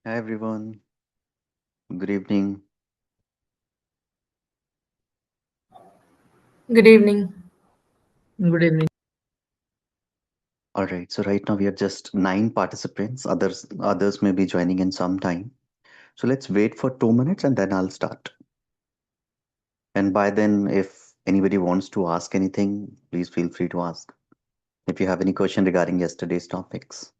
Hi everyone, good evening. Good evening. Good evening. All right, so right now we are just nine participants. Others may be joining in some time. So let's wait for 2 minutes and then I'll start. And by then, if anybody wants to ask anything, please feel free to ask. If you have any question regarding yesterday's topics.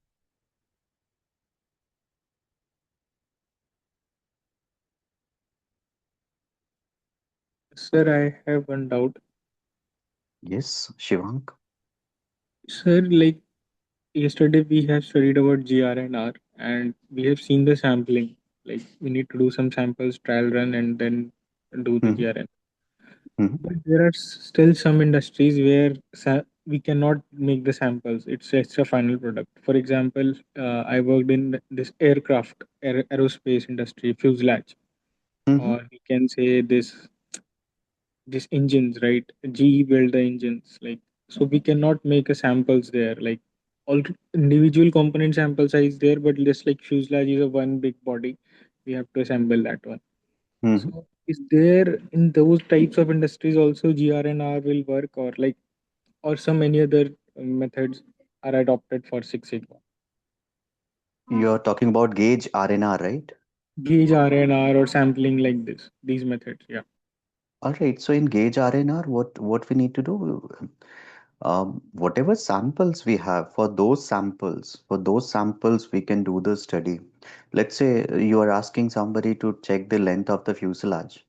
Sir, I have one doubt. Yes, Shivank. Sir, like yesterday we have studied about GR&R and we have seen the sampling. Like we need to do some samples, trial run, and then do the Hmm. GR&R. Hmm. But there are still some industries where we cannot make the samples. It's just a final product. For example, I worked in this aerospace industry, fuselage, Hmm. or we can say this engines, right? GE build the engines, like, so we cannot make a samples there, like all individual component sample size there, but just like fuselage is a one big body, we have to assemble that one. Hmm. So is there in those types of industries also GR&R will work, or like, or some any other methods are adopted for Six Sigma? You're talking about gauge RNR, right? Gauge R&R or sampling like this, these methods, yeah. All right, so in gauge RNR, what we need to do? Whatever samples we have, for those samples, we can do the study. Let's say you are asking somebody to check the length of the fuselage,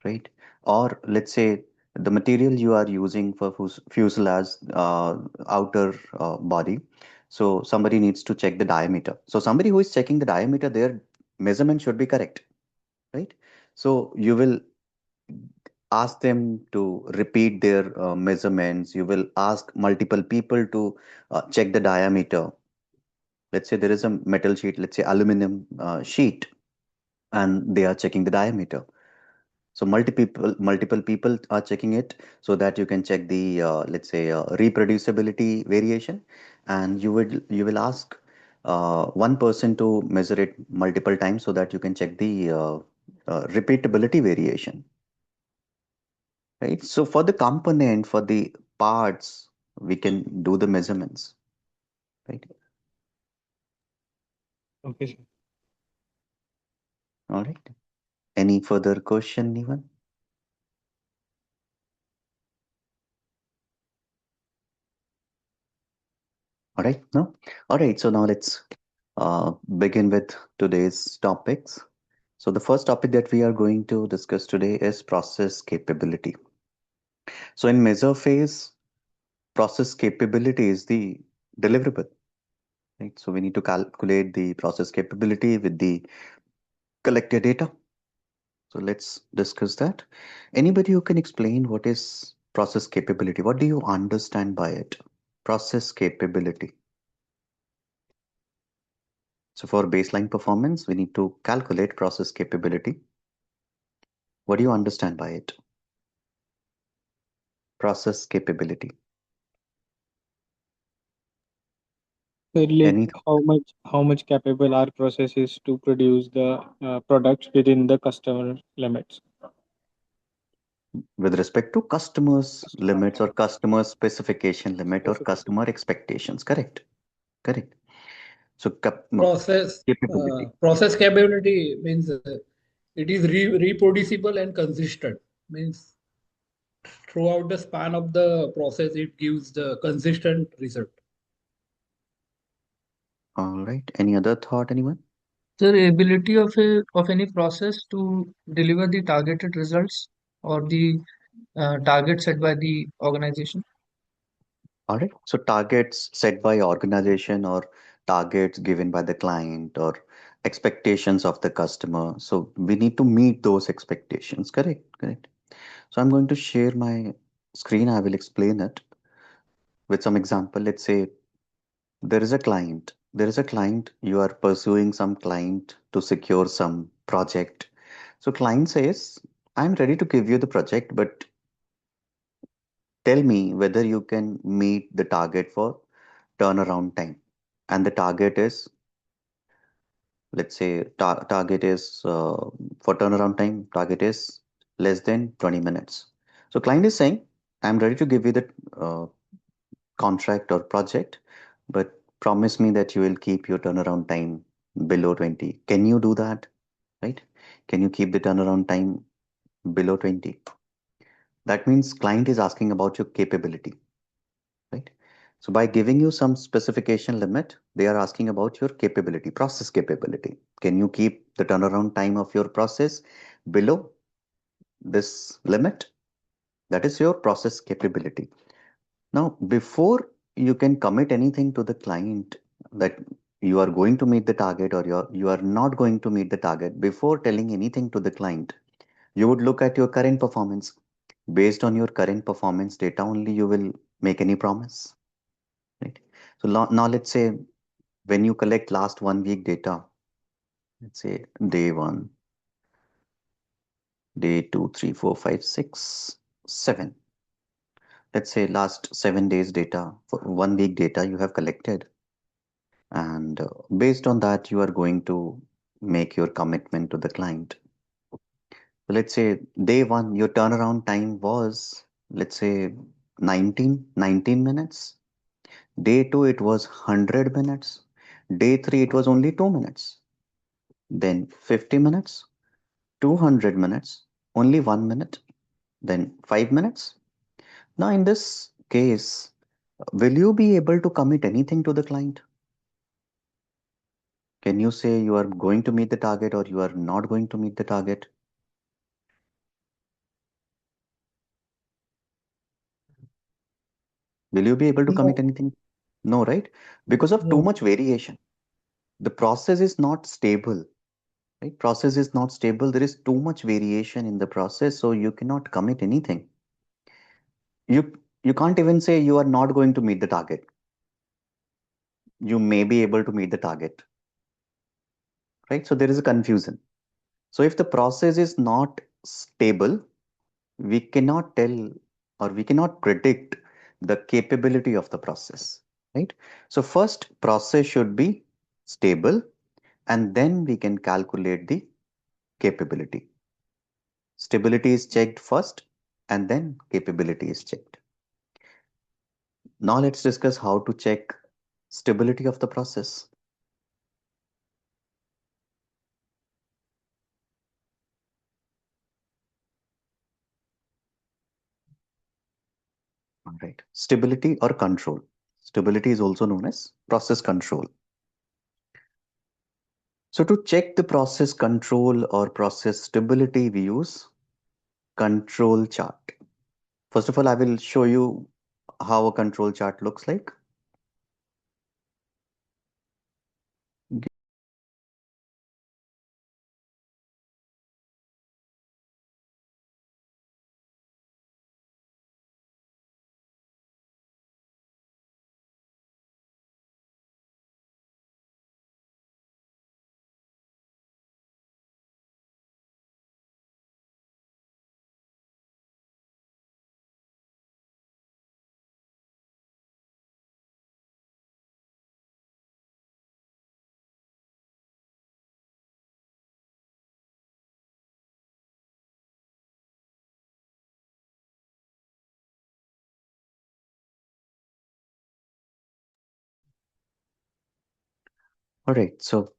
right? Or let's say the material you are using for fuselage outer body. So somebody needs to check the diameter. So somebody who is checking the diameter, their measurement should be correct, right? So you will ask them to repeat their measurements. You will ask multiple people to check the diameter. Let's say there is a metal sheet, let's say aluminum sheet, and they are checking the diameter. So multiple people are checking it so that you can check the let's say reproducibility variation, and you will ask one person to measure it multiple times so that you can check the repeatability variation. Right? So for the component, for the parts, we can do the measurements, right? Okay, sir. All right. Any further question, Nivan? All right. No. All right. So now let's begin with today's topics. So the first topic that we are going to discuss today is process capability. So in measure phase, process capability is the deliverable, right? So we need to calculate the process capability with the collected data. So let's discuss that. Anybody who can explain what is process capability? What do you understand by it? Process capability. So for baseline performance, we need to calculate process capability. What do you understand by it? Process capability. So like Any how much capable our process is to produce the products within the customer limits. with respect to customers limits or customer specification limit or customer expectations. Correct. Correct. So capability. Process capability means it is reproducible and consistent. Means throughout the span of the process, it gives the consistent result. All right. Any other thought, anyone? The ability of any process to deliver the targeted results or the target set by the organization. All right. So targets set by organization or targets given by the client or expectations of the customer. So we need to meet those expectations. Correct. Correct. So I'm going to share my screen. I will explain it with some example. Let's say there is a client. There is a client. You are pursuing some client to secure some project. So client says, I'm ready to give you the project, but tell me whether you can meet the target for turnaround time. And the target is let's say target is for turnaround time, target is less than 20 minutes. So client is saying, I'm ready to give you the uh, contract or project, but promise me that you will keep your turnaround time below 20. Can you do that? Right? Can you keep the turnaround time below 20? That means client is asking about your capability, right? So by giving you some specification limit, they are asking about your capability, process capability. Can you keep the turnaround time of your process below this limit? That is your process capability. Now, before you can commit anything to the client that you are going to meet the target or you are not going to meet the target, before telling anything to the client, you would look at your current performance. Based on your current performance data only, you will make any promise, right? So now let's say when you collect last 1 week data, let's say day one, day two, three, four, five, six, seven. Let's say last 7 days data, for 1 week data you have collected. And based on that, you are going to make your commitment to the client. So let's say day one, your turnaround time was, let's say 19 minutes. Day two, it was 100 minutes. Day three, it was only 2 minutes. Then 50 minutes, 200 minutes, only 1 minute, then 5 minutes. Now, in this case, will you be able to commit anything to the client? Can you say you are going to meet the target or you are not going to meet the target? Will you be able to commit No, anything? No, right? Because of too no. much variation. The process is not stable, right? Process is not stable. There is too much variation in the process, so you cannot commit anything. You can't even say you are not going to meet the target. You may be able to meet the target, right? So there is a confusion. So if the process is not stable, we cannot tell or we cannot predict the capability of the process, right? So first process should be stable and then we can calculate the capability. Stability is checked first and then capability is checked. Now let's discuss how to check stability of the process. All right. Stability or control. Stability is also known as process control. So to check the process control or process stability, we use control chart. First of all, I will show you how a control chart looks like. All right, so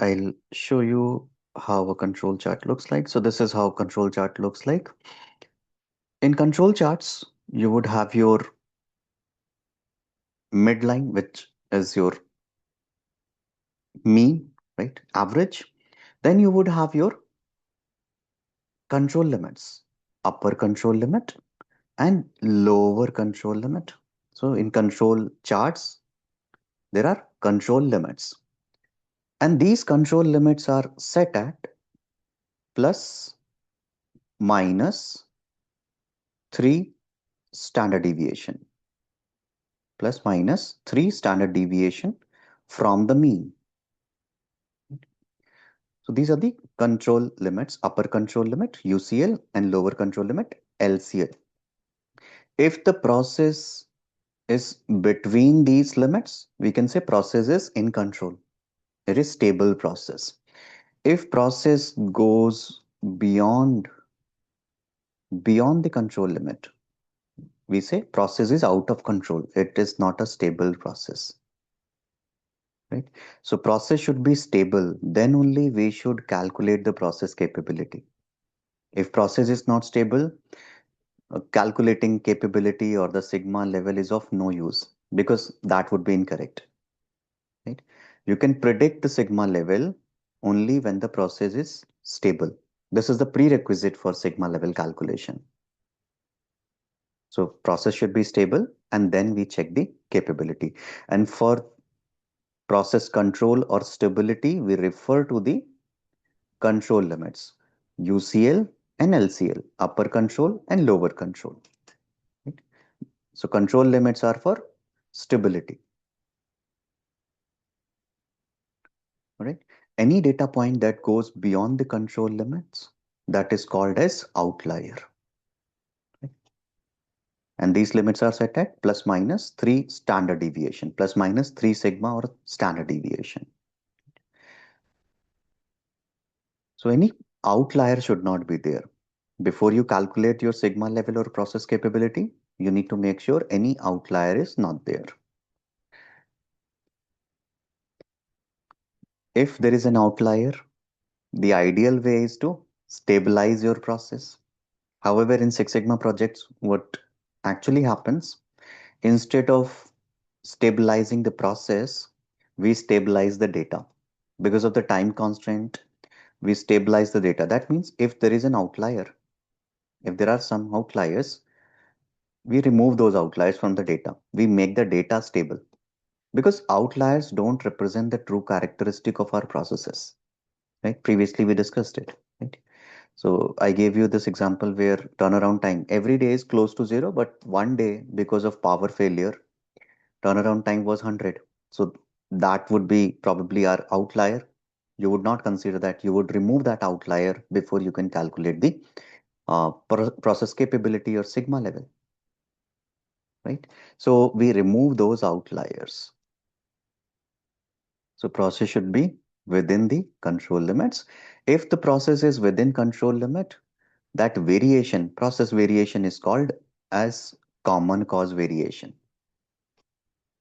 I'll show you how a control chart looks like. So this is how control chart looks like. In control charts, you would have your midline, which is your mean, right? Average. Then you would have your control limits, upper control limit and lower control limit. So in control charts, there are control limits. And these control limits are set at plus minus 3 standard deviation. Plus minus 3 standard deviation from the mean. So these are the control limits, upper control limit, UCL, and lower control limit, LCL. If the process is between these limits, we can say process is in control. It is stable process. If process goes beyond the control limit, we say process is out of control. It is not a stable process, right? So process should be stable. Then only we should calculate the process capability. If process is not stable, calculating capability or the sigma level is of no use because that would be incorrect, right? You can predict the sigma level only when the process is stable. This is the prerequisite for sigma level calculation. So process should be stable and then we check the capability. And for process control or stability, we refer to the control limits, UCL and LCL, upper control and lower control. Right? So control limits are for stability. Right? Any data point that goes beyond the control limits, that is called as outlier. Right? And these limits are set at plus minus 3 standard deviation, plus minus 3 sigma or standard deviation. So any outlier should not be there. Before you calculate your sigma level or process capability, you need to make sure any outlier is not there. If there is an outlier, the ideal way is to stabilize your process. However, in Six Sigma projects, what actually happens, instead of stabilizing the process, we stabilize the data. Because of the time constraint, we stabilize the data. That means if there is an outlier, if there are some outliers, we remove those outliers from the data. We make the data stable because outliers don't represent the true characteristic of our processes, right? Previously, we discussed it, right? So I gave you this example where turnaround time every day is close to zero, but one day because of power failure, turnaround time was 100. So that would be probably our outlier. You would not consider that. You would remove that outlier before you can calculate the process capability or sigma level, right? So we remove those outliers. So process should be within the control limits. If the process is within control limit, that variation, process variation is called as common cause variation,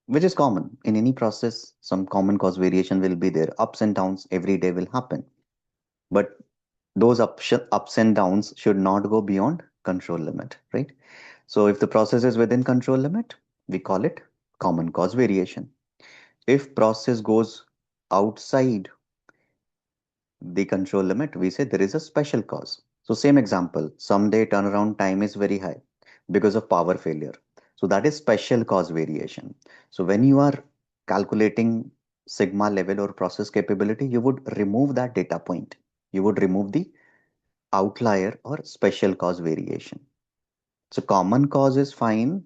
which is common in any process. Some common cause variation will be there. Ups and downs every day will happen. But those ups and downs should not go beyond control limit, right? So if the process is within control limit, we call it common cause variation. If process goes outside the control limit, we say there is a special cause. So same example, someday turnaround time is very high because of power failure. So that is special cause variation. So when you are calculating sigma level or process capability, you would remove that data point. You would remove the outlier or special cause variation. So common cause is fine.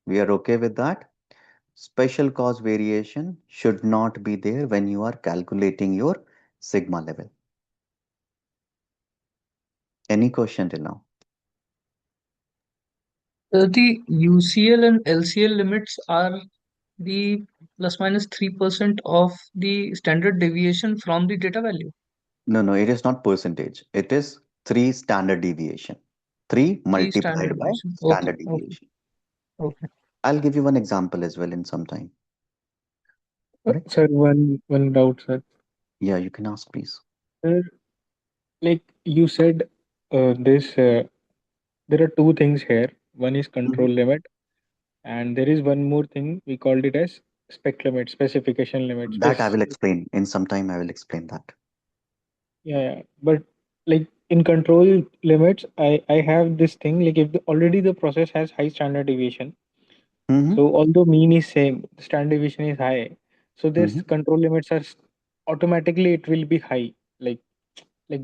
We are okay with that. Special cause variation should not be there when you are calculating your sigma level. Any question till now? The UCL and LCL limits are the plus minus 3% of the standard deviation from the data value. No, it is not percentage. It is 3 standard deviation. 3 The standard multiplied by deviation. Okay, standard okay, deviation. okay. I'll give you one example as well in some time. Right? Sir, one doubt, sir. Yeah, you can ask, please. Sir, like you said, this there are two things here. One is control Mhm. limit, and there is one more thing. We called it as spec limit, specification limit. That I will explain. In some time, I will explain that. Yeah, but like in control limits, I have this thing like if already the process has high standard deviation. Mm-hmm. So although mean is same, the standard deviation is high. So Mm-hmm. this control limits are automatically it will be high. Like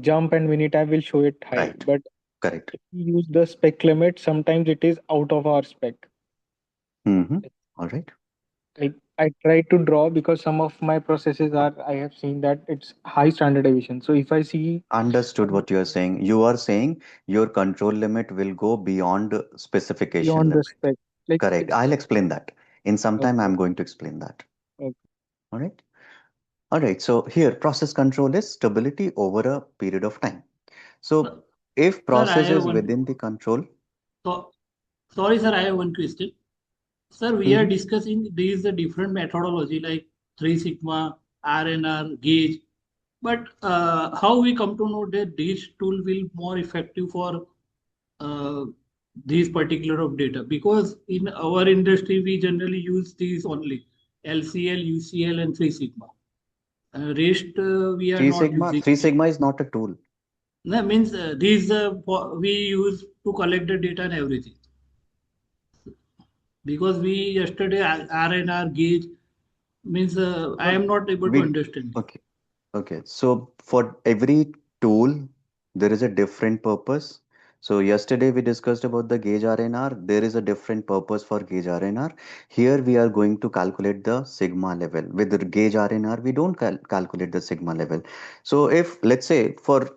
jump and Minitab will show it high. Right. But Correct. if we use the spec limit, sometimes it is out of our spec. Mm-hmm. All right. Like I try to draw because some of my processes are I have seen that it's high standard deviation. So if I see Understood what you are saying. You are saying your control limit will go beyond specification beyond the limit. spec, like Correct. it's I'll explain that. In some time, okay, I'm going to explain that. okay. All right. All right, so here process control is stability over a period of time. So if Sir, I process have is one. within the control, So, sorry, sir, I have one question. Sir, we are Mhm. discussing these the different methodology like Three Sigma, RNR, Gauge. But how we come to know that this tool will more effective for uh, these particular of data? Because in our industry we generally use these only LCL, UCL, and Three Sigma. Rest we are not using. Three Sigma is not a tool. That means these we use to collect the data and everything. Because we yesterday RNR gauge means I No, am not able to we understand. okay. Okay, so for every tool, there is a different purpose. So yesterday we discussed about the gauge RNR. There is a different purpose for gauge RNR. Here we are going to calculate the sigma level. With the gauge RNR, we don't calculate the sigma level. So if let's say for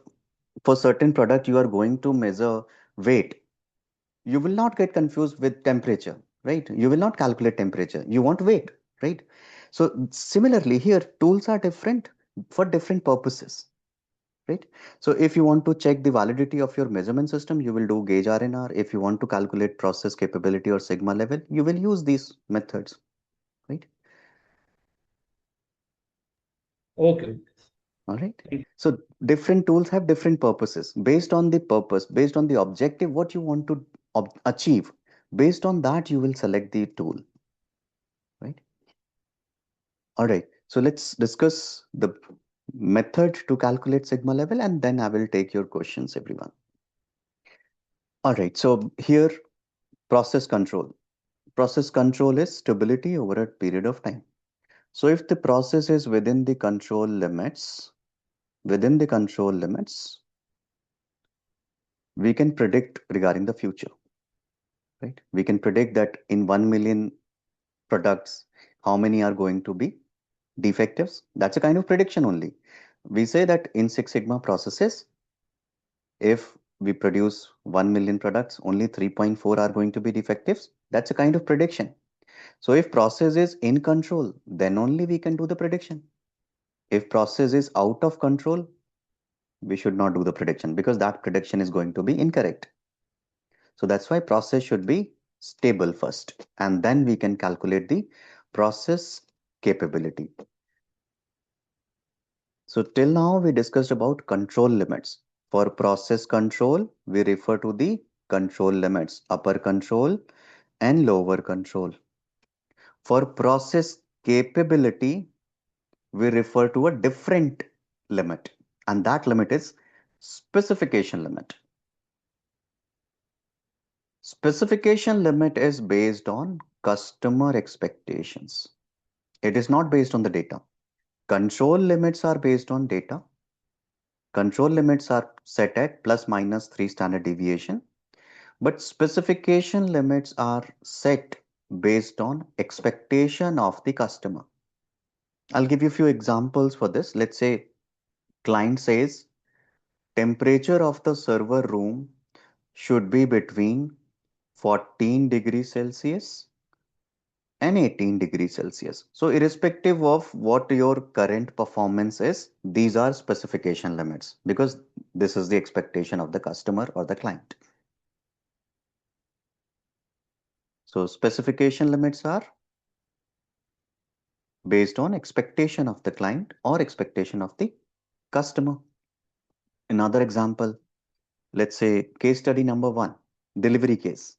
certain product you are going to measure weight, you will not get confused with temperature, right? You will not calculate temperature. You want weight, right? So similarly here, tools are different for different purposes, right? So if you want to check the validity of your measurement system, you will do gauge RNR. If you want to calculate process capability or sigma level, you will use these methods, right? Okay. All right. Thank you. So different tools have different purposes. Based on the purpose, based on the objective, what you want to achieve, based on that, you will select the tool, right? All right, so let's discuss the method to calculate sigma level and then I will take your questions, everyone. All right, so here process control. Process control is stability over a period of time. So if the process is within the control limits, we can predict regarding the future, right? We can predict that in 1 million products, how many are going to be defectives. That's a kind of prediction only. We say that in Six Sigma processes, if we produce 1 million products, only 3.4 are going to be defectives. That's a kind of prediction. So if process is in control, then only we can do the prediction. If process is out of control, we should not do the prediction because that prediction is going to be incorrect. So that's why process should be stable first, and then we can calculate the process capability. So till now we discussed about control limits. For process control, we refer to the control limits, upper control and lower control. For process capability, we refer to a different limit, and that limit is specification limit. Specification limit is based on customer expectations. It is not based on the data. Control limits are based on data. Control limits are set at plus minus 3 standard deviation, but specification limits are set based on expectation of the customer. I'll give you a few examples for this. Let's say client says temperature of the server room should be between 14 degrees Celsius and 18 degrees Celsius. So irrespective of what your current performance is, these are specification limits because this is the expectation of the customer or the client. So specification limits are based on expectation of the client or expectation of the customer. Another example, let's say case study number 1, delivery case.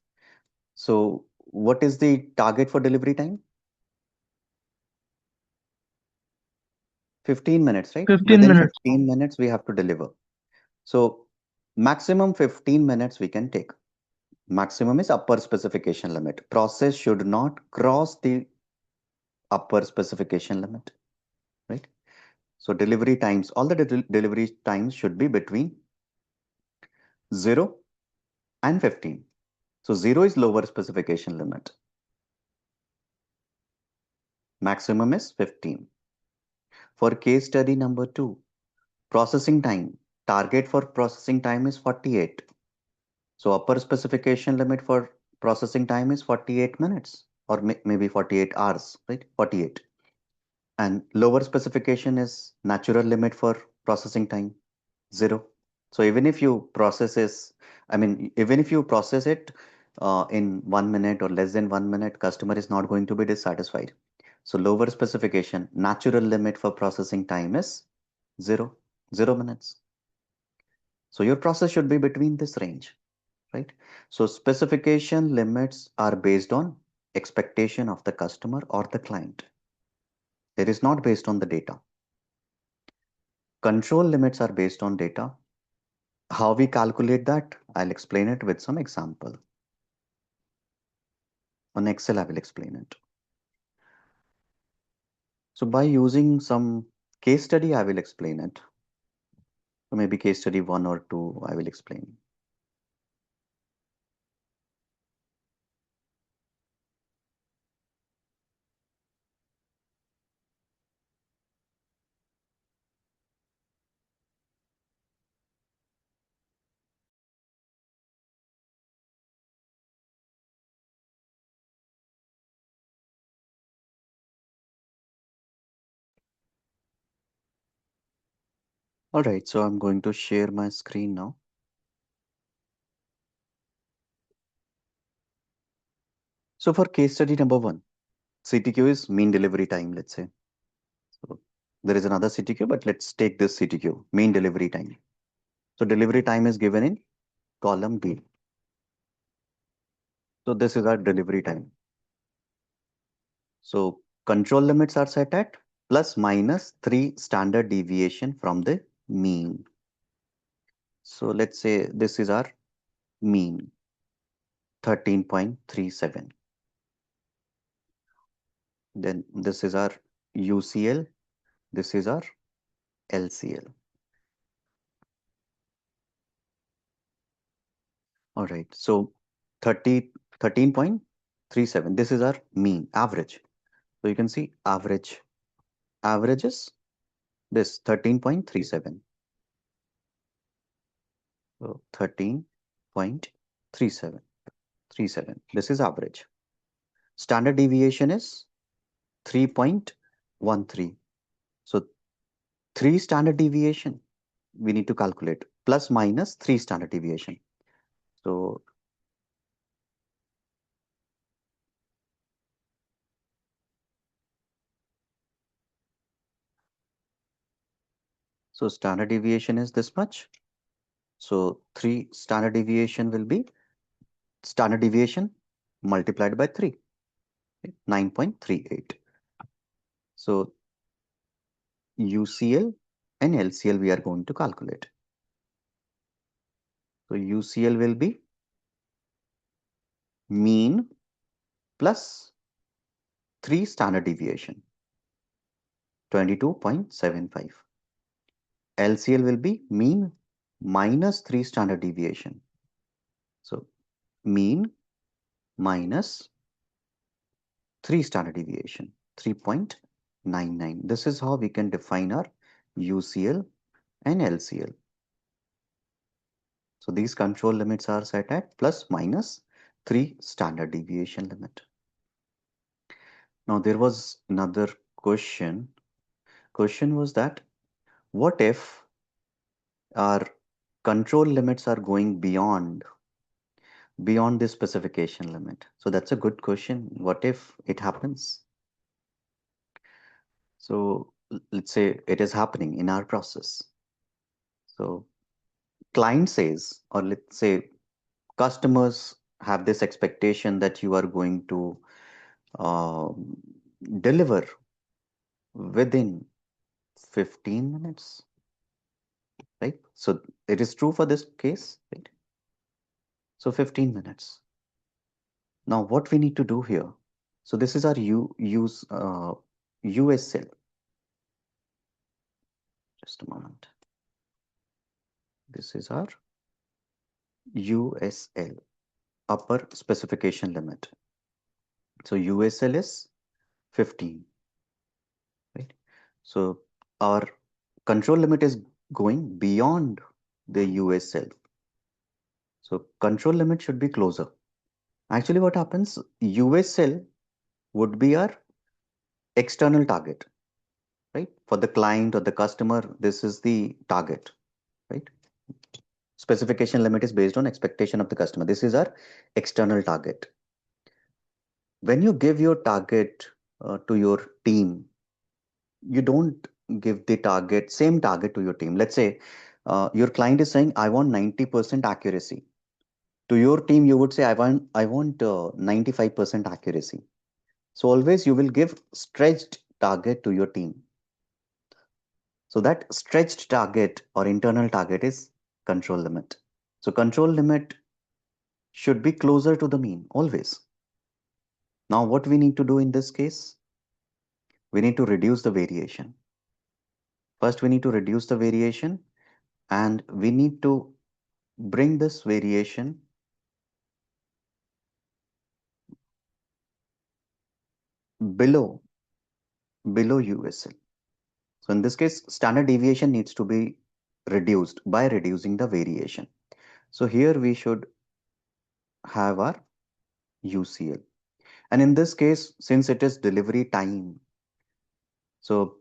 So what is the target for delivery time? 15 minutes, right? 15 Within minutes. 15 minutes, we have to deliver. So maximum 15 minutes we can take. Maximum is upper specification limit. Process should not cross the upper specification limit, right? So delivery times, all the delivery times should be between 0 and 15. So 0 is lower specification limit. Maximum is 15. For case study number 2, processing time. Target for processing time is 48. So upper specification limit for processing time is 48 minutes or maybe 48 hours, right? 48. And lower specification is natural limit for processing time, 0. So even if you even if you process it in 1 minute or less than 1 minute, customer is not going to be dissatisfied. So lower specification, natural limit for processing time is 0, 0 minutes. So your process should be between this range, right? So specification limits are based on expectation of the customer or the client. It is not based on the data. Control limits are based on data. How we calculate that, I'll explain it with some example. On Excel, I will explain it. So by using some case study, I will explain it. So maybe case study 1 or 2, I will explain. All right, so I'm going to share my screen now. So for case study number 1, CTQ is mean delivery time, let's say. So there is another CTQ, but let's take this CTQ, mean delivery time. So delivery time is given in column B. So this is our delivery time. So control limits are set at plus minus 3 standard deviation from the mean. So let's say this is our mean, 13.37. Then this is our UCL, this is our LCL. All right, so 13.37, this is our mean, average. So you can see average is this 13.37. So 13.37. This is average. Standard deviation is 3.13. So 3 standard deviation we need to calculate, plus minus 3 standard deviation. So standard deviation is this much. So 3 standard deviation will be standard deviation multiplied by 3, 9.38. So UCL and LCL we are going to calculate. So UCL will be mean plus 3 standard deviation, 22.75. LCL will be mean minus 3 standard deviation. So mean minus 3 standard deviation, 3.99. This is how we can define our UCL and LCL. So these control limits are set at plus minus 3 standard deviation limit. Now there was another question. Question was that what if our control limits are going beyond this specification limit? So that's a good question. What if it happens? So let's say it is happening in our process. So client says, or let's say customers have this expectation that you are going to deliver within 15 minutes, right? So it is true for this case, right? So 15 minutes. Now what we need to do here? So this is our USL. Just a moment. This is our USL, upper specification limit. So USL is 15, right? So our control limit is going beyond the USL. So control limit should be closer. Actually, what happens? USL would be our external target. right? For the client or the customer, this is the target, right? Specification limit is based on expectation of the customer. This is our external target. When you give your target to your team, you don't give the same target to your team. Let's say your client is saying, I want 90% accuracy. To your team, you would say, I want 95% accuracy. So always you will give stretched target to your team. So that stretched target or internal target is control limit. So control limit should be closer to the mean always. Now what we need to do in this case, we need to reduce the variation. First, we need to reduce the variation, and we need to bring this variation below USL. So in this case, standard deviation needs to be reduced by reducing the variation. So here we should have our UCL. And in this case, since it is delivery time, so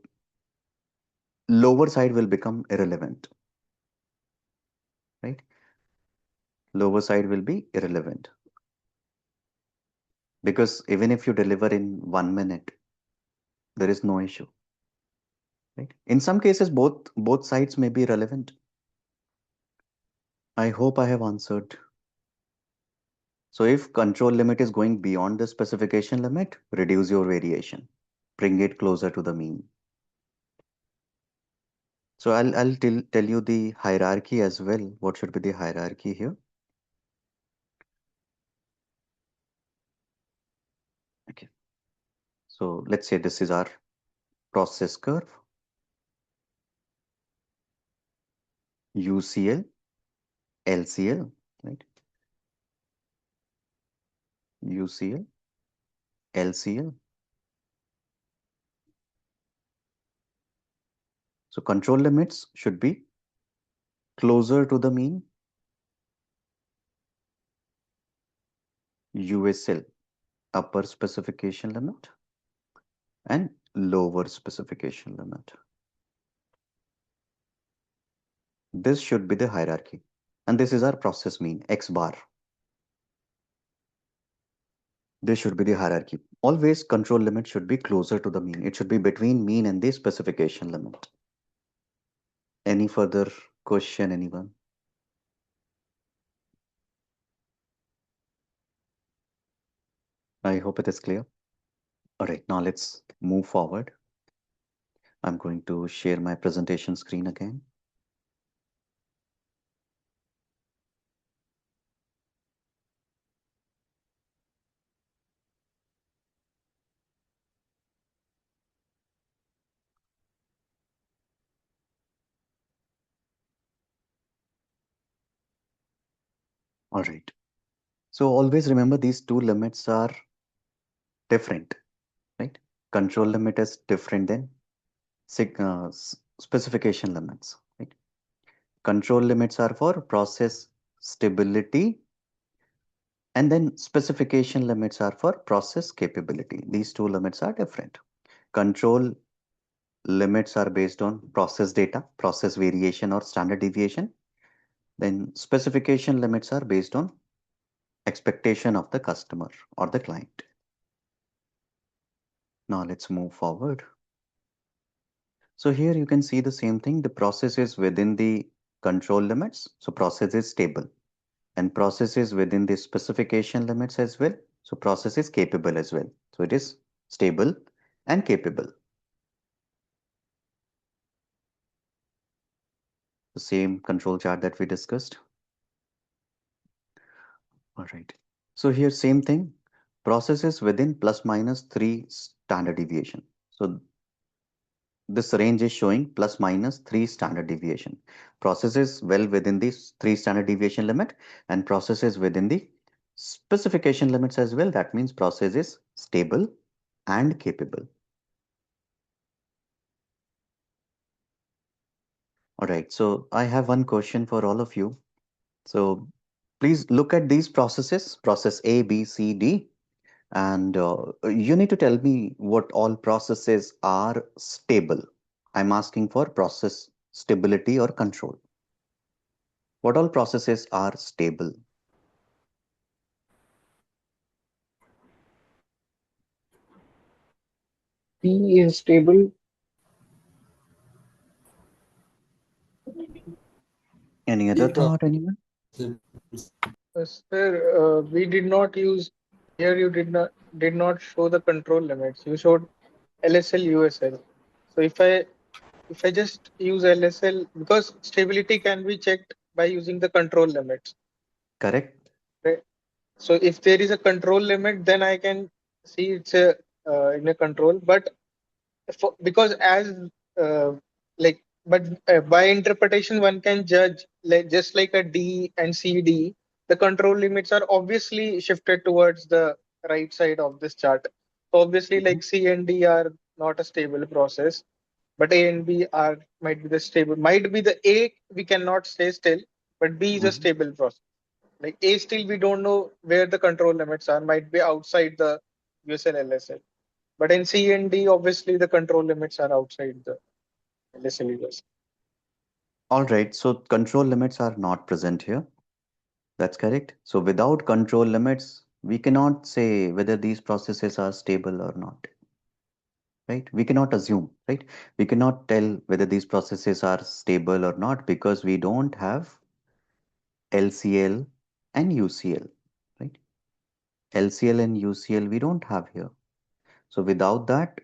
lower side will become irrelevant, right? Lower side will be irrelevant because even if you deliver in 1 minute, there is no issue, right? In some cases, both sides may be relevant. I hope I have answered. So if control limit is going beyond the specification limit, reduce your variation, bring it closer to the mean. So I'll tell you the hierarchy as well. What should be the hierarchy here? Okay. So let's say this is our process curve, UCL, LCL, right? UCL, LCL. So control limits should be closer to the mean, USL, upper specification limit, and lower specification limit. This should be the hierarchy. And this is our process mean, X bar. This should be the hierarchy. Always control limit should be closer to the mean. It should be between mean and the specification limit. Any further question, anyone? I hope it is clear. All right, now let's move forward. I'm going to share my presentation screen again. All right. So always remember these two limits are different, right? Control limit is different than specification limits, right? Control limits are for process stability, and then specification limits are for process capability. These two limits are different. Control limits are based on process data, process variation or standard deviation. Then specification limits are based on expectation of the customer or the client. Now let's move forward. So here you can see the same thing. The process is within the control limits. So process is stable, and process is within the specification limits as well. So process is capable as well. So it is stable and capable. The same control chart that we discussed. All right. So here same thing. Process is within plus minus 3 standard deviation. So this range is showing plus minus 3 standard deviation. Process is well within the 3 standard deviation limit, and process is within the specification limits as well. That means process is stable and capable. All right, so I have one question for all of you. So please look at these processes, process A, B, C, D, and you need to tell me what all processes are stable. I'm asking for process stability or control. What all processes are stable? P is stable. Any other thought, anyone? Sir, we did not use here. You did not show the control limits. You showed LSL, USL. So if I just use LSL, because stability can be checked by using the control limits, Correct? right? So if there is a control limit, then I can see it's a in a control. But because as uh, like but by interpretation one can judge, like just like a D and CD, the control limits are obviously shifted towards the right side of this chart. So obviously Mhm. like C and D are not a stable process, but A and B are might be the stable, might be the A we cannot stay still, but B is a Mhm. stable process. Like A still we don't know where the control limits are, might be outside the USL LSL. But in C and D, obviously the control limits are outside the LSL USL. All right, so control limits are not present here. That's correct. So without control limits, we cannot say whether these processes are stable or not, right? We cannot assume, right? We cannot tell whether these processes are stable or not because we don't have LCL and UCL, right? LCL and UCL we don't have here. So without that,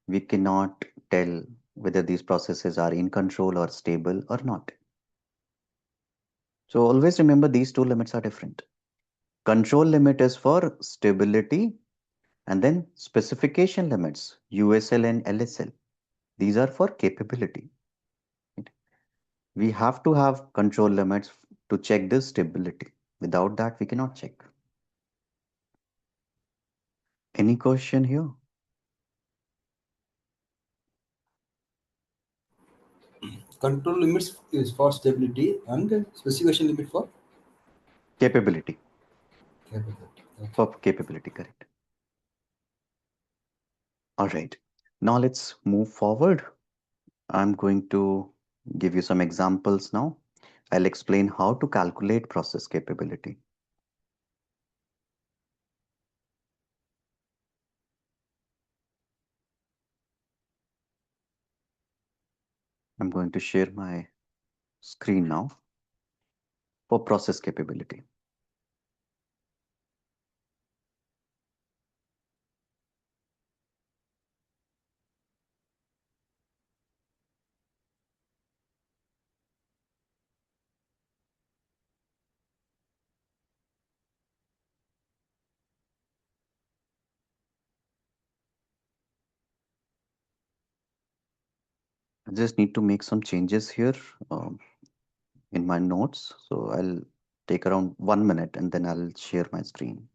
we cannot tell whether these processes are in control or stable or not. So always remember these two limits are different. Control limit is for stability and then specification limits, USL and LSL. These are for capability. Right? We have to have control limits to check this stability. Without that, we cannot check. Any question here? Control limits is for stability and specification limit for Capability. capability. Okay. For capability, correct. All right. Now let's move forward. I'm going to give you some examples now. I'll explain how to calculate process capability. I'm going to share my screen now for process capability. I just need to make some changes here in my notes. So I'll take around 1 minute and then I'll share my screen.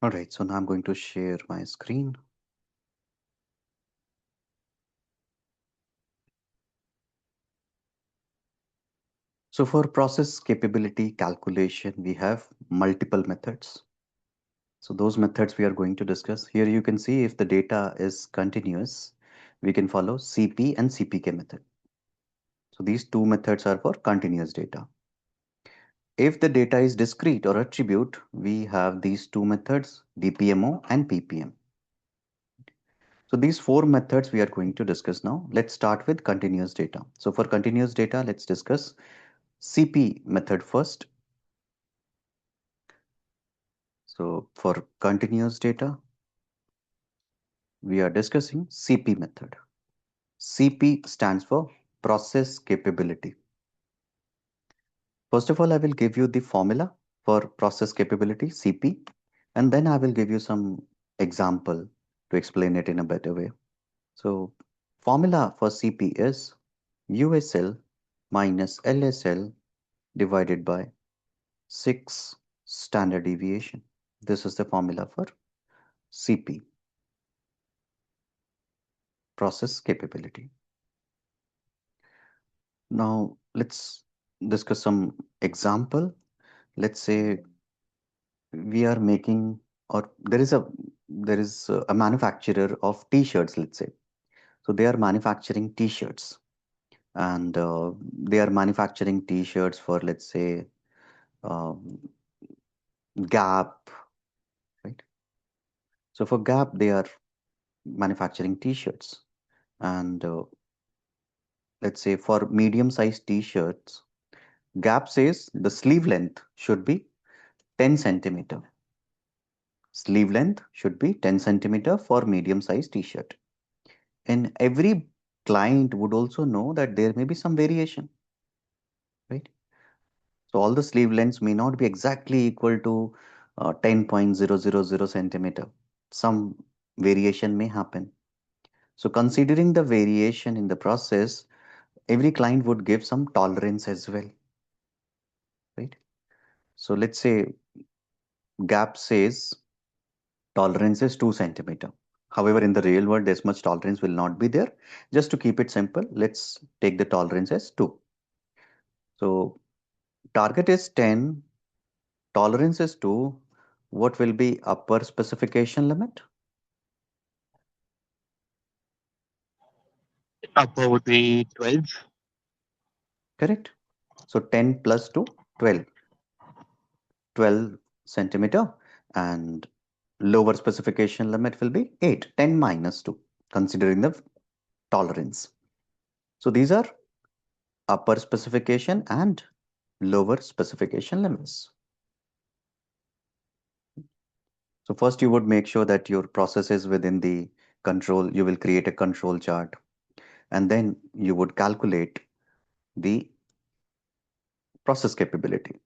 All right, so now I'm going to share my screen. So for process capability calculation, we have multiple methods. So those methods we are going to discuss. Here you can see if the data is continuous, we can follow CP and CPK method. So these two methods are for continuous data. If the data is discrete or attribute, we have these two methods, DPMO and PPM. So these four methods we are going to discuss now. Let's start with continuous data. So for continuous data, let's discuss CP method first. So for continuous data, we are discussing CP method. CP stands for process capability. First of all, I will give you the formula for process capability, CP, and then I will give you some example to explain it in a better way. So formula for CP is USL minus LSL divided by 6 standard deviation. This is the formula for CP, process capability. Now let's discuss some example. Let's say we are making, or there is a manufacturer of t-shirts, let's say. So they are manufacturing t-shirts, and they are manufacturing t-shirts for, let's say, um, Gap, right? So for Gap, they are manufacturing t-shirts, and let's say for medium-sized t-shirts, Gap says the sleeve length should be 10 centimeter. Sleeve length should be 10 centimeter for medium-sized t-shirt. And every client would also know that there may be some variation, right? So all the sleeve lengths may not be exactly equal to 10.000 centimeter. Some variation may happen. So considering the variation in the process, every client would give some tolerance as well, right? So let's say Gap says tolerance is 2 centimeter. However, in the real world, this much tolerance will not be there. Just to keep it simple, let's take the tolerance as 2. So target is 10, tolerance is 2. What will be upper specification limit? Upper would be 12. Correct. So 10 plus 2, 12. 12 centimeter, and lower specification limit will be 8, 10 minus 2, considering the tolerance. So these are upper specification and lower specification limits. So first you would make sure that your process is within the control. You will create a control chart, and then you would calculate the process capability.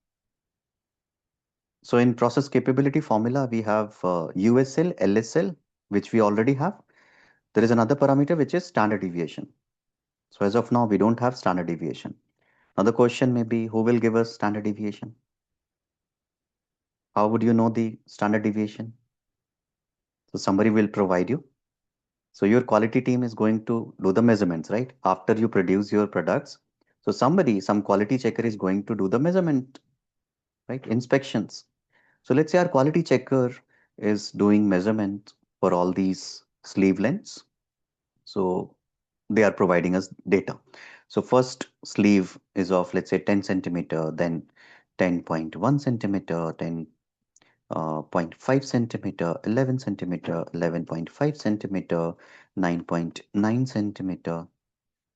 So in process capability formula, we have USL, LSL, which we already have. There is another parameter which is standard deviation. So as of now, we don't have standard deviation. Now the question may be, who will give us standard deviation? How would you know the standard deviation? So somebody will provide you. So your quality team is going to do the measurements, right? After you produce your products. So some quality checker is going to do the measurement, right? Inspections. So let's say our quality checker is doing measurement for all these sleeve lengths. So they are providing us data. So first sleeve is of, let's say, 10 centimeter, then 10.1 centimeter, then 0.5 centimeter, 11 centimeter, 11.5 centimeter, 9.9 centimeter,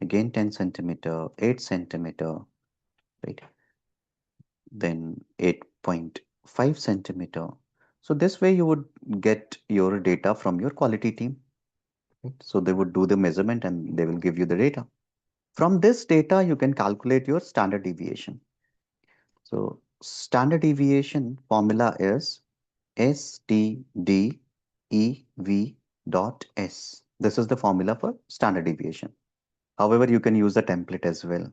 again 10 centimeter, 8 centimeter, right? Then 8.5 centimeter. So this way you would get your data from your quality team. Right? So they would do the measurement and they will give you the data. From this data, you can calculate your standard deviation. So standard deviation formula is STDEV dot S. This is the formula for standard deviation. However, you can use the template as well.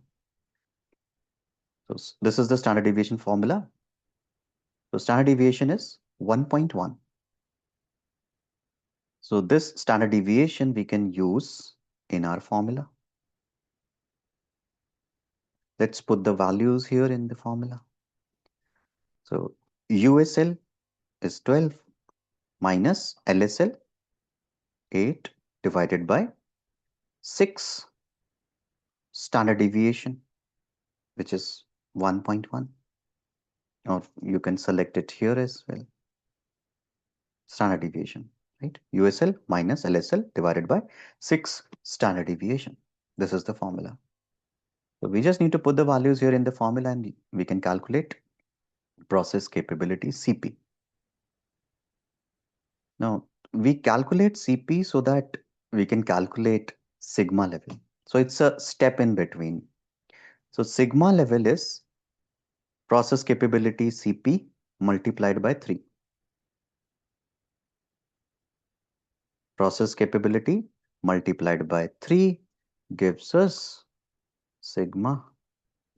So this is the standard deviation formula. So standard deviation is 1.1. So this standard deviation we can use in our formula. Let's put the values here in the formula. So USL is 12 minus LSL 8 divided by 6 standard deviation, which is 1.1, or you can select it here as well. Standard deviation, right? USL minus LSL divided by 6 standard deviation. This is the formula. So we just need to put the values here in the formula and we can calculate process capability CP. Now we calculate CP so that we can calculate sigma level. So it's a step in between. So sigma level is process capability CP multiplied by 3. Process capability multiplied by 3 gives us sigma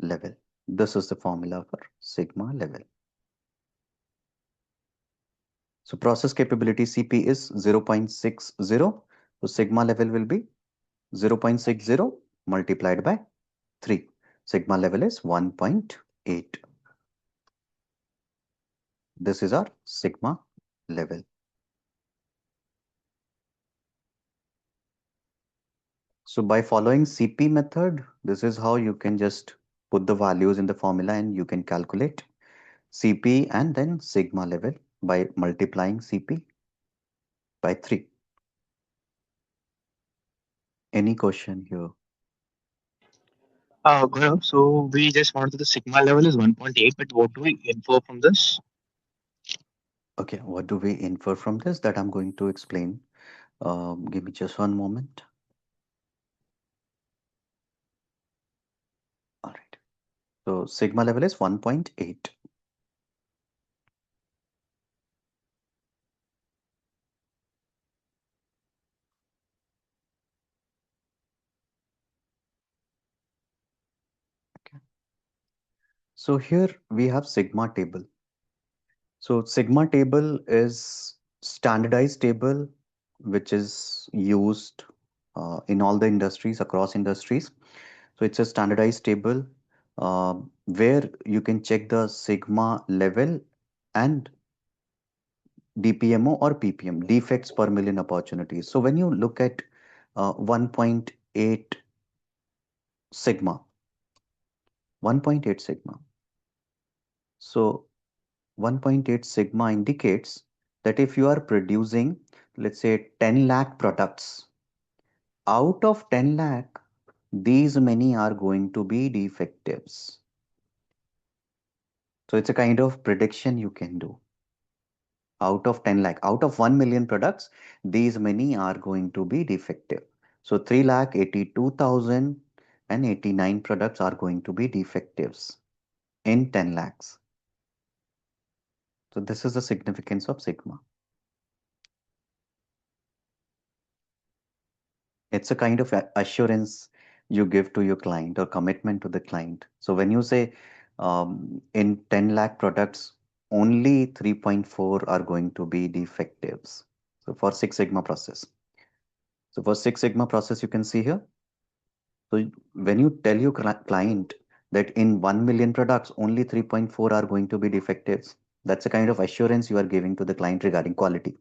level. This is the formula for sigma level. So process capability CP is 0.60. So sigma level will be 0.60 multiplied by 3. Sigma level is 1.8. This is our sigma level. So by following CP method, this is how you can just put the values in the formula and you can calculate CP and then sigma level by multiplying CP by 3. Any question here? Gaurav, so we just found that the sigma level is 1.8, but what do we infer from this? Okay, what do we infer from this? That I'm going to explain. Give me just one moment. All right. So sigma level is 1.8. Okay. So here we have sigma table. So sigma table is standardized table which is used in all the industries, across industries. So it's a standardized table where you can check the sigma level and DPMO or PPM, defects per million opportunities. So when you look at 1.8 sigma, 1.8 sigma. So 1.8 sigma indicates that if you are producing, let's say 10 lakh products, out of 10 lakh, these many are going to be defectives. So it's a kind of prediction you can do. Out of 10 lakh, out of 1 million products, these many are going to be defective. So 3,82,089 products are going to be defectives in 10 lakhs. So this is the significance of sigma. It's a kind of assurance you give to your client or commitment to the client. So when you say in 10 lakh products, only 3.4 are going to be defectives. So for Six Sigma process. So for Six Sigma process, you can see here. So when you tell your client that in 1 million products, only 3.4 are going to be defectives, that's a kind of assurance you are giving to the client regarding quality.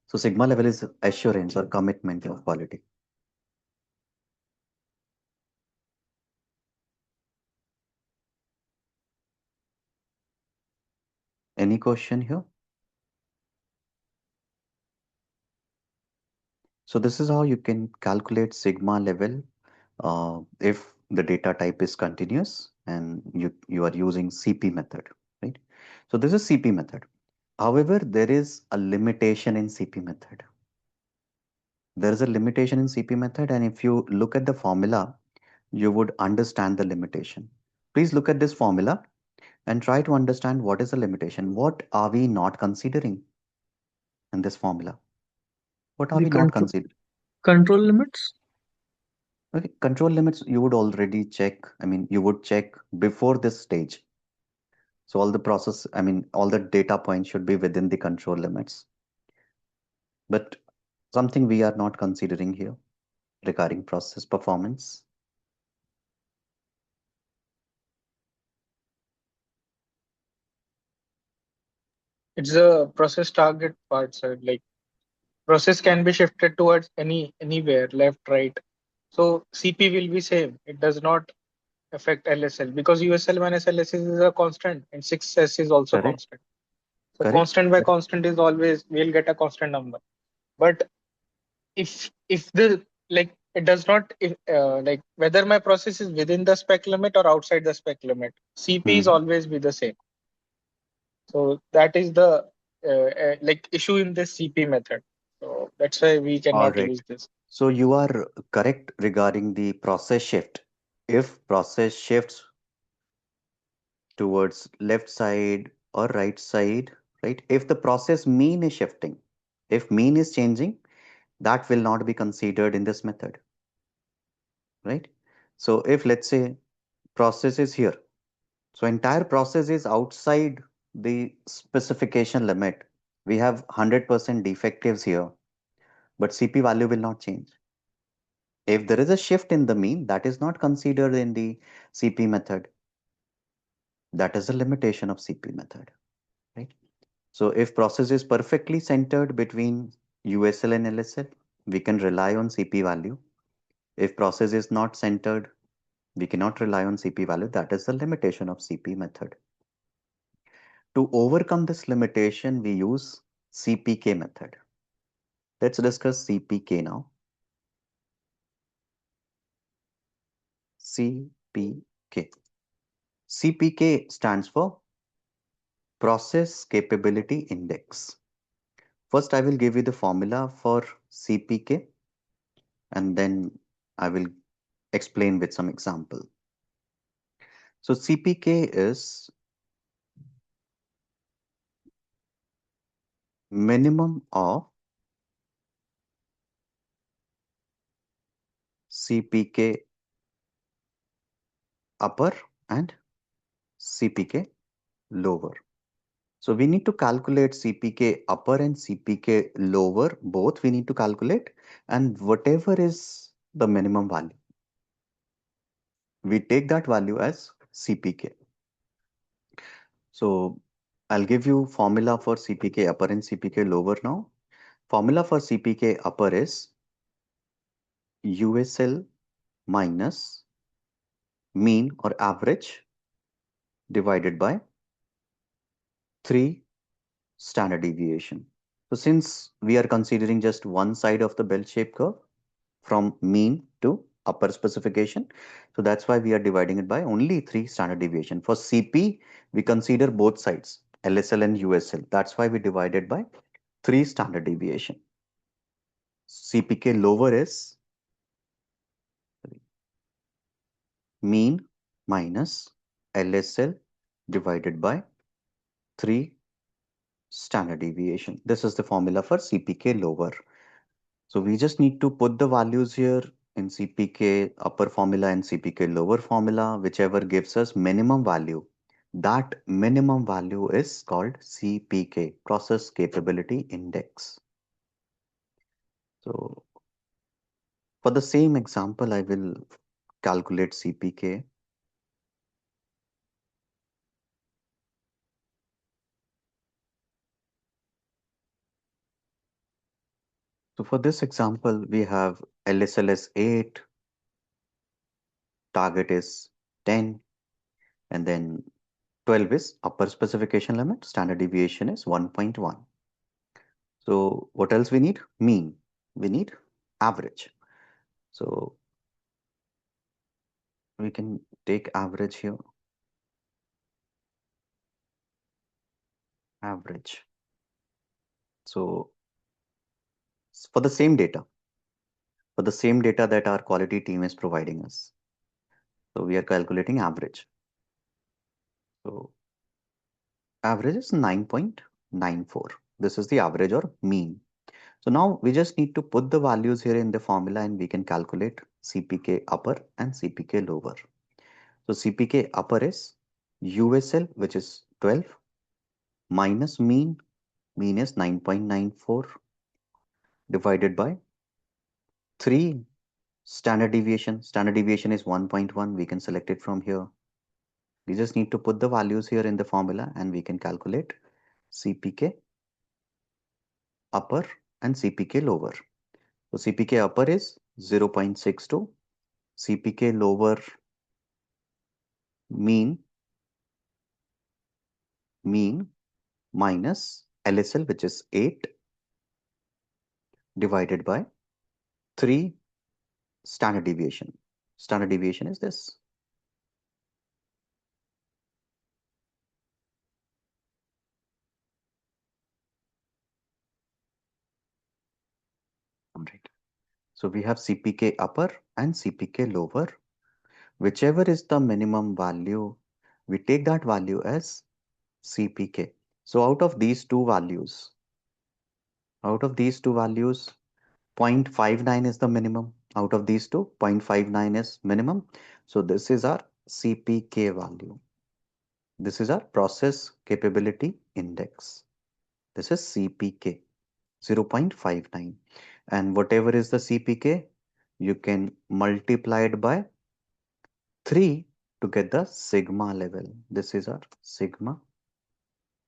So sigma level is assurance or commitment of quality. Any question here? So this is how you can calculate sigma level if the data type is continuous and you are using CP method, right? So this is CP method. However, there is a limitation in CP method. There is a limitation in CP method, and if you look at the formula, you would understand the limitation. Please look at this formula and try to understand what is the limitation. What are we not considering in this formula? What are The we not considering? control limits. Okay, control limits you would already check. I mean, you would check before this stage. So all the process, I mean, all the data points should be within the control limits. But something we are not considering here regarding process performance. It's a process target part, sir. Like process can be shifted towards anywhere, left, right. So CP will be same. It does not affect LSL because USL minus LSL is a constant and 6S is also Correct? constant. So Correct? constant by constant is always we'll get a constant number. But if the like it does not if like whether my process is within the spec limit or outside the spec limit, CP is Mhm. always be the same. So that is the like issue in this CP method. So that's why we All cannot right. use this. So you are correct regarding the process shift. If process shifts towards left side or right side, right? If the process mean is shifting, if mean is changing, that will not be considered in this method, right? So if let's say process is here, so entire process is outside the specification limit, we have 100% defectives here, but CP value will not change. If there is a shift in the mean, that is not considered in the CP method. That is the limitation of CP method, right? So if process is perfectly centered between USL and LSL, we can rely on CP value. If process is not centered, we cannot rely on CP value. That is the limitation of CP method. To overcome this limitation, we use CPK method. Let's discuss CPK now. CPK. CPK stands for Process Capability Index. First, I will give you the formula for CPK, and then I will explain with some example. So CPK is minimum of CPK upper and CPK lower. So we need to calculate CPK upper and CPK lower, both we need to calculate, and whatever is the minimum value, we take that value as CPK. So I'll give you formula for CPK upper and CPK lower now. Formula for CPK upper is USL minus mean or average divided by 3 standard deviation. So since we are considering just one side of the bell-shaped curve from mean to upper specification, so that's why we are dividing it by only 3 standard deviation. For CP, we consider both sides, LSL and USL. That's why we divided by 3 standard deviation. CPK lower is mean minus LSL divided by 3 standard deviation. This is the formula for CPK lower. So we just need to put the values here in CPK upper formula and CPK lower formula, whichever gives us minimum value. That minimum value is called CPK, Process Capability Index. So for the same example, I will calculate CPK. So for this example, we have LSL is 8, target is 10, and then 12 is upper specification limit, standard deviation is 1.1. So what else we need? Mean. We need average. So we can take average here. Average. So for the same data that our quality team is providing us. So we are calculating average. So average is 9.94. This is the average or mean. So now we just need to put the values here in the formula and we can calculate CPK upper and CPK lower. So CPK upper is USL, which is 12, minus mean is 9.94, divided by 3 standard deviation. Standard deviation is 1.1. We can select it from here. We just need to put the values here in the formula and we can calculate CPK upper and CPK lower. So CPK upper is 0.62, CPK lower mean minus LSL, which is 8, divided by 3 standard deviation. Standard deviation is this. Right. So we have CPK upper and CPK lower. Whichever is the minimum value, we take that value as CPK. So out of these two values, 0.59 is the minimum. Out of these two, 0.59 is minimum. So this is our CPK value. This is our process capability index. This is CPK 0.59. And whatever is the CPK, you can multiply it by 3 to get the sigma level. This is our sigma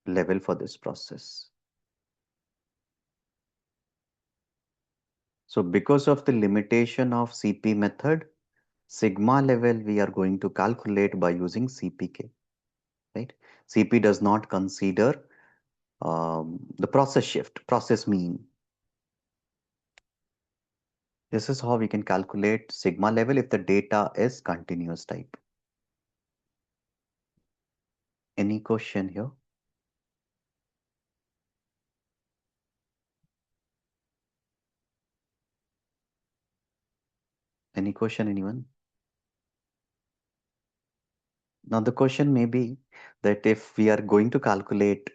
level for this process. So because of the limitation of CP method, sigma level we are going to calculate by using CPK, right? CP does not consider the process shift, process mean. This is how we can calculate sigma level if the data is continuous type. Any question here? Any question, anyone? Now the question may be that if we are going to calculate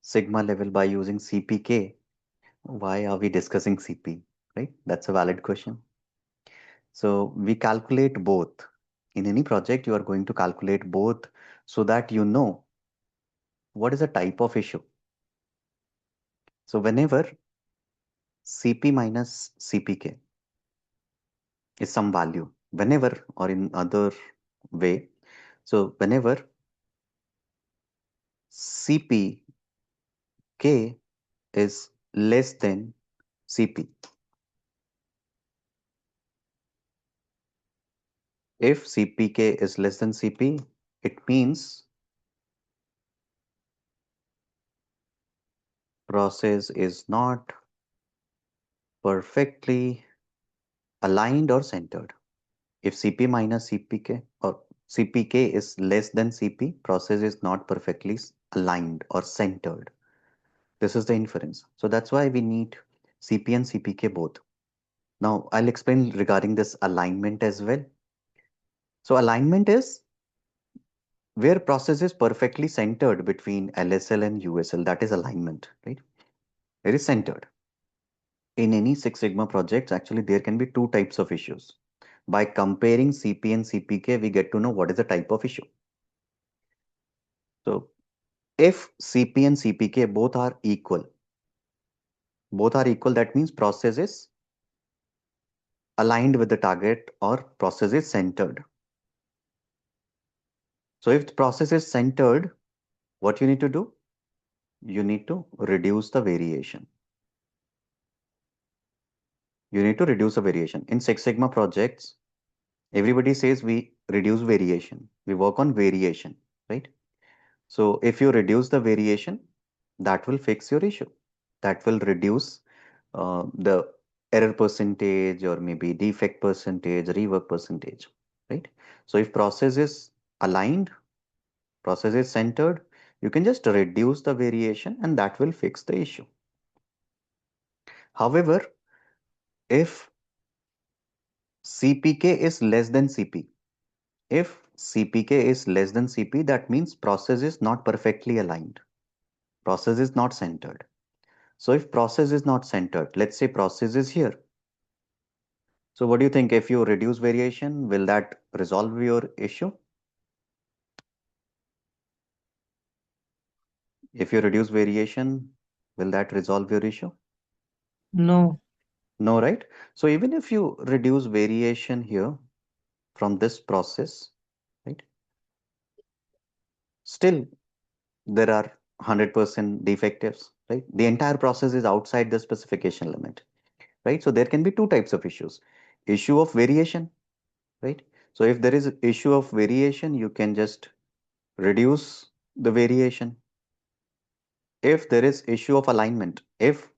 sigma level by using CPK, why are we discussing CP, right? That's a valid question. So we calculate both. In any project, you are going to calculate both so that you know what is the type of issue. So whenever CP minus CPK is some value, whenever or in other way, so whenever CPK is less than CP, if CPK is less than CP, it means process is not perfectly aligned or centered. If CP minus CPK or CPK is less than CP, process is not perfectly aligned or centered. This is the inference. So that's why we need CP and CPK both. Now I'll explain regarding this alignment as well. So alignment is where process is perfectly centered between LSL and USL. That is alignment, right? It is centered. In any Six Sigma projects, actually there can be two types of issues. By comparing CP and CPK, we get to know what is the type of issue. So if CP and CPK both are equal, that means process is aligned with the target or process is centered. So if the process is centered, what you need to do? You need to reduce the variation. You need to reduce the variation. In Six Sigma projects, everybody says we reduce variation. We work on variation, right? So if you reduce the variation, that will fix your issue. That will reduce the error percentage or maybe defect percentage, rework percentage, right? So if process is aligned, process is centered, you can just reduce the variation and that will fix the issue. However, if CPK is less than CP, if CPK is less than CP, that means process is not perfectly aligned. Process is not centered. So if process is not centered, let's say process is here. So what do you think? If you reduce variation, will that resolve your issue? If you reduce variation, will that resolve your issue? No. No, right? So even if you reduce variation here from this process, right? Still there are 100% defectives, right? The entire process is outside the specification limit, right? So there can be two types of issues. Issue of variation, right? So if there is an issue of variation, you can just reduce the variation. If there is issue of alignment, if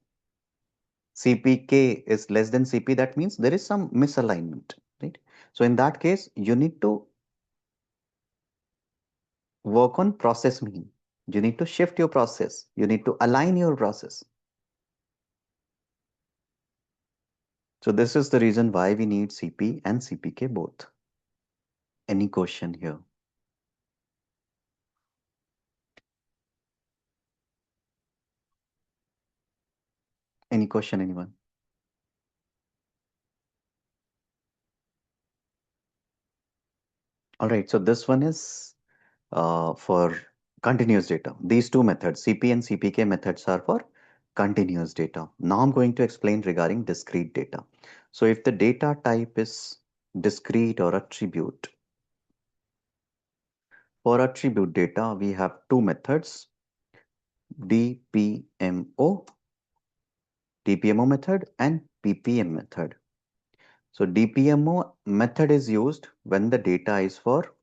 CPK is less than CP, that means there is some misalignment, right? So in that case, you need to work on process mean. You need to shift your process. You need to align your process. So this is the reason why we need CP and CPK both. Any question here? Any question, anyone? All right, so this one is for Continuous data. These two methods, CP and CPK methods, are for continuous data. Now I'm going to explain regarding discrete data. So if the data type is discrete or attribute, for attribute data, we have two methods, DPMO method and PPM method. So DPMO method is used when the data is for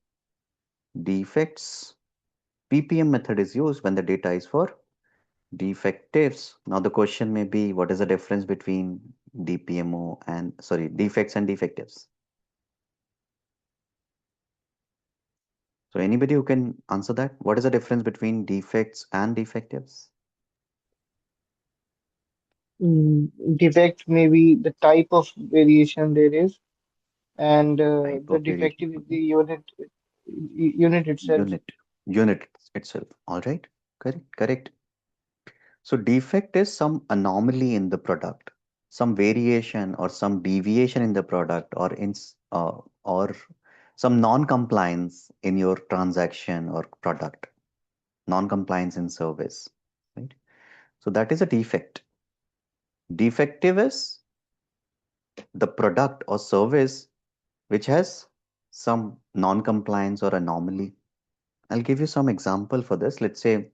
defects. PPM method is used when the data is for defectives. Now the question may be, what is the difference between DPMO and, sorry, defects and defectives? So anybody who can answer that? What is the difference between defects and defectives? Defect may be the type of variation there is, and Type the of defective variation. is the unit itself. Unit itself. All right. Correct. So defect is some anomaly in the product, some variation or some deviation in the product, or some non-compliance in your transaction or product, non-compliance in service, right? So that is a defect. Defective is the product or service which has some non-compliance or anomaly. I'll give you some example for this. Let's say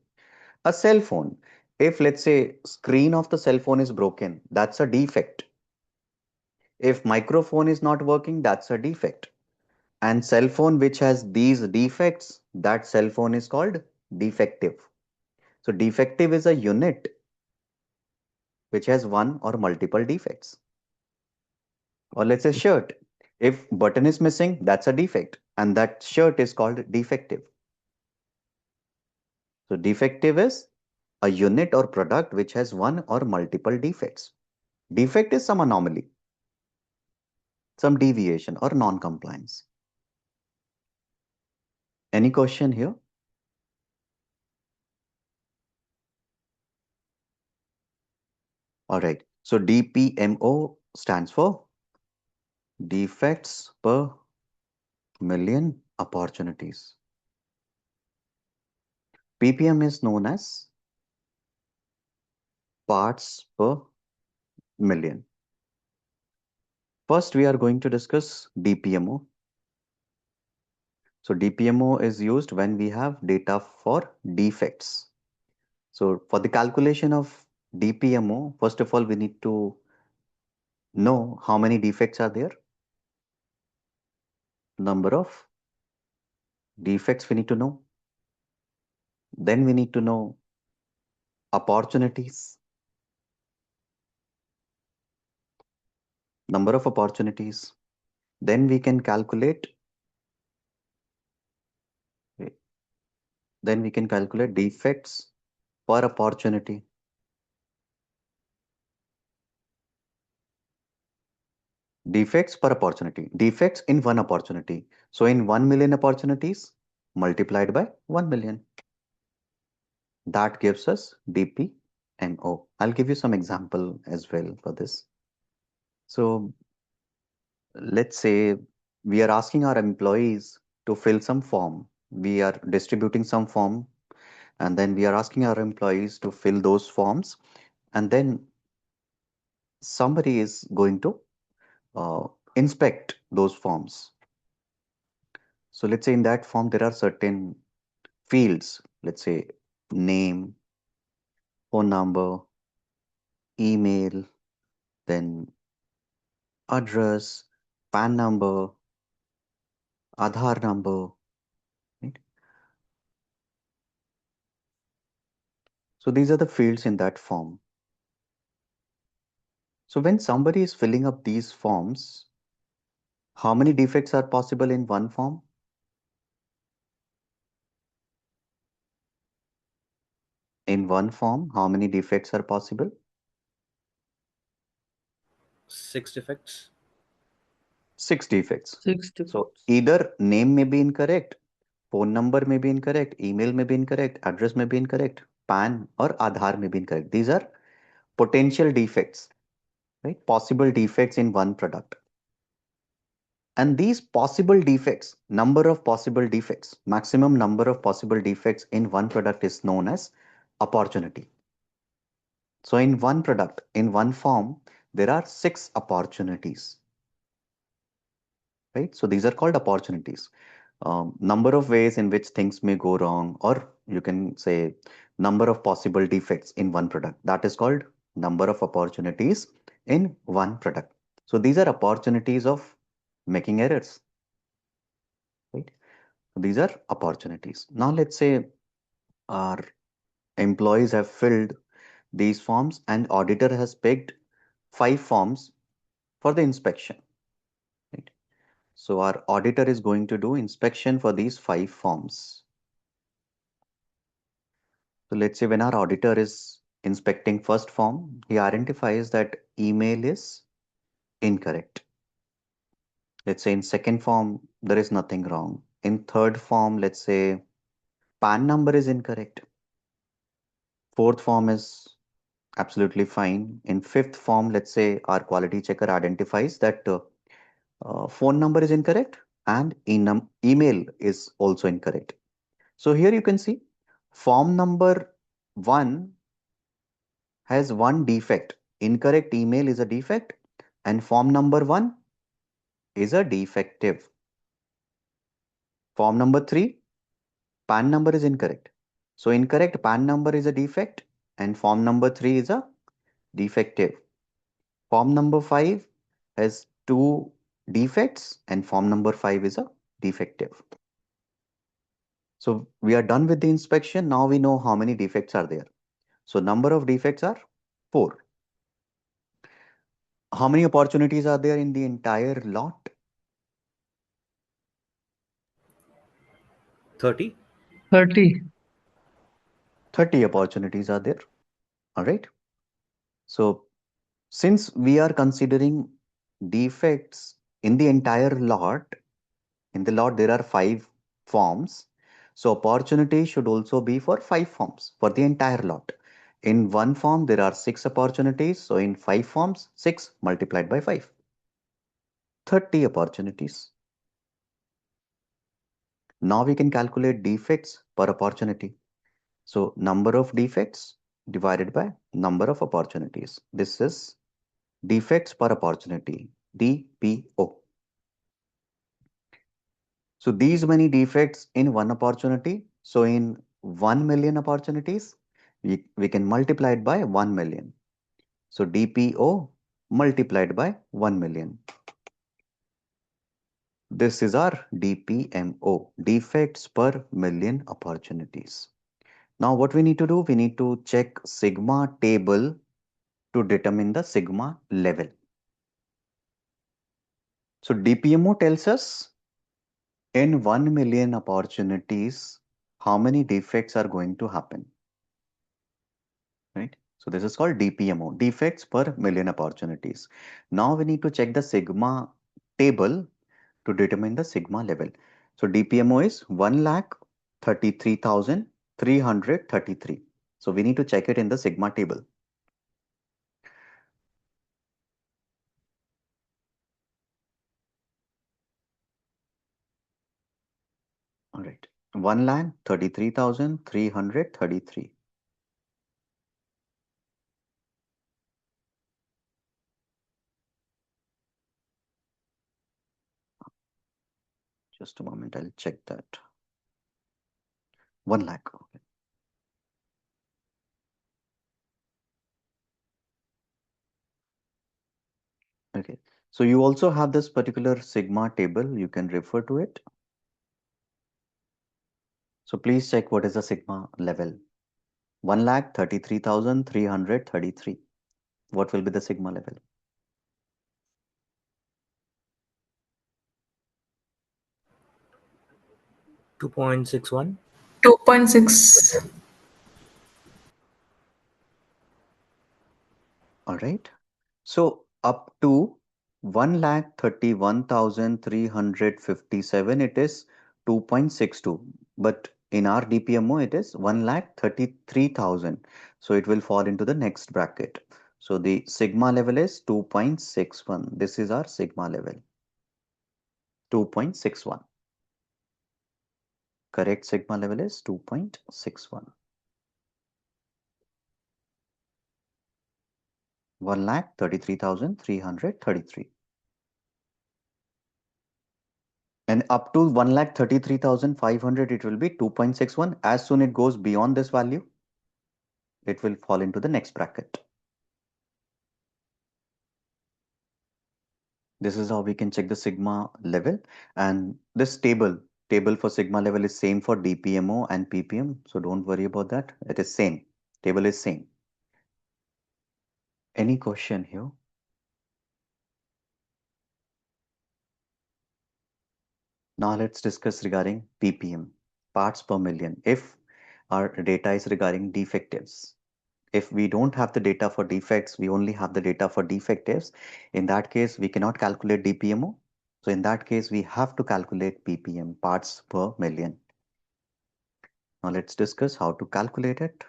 a cell phone. If, let's say, screen of the cell phone is broken, that's a defect. If microphone is not working, that's a defect. And cell phone which has these defects, that cell phone is called defective. So defective is a unit which has one or multiple defects. Or let's say shirt. If button is missing, that's a defect. And that shirt is called defective. So defective is a unit or product which has one or multiple defects. Defect is some anomaly, some deviation or non-compliance. Any question here? All right. So DPMO stands for defects per million opportunities. PPM is known as parts per million. First, we are going to discuss DPMO. So DPMO is used when we have data for defects. So for the calculation of DPMO, first of all, we need to know how many defects are there. Number of defects we need to know. Then we need to know opportunities. Number of opportunities. Then we can calculate. Then we can calculate defects per opportunity. Defects per opportunity. Defects in one opportunity. So in 1 million opportunities multiplied by 1 million. That gives us DPMO. I'll give you some example as well for this. So let's say we are asking our employees to fill some form. We are distributing some form, and then we are asking our employees to fill those forms, and then somebody is going to inspect those forms. So let's say in that form there are certain fields, let's say name, phone number, email, then address, PAN number, Aadhaar number, right? So these are the fields in that form. So when somebody is filling up these forms, how many defects are possible in one form? In one form, how many defects are possible? 6 defects. 6 defects. Six So defects. either name may be incorrect, phone number may be incorrect, email may be incorrect, address may be incorrect, PAN or Aadhaar may be incorrect. These are potential defects, right? Possible defects in one product. And these possible defects, number of possible defects, maximum number of possible defects in one product is known as opportunity. So in one product, in one form, there are 6 opportunities, right? So these are called opportunities. Number of ways in which things may go wrong, or you can say number of possible defects in one product. That is called number of opportunities in one product. So these are opportunities of making errors, right? So these are opportunities. Now let's say our employees have filled these forms and auditor has picked 5 forms for the inspection, right? So our auditor is going to do inspection for these 5 forms. So let's say when our auditor is inspecting first form, he identifies that email is incorrect. Let's say in second form, there is nothing wrong. In third form, let's say PAN number is incorrect. Fourth form is absolutely fine. In fifth form, let's say our quality checker identifies that phone number is incorrect and email is also incorrect. So here you can see form number 1 has one defect. Incorrect email is a defect and form number 1 is a defective. Form number 3, PAN number is incorrect. So incorrect PAN number is a defect and form number 3 is a defective. Form number 5 has 2 defects and form number 5 is a defective. So we are done with the inspection. Now we know how many defects are there. So number of defects are 4. How many opportunities are there in the entire lot? 30. 30. 30 opportunities are there. All right. So since we are considering defects in the entire lot, in the lot there are 5 forms. So opportunity should also be for 5 forms for the entire lot. In one form there are 6 opportunities. So in 5 forms, 6 multiplied by 5. 30 opportunities. Now we can calculate defects per opportunity. So number of defects divided by number of opportunities. This is defects per opportunity, DPO. So these many defects in one opportunity. So in 1 million opportunities, we can multiply it by 1 million. So DPO multiplied by 1 million. This is our DPMO, defects per million opportunities. Now what we need to do, we need to check sigma table to determine the sigma level. So DPMO tells us in 1 million opportunities, how many defects are going to happen, right? So this is called DPMO, defects per million opportunities. Now we need to check the sigma table to determine the sigma level. So DPMO is 1,33,333. So we need to check it in the sigma table. All right, 1,33,333. Just a moment, I'll check that. 1 lakh. Okay. Okay. So you also have this particular sigma table. You can refer to it. So please check what is the sigma level. 1,33,333. What will be the sigma level? 2.61. 2.6. All right. So up to 1,31,357, it is 2.62. But in our DPMO, it is 1,33,000. So it will fall into the next bracket. So the sigma level is 2.61. This is our sigma level. 2.61. Correct sigma level is 2.61. 1,33,333. And up to 1,33,500, it will be 2.61. As soon it goes beyond this value, it will fall into the next bracket. This is how we can check the sigma level. And this table for sigma level is same for DPMO and PPM. So don't worry about that. It is same. Table is same. Any question here? Now let's discuss regarding ppm, parts per million. If our data is regarding defectives, if we don't have the data for defects, we only have the data for defectives, in that case we cannot calculate DPMO. So in that case we have to calculate ppm, parts per million. Now let's discuss how to calculate it.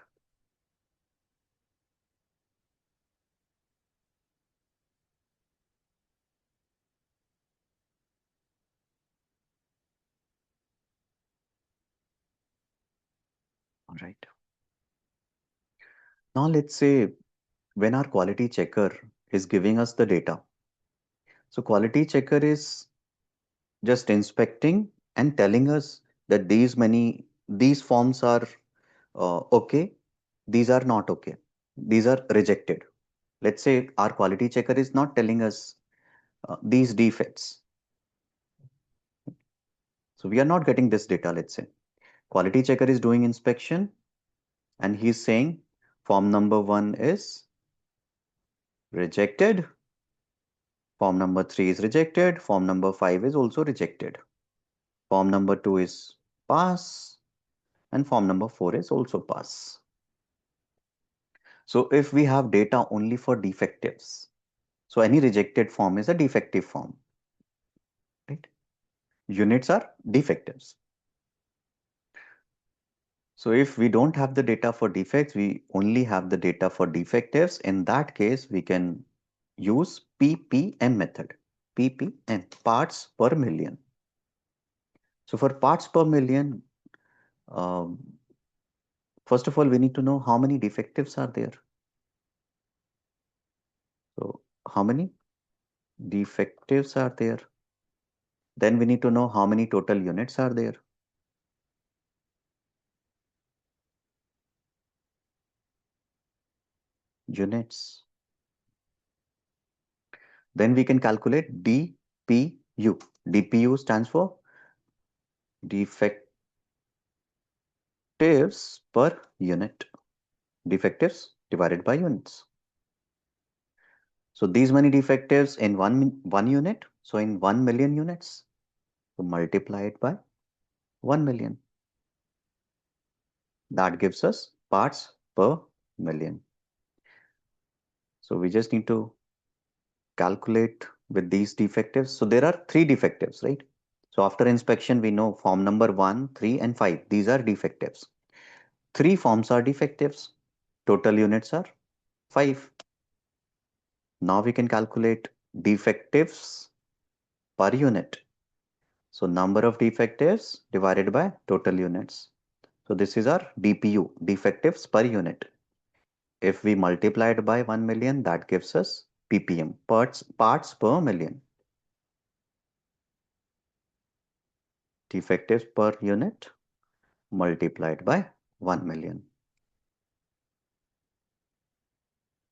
All right. Now let's say when our quality checker is giving us the data. So quality checker is just inspecting and telling us that these forms are okay, these are not okay, these are rejected. Let's say our quality checker is not telling us these defects. So we are not getting this data. Let's say quality checker is doing inspection and he's saying form number 1 is rejected, form number 3 is rejected, form number 5 is also rejected, form number 2 is pass, and form number 4 is also pass. So if we have data only for defectives, so any rejected form is a defective form, right? Units are defectives. So if we don't have the data for defects, we only have the data for defectives. In that case, we can use PPM method. PPM, parts per million. So for parts per million, um, first of all, we need to know how many defectives are there. So how many defectives are there? Then we need to know how many total units are there. Units. Then we can calculate DPU. DPU stands for defectives per unit. Defectives divided by units. So these many defectives in one unit. So in 1 million units, so multiply it by 1 million. That gives us parts per million. So we just need to calculate with these defectives. So there are 3 defectives, right? So after inspection, we know form number 1, 3 and 5. These are defectives. 3 forms are defectives. Total units are 5. Now we can calculate defectives per unit. So number of defectives divided by total units. So this is our DPU, defectives per unit. If we multiply it by 1 million, that gives us ppm, parts per million. Defectives per unit multiplied by 1 million.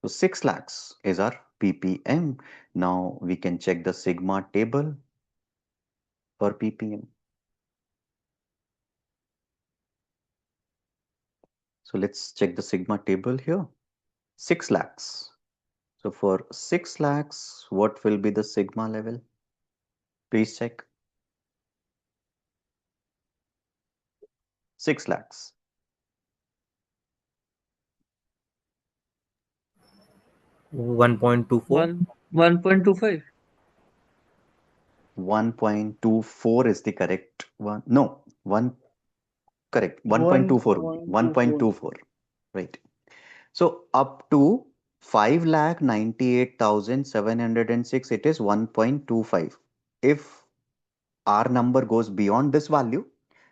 So 6 lakhs is our ppm. Now we can check the sigma table for ppm. So let's check the sigma table here. 6 lakhs. So for 6 lakhs, what will be the sigma level? Please check. 6 lakhs. 1.24. 1.25. 1.24 is the correct one. No, correct. 1.24 only. 1.24. Right. So up to 5,98,706, it is 1.25. If R number goes beyond this value,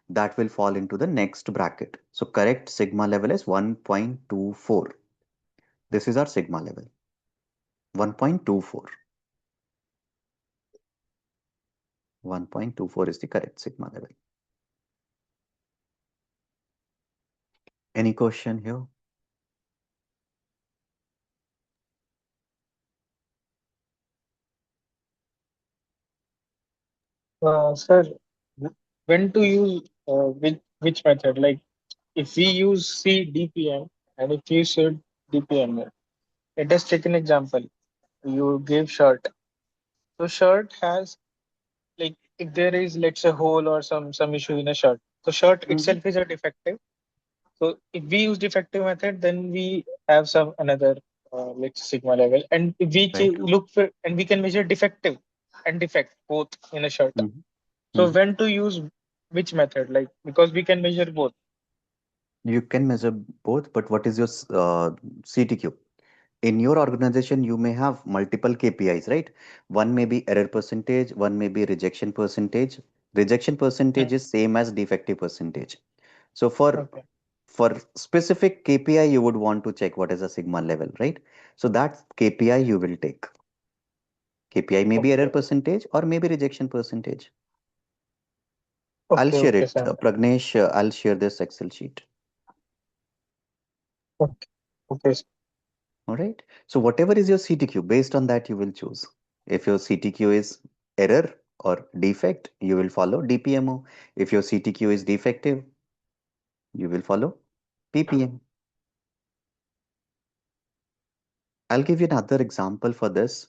that will fall into the next bracket. So correct sigma level is 1.24. This is our sigma level, 1.24. 1.24 is the correct sigma level. Any question here? Sir, when to use which method? Like if we use CDPM and if you said DPM, let us take an example. You gave shirt. So shirt has like if there is let's say hole or some issue in a shirt, so shirt itself is a defective. So if we use defective method, then we have some another let's sigma level, and if we Right. look for and we can measure defective and defect both in a shirt. Mhm. So Mhm. when to use which method? Like because we can measure both. You can measure both, but what is your CTQ? In your organization, you may have multiple KPIs, right? One may be error percentage, one may be rejection percentage. Rejection percentage Hmm. is same as defective percentage. So for Okay. for specific KPI, you would want to check what is the sigma level, right? So that KPI you will take. KPI may be error Okay. percentage or maybe rejection percentage. I'll Okay. share Okay, it. sir. Pragnesh, I'll share this Excel sheet. Okay. Okay. All right. So whatever is your CTQ, based on that you will choose. If your CTQ is error or defect, you will follow DPMO. If your CTQ is defective, you will follow PPM. I'll give you another example for this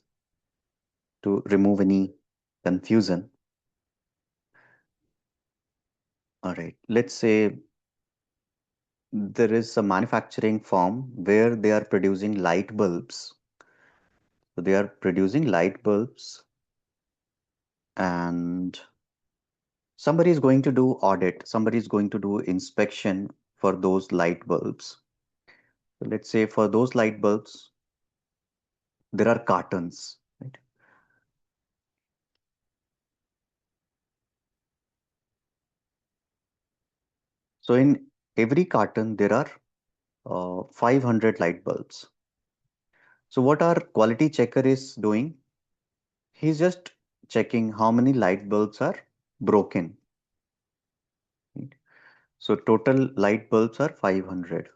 to remove any confusion. All right. Let's say there is a manufacturing firm where they are producing light bulbs. So they are producing light bulbs and somebody is going to do audit, somebody is going to do inspection for those light bulbs. So let's say for those light bulbs, there are cartons, right? So in every carton, there are 500 light bulbs. So what our quality checker is doing, he's just checking how many light bulbs are broken. Right? So total light bulbs are 500.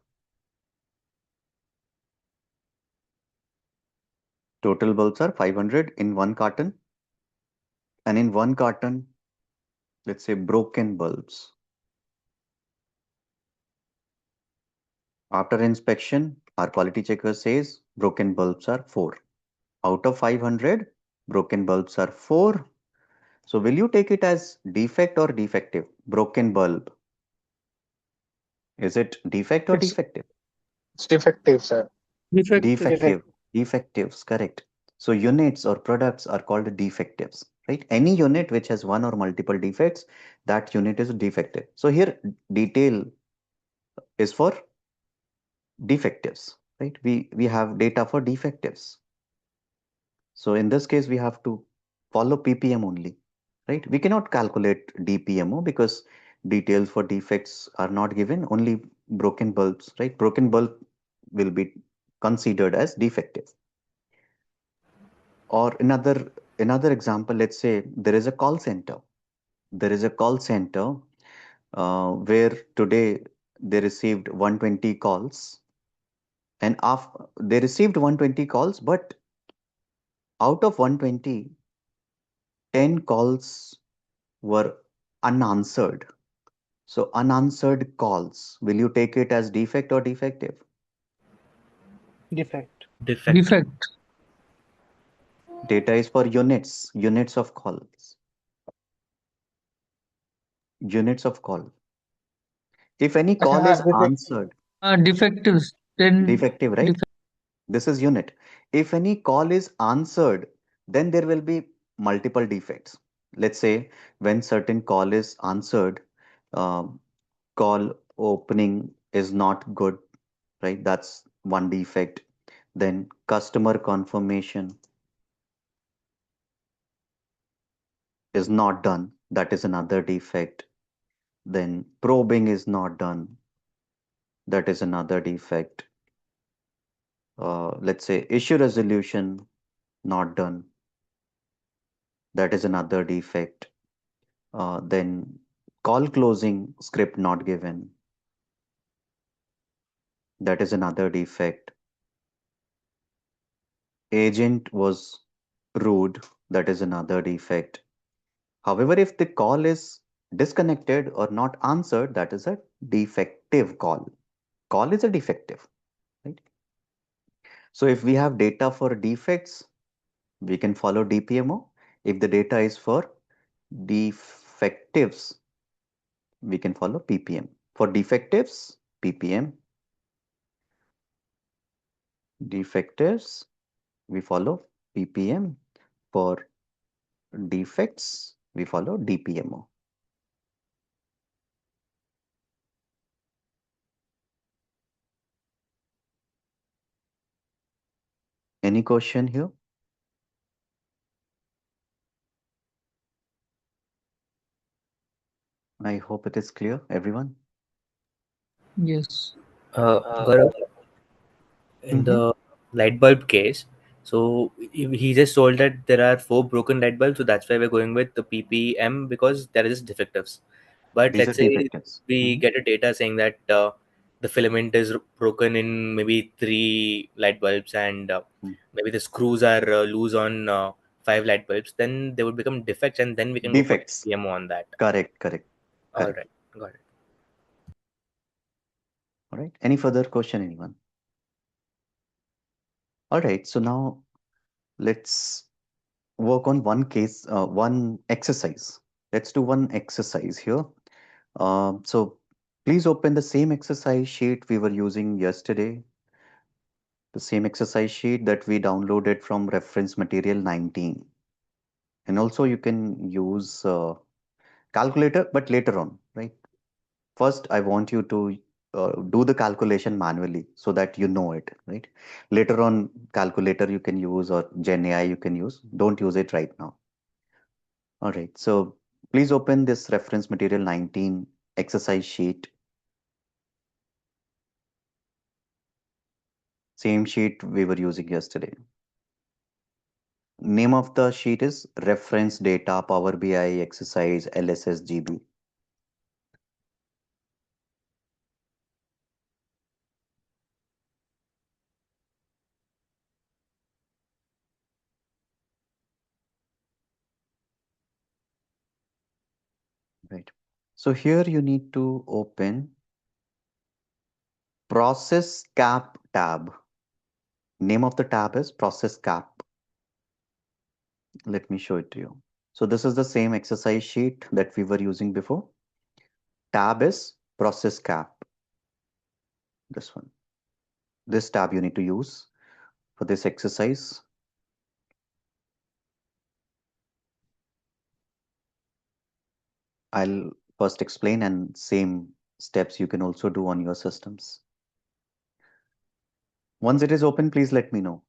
Total bulbs are 500 in one carton. And in one carton, let's say broken bulbs. After inspection, our quality checker says broken bulbs are 4. Out of 500, broken bulbs are 4. So will you take it as defect or defective? Broken bulb. Is it defect or It's defective? it's defective, sir. Defective. Defective. Defect. Defectives, correct. So units or products are called defectives, right? Any unit which has one or multiple defects, that unit is defective. So here detail is for defectives, right? We have data for defectives. So in this case, we have to follow PPM only, right? We cannot calculate DPMO because details for defects are not given, only broken bulbs, right? Broken bulb will be considered as defective. Or another example, let's say there is a call center. There is a call center where today they received 120 calls, and after they received 120 calls, but out of 120, 10 calls were unanswered. So unanswered calls, will you take it as defect or defective? Defect. Defect. Defect. Data is for units, units of calls, units of call. If any call is Defective. answered, Defectives. Then defective, right? This is unit. If any call is answered, then there will be multiple defects. Let's say when certain call is answered, um, call opening is not good, right? That's one defect. Then customer confirmation is not done. that is another defect. Then probing is not done, that is another defect. Let's say issue resolution not done, that is another defect. Then call closing script not given, that is another defect. Agent was rude, that is another defect. However, if the call is disconnected or not answered, that is a defective call. Call is a defective, right? So if we have data for defects, we can follow DPMO. If the data is for defectives, we can follow PPM. For defectives, PPM. Defectives, we follow PPM. For defects, we follow DPMO. Any question here? I hope it is clear, everyone. Yes. Gaurav, in the light bulb case, so he just told that there are 4 broken light bulbs, so that's why we're going with the PPM because there is defectives. But These are let's say defectives. we get a data saying that the filament is broken in maybe 3 light bulbs, and maybe the screws are loose on 5 light bulbs, then they would become defects, and then we can go for Defects. PPM on that. Correct, correct. All Correct. right, got it. All right. Any further question, anyone? All right. So now let's work on one case, one exercise. Let's do one exercise here. So please open the same exercise sheet we were using yesterday, the same exercise sheet that we downloaded from reference material 19. And also you can use calculator, but later on, right? First, I want you to do the calculation manually so that you know it, right? Later on, calculator you can use or Gen AI you can use. Don't use it right now. All right. So please open this reference material 19 exercise sheet. Same sheet we were using yesterday. Name of the sheet is reference data Power BI exercise LSSGB. Right. So here you need to open process cap tab. Name of the tab is process cap. Let me show it to you. So this is the same exercise sheet that we were using before. Tab is process cap. This one. This tab you need to use for this exercise. I'll first explain, and same steps you can also do on your systems. Once it is open, please let me know.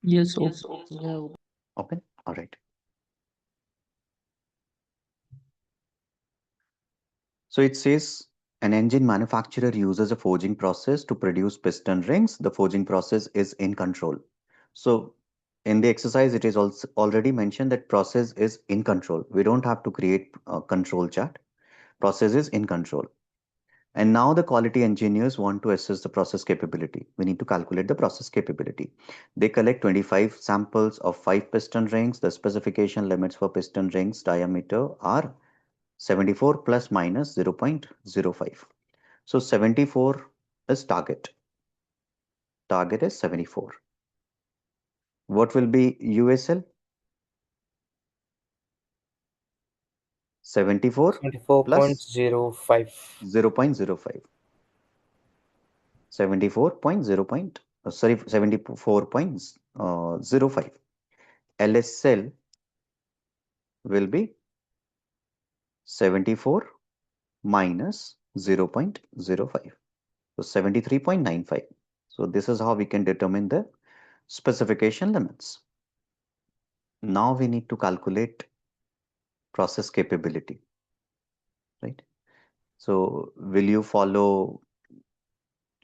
Yes. Open? All right. So it says an engine manufacturer uses a forging process to produce piston rings. The forging process is in control. So in the exercise, it is also already mentioned that process is in control. We don't have to create a control chart. Process is in control. And now the quality engineers want to assess the process capability. We need to calculate the process capability. They collect 25 samples of 5 piston rings. The specification limits for piston rings diameter are 74 plus minus 0.05. So 74 is target. Target is 74. What will be USL? 74 plus 74.05. 0.05. 74.05. LSL will be 74 minus 0.05. So 73.95. So this is how we can determine the specification limits. Now we need to calculate process capability, right? So will you follow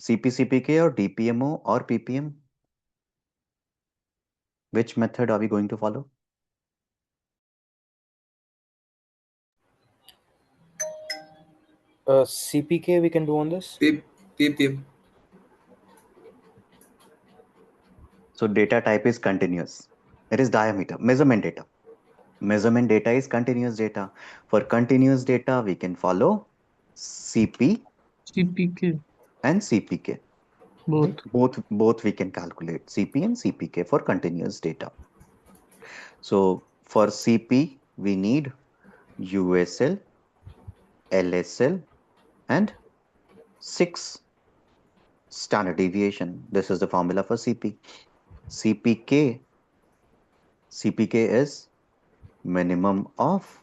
CP/CPK or DPMO or PPM? Which method are we going to follow? CPK we can do on this. PPM. So data type is continuous. It is diameter, measurement data. Measurement data is continuous data. For continuous data, we can follow CP CPK, and CPK. both. Right? Both we can calculate CP and CPK for continuous data. So for CP, we need USL, LSL, and 6 standard deviation. This is the formula for CP. CPK is minimum of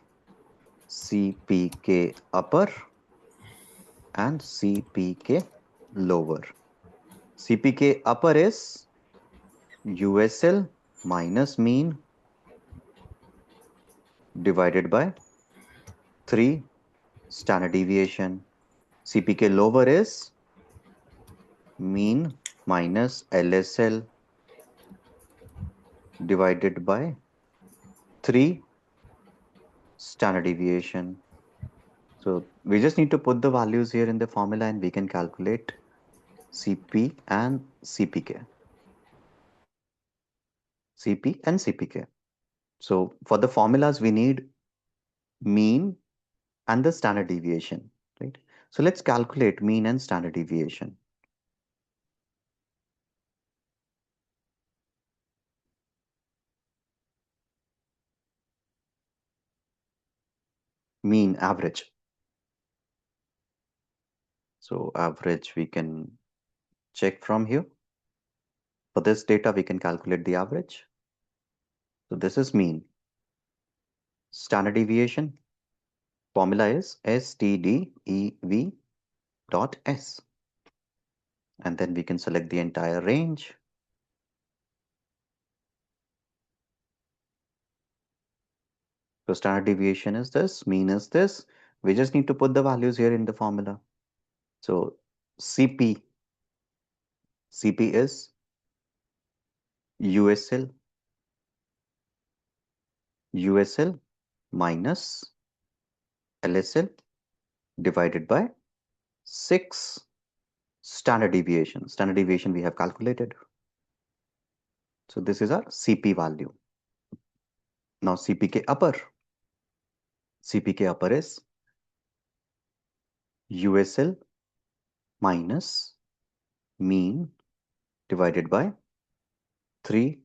CPK upper and CPK lower. CPK upper is USL minus mean divided by 3 standard deviation. CPK lower is mean minus LSL divided by 3 standard deviation. So we just need to put the values here in the formula and we can calculate CP and CPK. CP and CPK. So for the formulas, we need mean and the standard deviation, right? So let's calculate mean and standard deviation. Mean, average. So average we can check from here. For this data, we can calculate the average. So this is mean. Standard deviation formula is STDEV dot S. And then we can select the entire range. So standard deviation is this, mean is this. We just need to put the values here in the formula. So CP is USL minus LSL divided by 6 standard deviation. Standard deviation we have calculated. So this is our CP value. Now CPK upper. CPK upper is USL minus mean divided by 3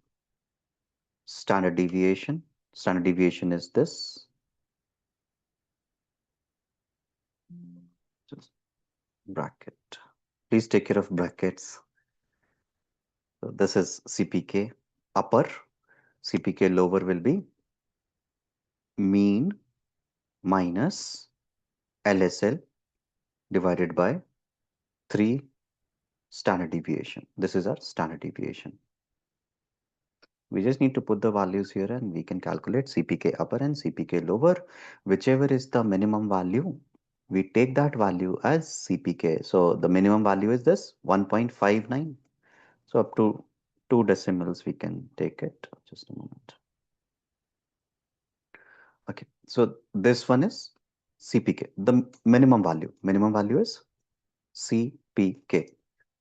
standard deviation. Standard deviation is this. Just bracket. Please take care of brackets. So this is CPK upper. CPK lower will be mean minus LSL divided by 3 standard deviation. This is our standard deviation. We just need to put the values here and we can calculate CPK upper and CPK lower. Whichever is the minimum value, we take that value as CPK. So the minimum value is this 1.59. So up to 2 decimals we can take it. Just a moment. Okay, so this one is CPK. The minimum value. Minimum value is CPK.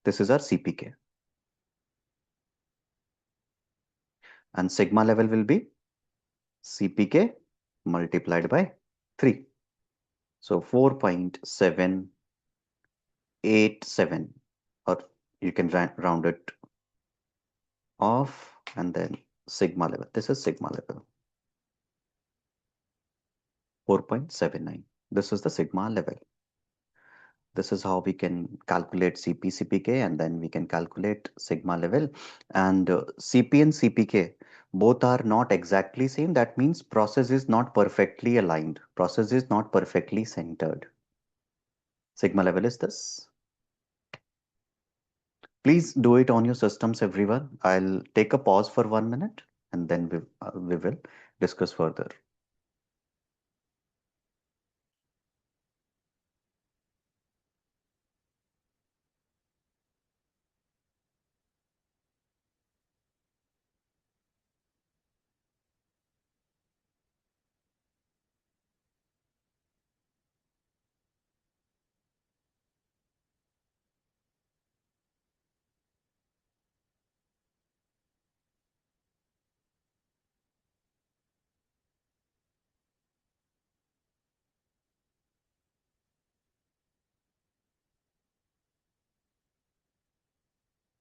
This is our CPK. And sigma level will be CPK multiplied by 3. So 4.787, or you can round it off and then sigma level. This is sigma level. 4.79. This is the sigma level. This is how we can calculate CP, CPK, and then we can calculate sigma level. And CP and CPK both are not exactly same. That means process is not perfectly aligned. Process is not perfectly centered. Sigma level is this. Please do it on your systems, everyone. I'll take a pause for 1 minute and then we will discuss further.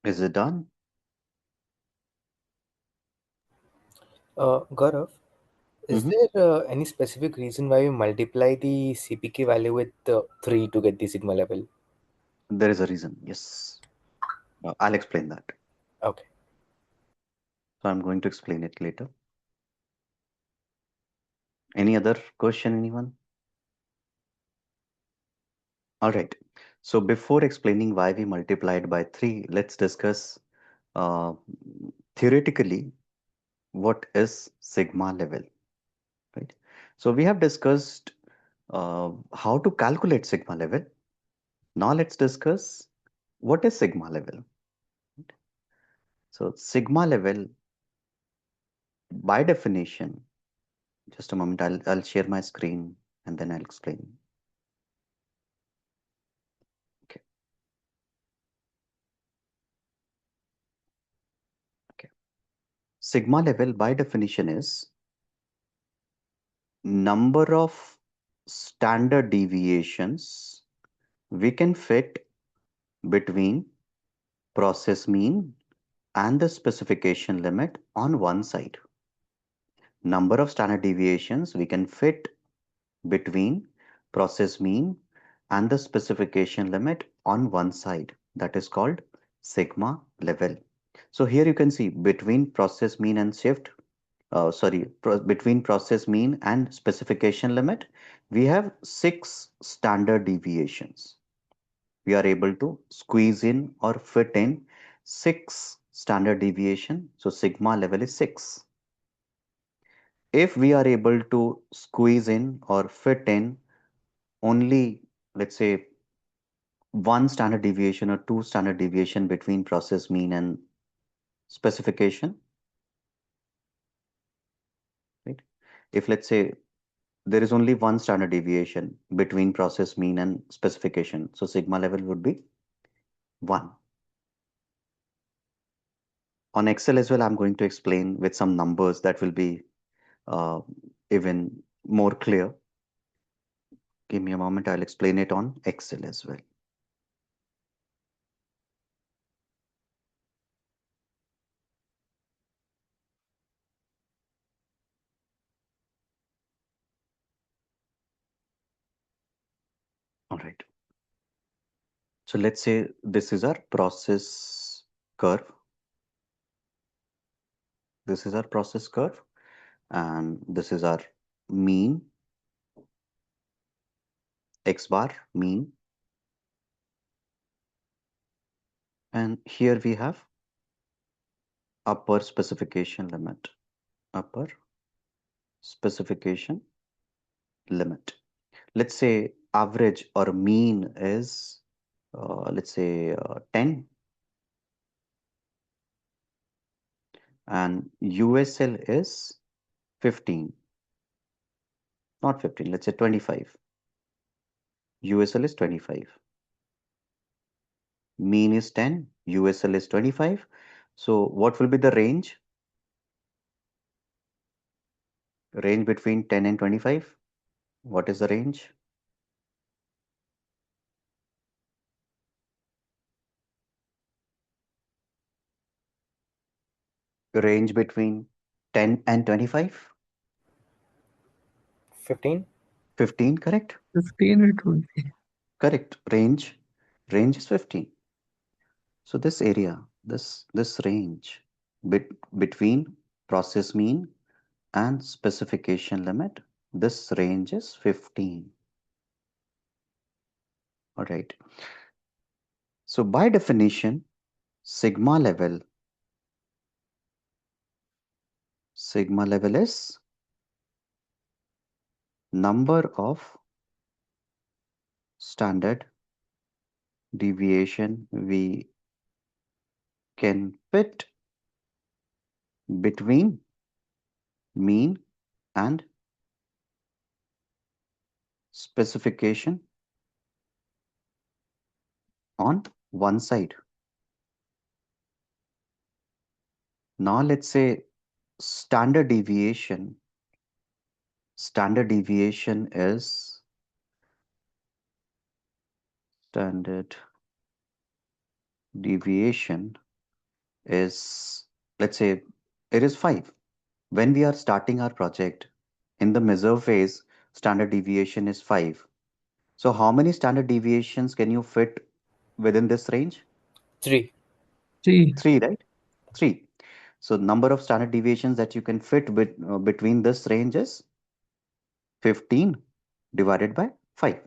Is it done? Gaurav, is Mhm. there any specific reason why we multiply the CPK value with 3 to get the sigma level? There is a reason. Yes. I'll explain that. Okay. So I'm going to explain it later. Any other question, anyone? All right. So before explaining why we multiplied by 3, let's discuss uh, theoretically what is sigma level, right? So we have discussed how to calculate sigma level. Now let's discuss what is sigma level. So sigma level, by definition, just a moment, I'll share my screen and then I'll explain. Okay. Okay. Sigma level by definition is number of standard deviations we can fit between process mean and the specification limit on one side. Number of standard deviations we can fit between process mean and the specification limit on one side. That is called sigma level. So here you can see between process mean and between process mean and specification limit, we have 6 standard deviations. We are able to squeeze in or fit in 6 standard deviation. So sigma level is 6. If we are able to squeeze in or fit in only, let's say, 1 standard deviation or 2 standard deviation between process mean and specification, right? If let's say there is only 1 standard deviation between process mean and specification, so sigma level would be 1. On Excel as well, I'm going to explain with some numbers that will be uh, even more clear. Give me a moment, I'll explain it on Excel as well. All right. So let's say this is our process curve. This is our process curve, and this is our mean, X bar mean. And here we have upper specification limit, upper specification limit. Let's say average or mean is, let's say 10, and USL is 15, not 15, let's say 25. USL is 25. Mean is 10, USL is 25. So what will be the range? Range between 10 and 25. What is the range? Range between 10 and 25. 15? 15, correct? 15 it would be. Correct. Range is 15. So this area, this range between process mean and specification limit, this range is 15. All right. So by definition, sigma level is number of standard deviation we can fit between mean and specification on one side. Now let's say standard deviation is standard deviation, is, let's say, it is 5. When we are starting our project in the measure phase, standard deviation is 5. So how many standard deviations can you fit within this range? 3. 3. 3, right? 3. So number of standard deviations that you can fit between this range is 15 divided by 5.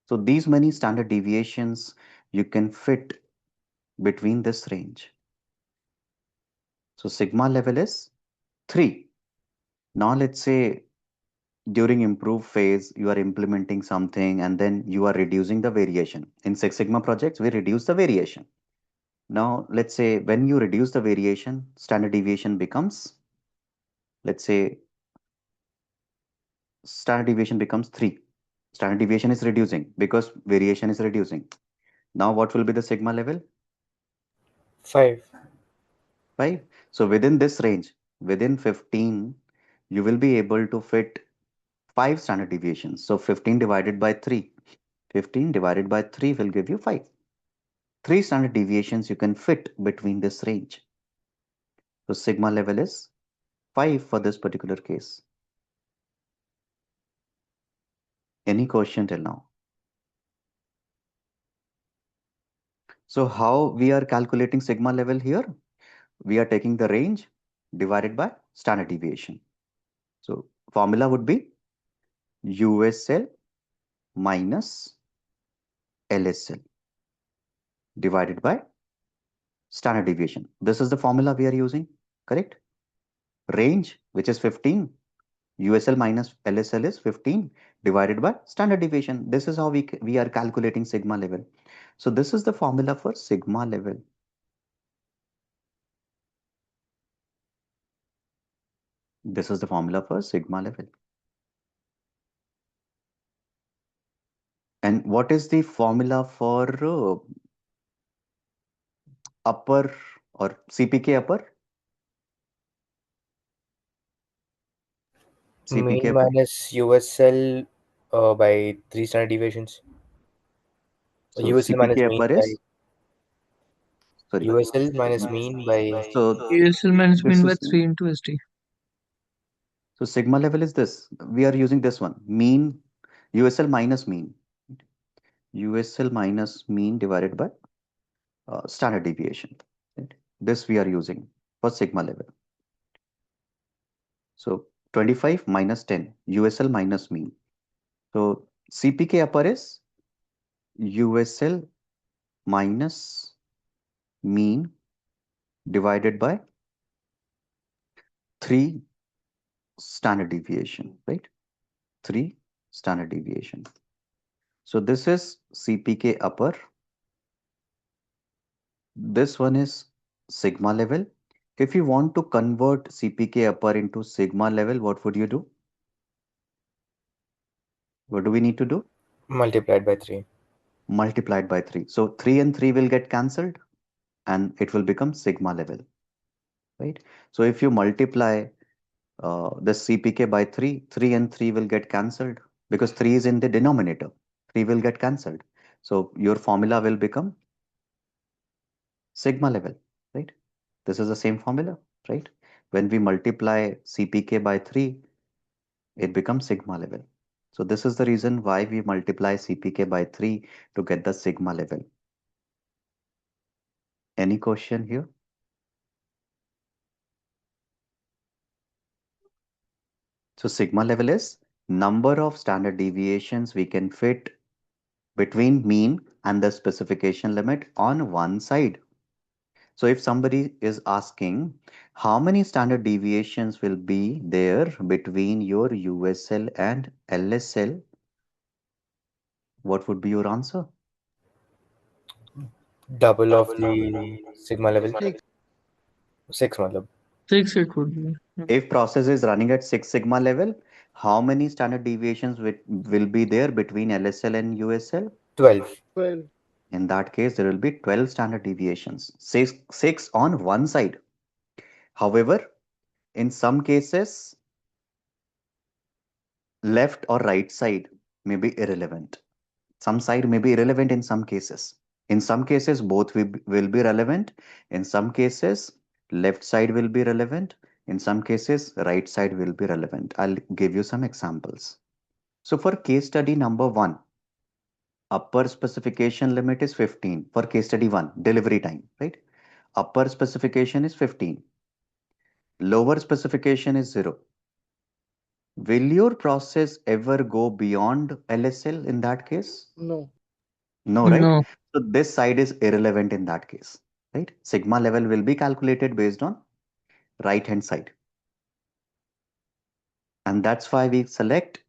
So these many standard deviations you can fit between this range. So sigma level is 3. Now let's say during improve phase, you are implementing something and then you are reducing the variation. In Six Sigma projects, we reduce the variation. Now, let's say when you reduce the variation, standard deviation becomes, let's say, standard deviation becomes 3. Standard deviation is reducing because variation is reducing. Now, what will be the sigma level? 5. 5. So within this range, within 15, you will be able to fit 5 standard deviations. So 15 divided by 3. 15 divided by 3 will give you 5. 3 standard deviations you can fit between this range. So sigma level is 5 for this particular case. Any question till now? So how we are calculating sigma level here? We are taking the range divided by standard deviation. So formula would be USL minus LSL divided by standard deviation. This is the formula we are using, correct? Range, which is 15, USL minus LSL is 15 divided by standard deviation. This is how we are calculating sigma level. So this is the formula for sigma level. This is the formula for sigma level. And what is the formula for upper or CPK upper? CPK Mean upper. minus USL by 3 standard deviations. So USL minus CPK mean upper by is, sorry. USL minus mean by So USL minus this mean by is, 3 into ST. so sigma level is this. We are using this one. Mean, USL minus mean. USL minus mean divided by standard deviation. Right? This we are using for sigma level. So 25 minus 10, USL minus mean. So CPK upper is USL minus mean divided by 3 standard deviation, right? 3 standard deviation. So this is CPK upper. This one is sigma level. If you want to convert CPK upper into sigma level, what would you do? What do we need to do? multiplied by 3. Multiplied by 3. So 3 and 3 will get cancelled and it will become sigma level, right? So if you multiply the CPK by 3, 3 and 3 will get cancelled because 3 is in the denominator. 3 will get cancelled. So your formula will become sigma level, right? This is the same formula, right? When we multiply CPK by 3, it becomes sigma level. So this is the reason why we multiply CPK by 3 to get the sigma level. Any question here? So sigma level is number of standard deviations we can fit between mean and the specification limit on one side. So if somebody is asking how many standard deviations will be there between your USL and LSL, what would be your answer? Double of the sigma level. Six. 6 matlab. 6 it would be. If process is running at 6 sigma level, how many standard deviations will be there between LSL and USL? 12. 12. In that case, there will be 12 standard deviations, six on one side. However, in some cases, left or right side may be irrelevant. Some side may be irrelevant in some cases. In some cases, both will be relevant. In some cases, left side will be relevant. In some cases, right side will be relevant. I'll give you some examples. So for case study number 1, upper specification limit is 15 for case study 1, delivery time, right? Upper specification is 15. Lower specification is 0. Will your process ever go beyond LSL in that case? No. No, right? No. So this side is irrelevant in that case, right? Sigma level will be calculated based on right hand side. And that's why we select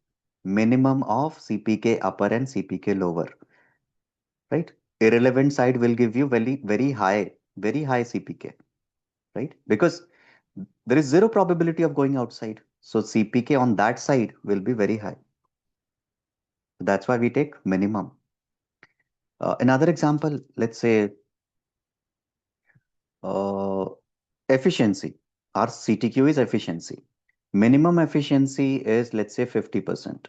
minimum of CPK upper and CPK lower, right? Irrelevant side will give you very high CPK, right? Because there is zero probability of going outside. So CPK on that side will be very high. That's why we take minimum. Another example, let's say efficiency. Our CTQ is efficiency. Minimum efficiency is, let's say, 50%.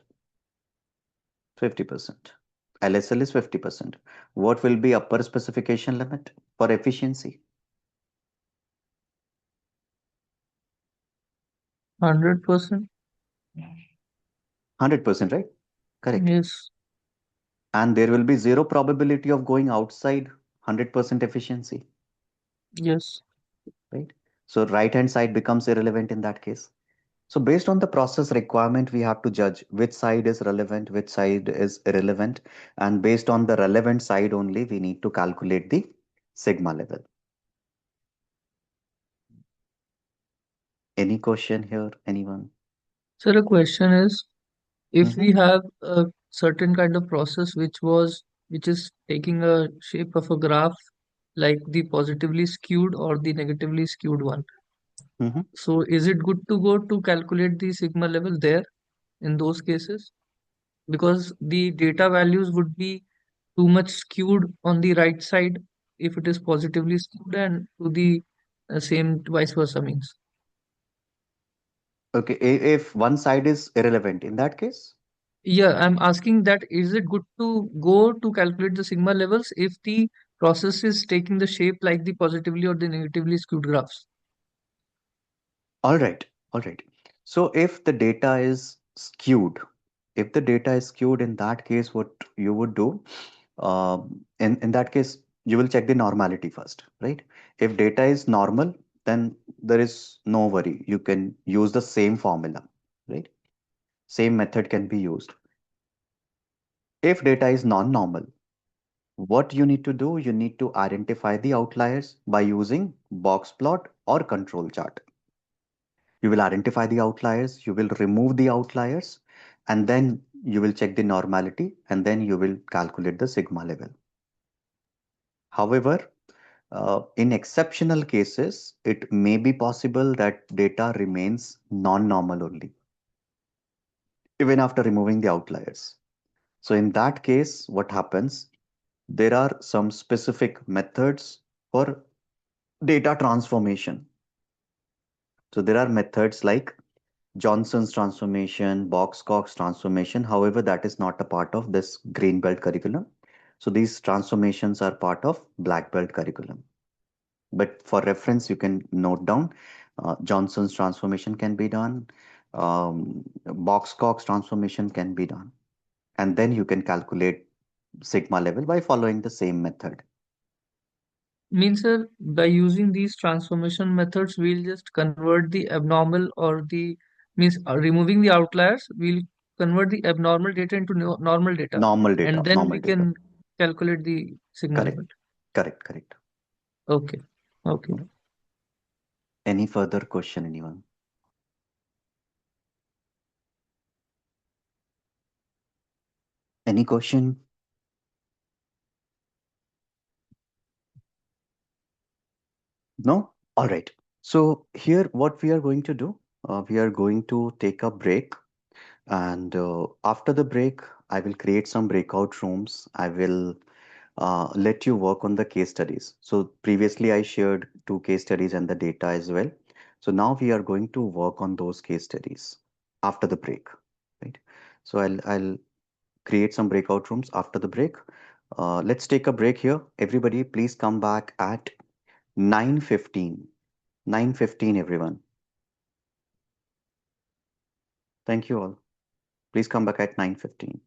50%. LSL is 50%. What will be upper specification limit for efficiency? 100%. 100%, right? Correct. Yes. And there will be zero probability of going outside 100% efficiency, Yes. right? So right hand side becomes irrelevant in that case. So based on the process requirement, we have to judge which side is relevant, which side is irrelevant. And based on the relevant side only, we need to calculate the sigma level. Any question here, anyone? So the question is, if Mhm. we have a certain kind of process which is taking a shape of a graph, like the positively skewed or the negatively skewed one. Mhm. So is it good to go to calculate the sigma level there in those cases? Because the data values would be too much skewed on the right side if it is positively skewed, and to the same vice versa means. Okay, if one side is irrelevant in that case, Yeah, I'm asking that is it good to go to calculate the sigma levels if the process is taking the shape like the positively or the negatively skewed graphs? all right, all right. So if the data is skewed, in that case, what you would do, in that case, you will check the normality first, right? If data is normal, then there is no worry. You can use the same formula, right? Same method can be used. If data is non-normal, what you need to do, you need to identify the outliers by using box plot or control chart. You will identify the outliers, you will remove the outliers, and then you will check the normality, and then you will calculate the sigma level. However, in exceptional cases, it may be possible that data remains non-normal only, even after removing the outliers. So in that case, what happens? There are some specific methods for data transformation. So there are methods like Johnson's transformation, Box-Cox transformation. However, that is not a part of this green belt curriculum. So these transformations are part of black belt curriculum. But for reference, you can note down Johnson's transformation can be done. Box-Cox transformation can be done. And then you can calculate sigma level by following the same method. Means, sir, by using these transformation methods, we'll just convert the abnormal or the means removing the outliers, we'll convert the abnormal data into normal data, Normal and data, then normal we data. can calculate the sigma Correct, level. correct, correct. Okay. Okay. Any further question, anyone? Any question? No? All right. So here, what we are going to do, we are going to take a break, and after the break, I will create some breakout rooms. I will let you work on the case studies. So previously, I shared two case studies and the data as well. So now we are going to work on those case studies after the break, right? So I'll create some breakout rooms after the break. Let's take a break here. Everybody, please come back at 9:15. 9:15, everyone. Thank you all. Please come back at 9:15.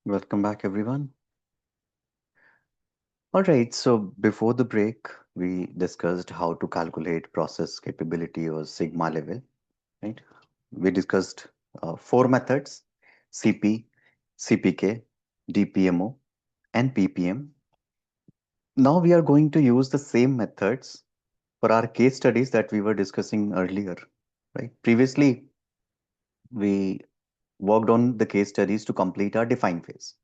Welcome back, everyone. All right, so before the break, we discussed how to calculate process capability or sigma level, right? We discussed four methods: CP, CPK, DPMO, and PPM. Now we are going to use the same methods for our case studies that we were discussing earlier, right? Previously, we worked on the case studies to complete our define phase,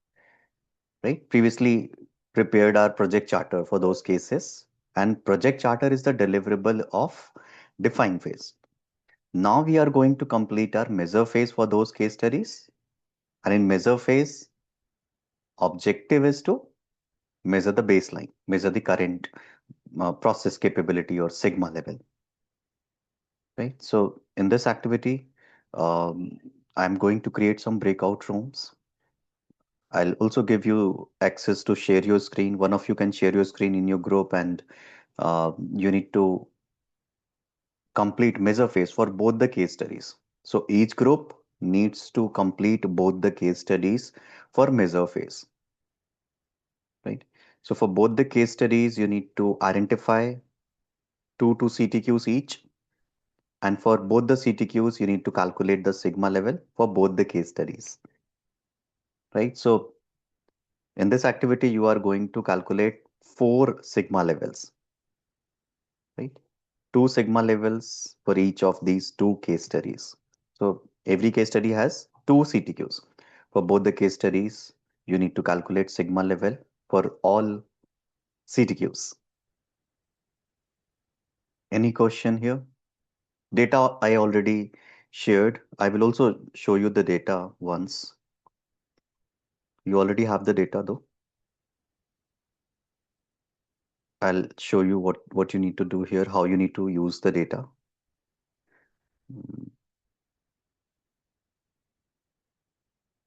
right? Previously prepared our project charter for those cases, and project charter is the deliverable of define phase. Now we are going to complete our measure phase for those case studies, and in measure phase, objective is to measure the baseline, measure the current process capability or sigma level, right? So in this activity, um, I'm going to create some breakout rooms. I'll also give you access to share your screen. One of you can share your screen in your group, and you need to complete measure phase for both the case studies. So each group needs to complete both the case studies for measure phase, right? So for both the case studies, you need to identify two CTQs each. And for both the CTQs, you need to calculate the sigma level for both the case studies, right? So in this activity, you are going to calculate four sigma levels, right? Two sigma levels for each of these two case studies. So every case study has two CTQs. For both the case studies, you need to calculate sigma level for all CTQs. Any question here? Data I already shared. I will also show you the data once. You already have the data though. I'll show you what you need to do here, how you need to use the data. Mm,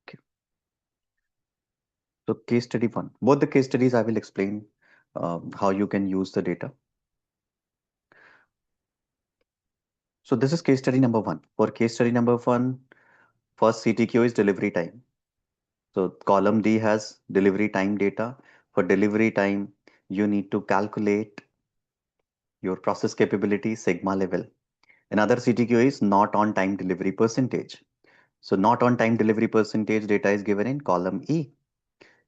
okay. So case study one. Both the case studies I will explain how you can use the data. So this is case study number one. For case study number one, first CTQ is delivery time. So column D has delivery time data. For delivery time, you need to calculate your process capability sigma level. Another CTQ is not on time delivery percentage. So not on time delivery percentage data is given in column E.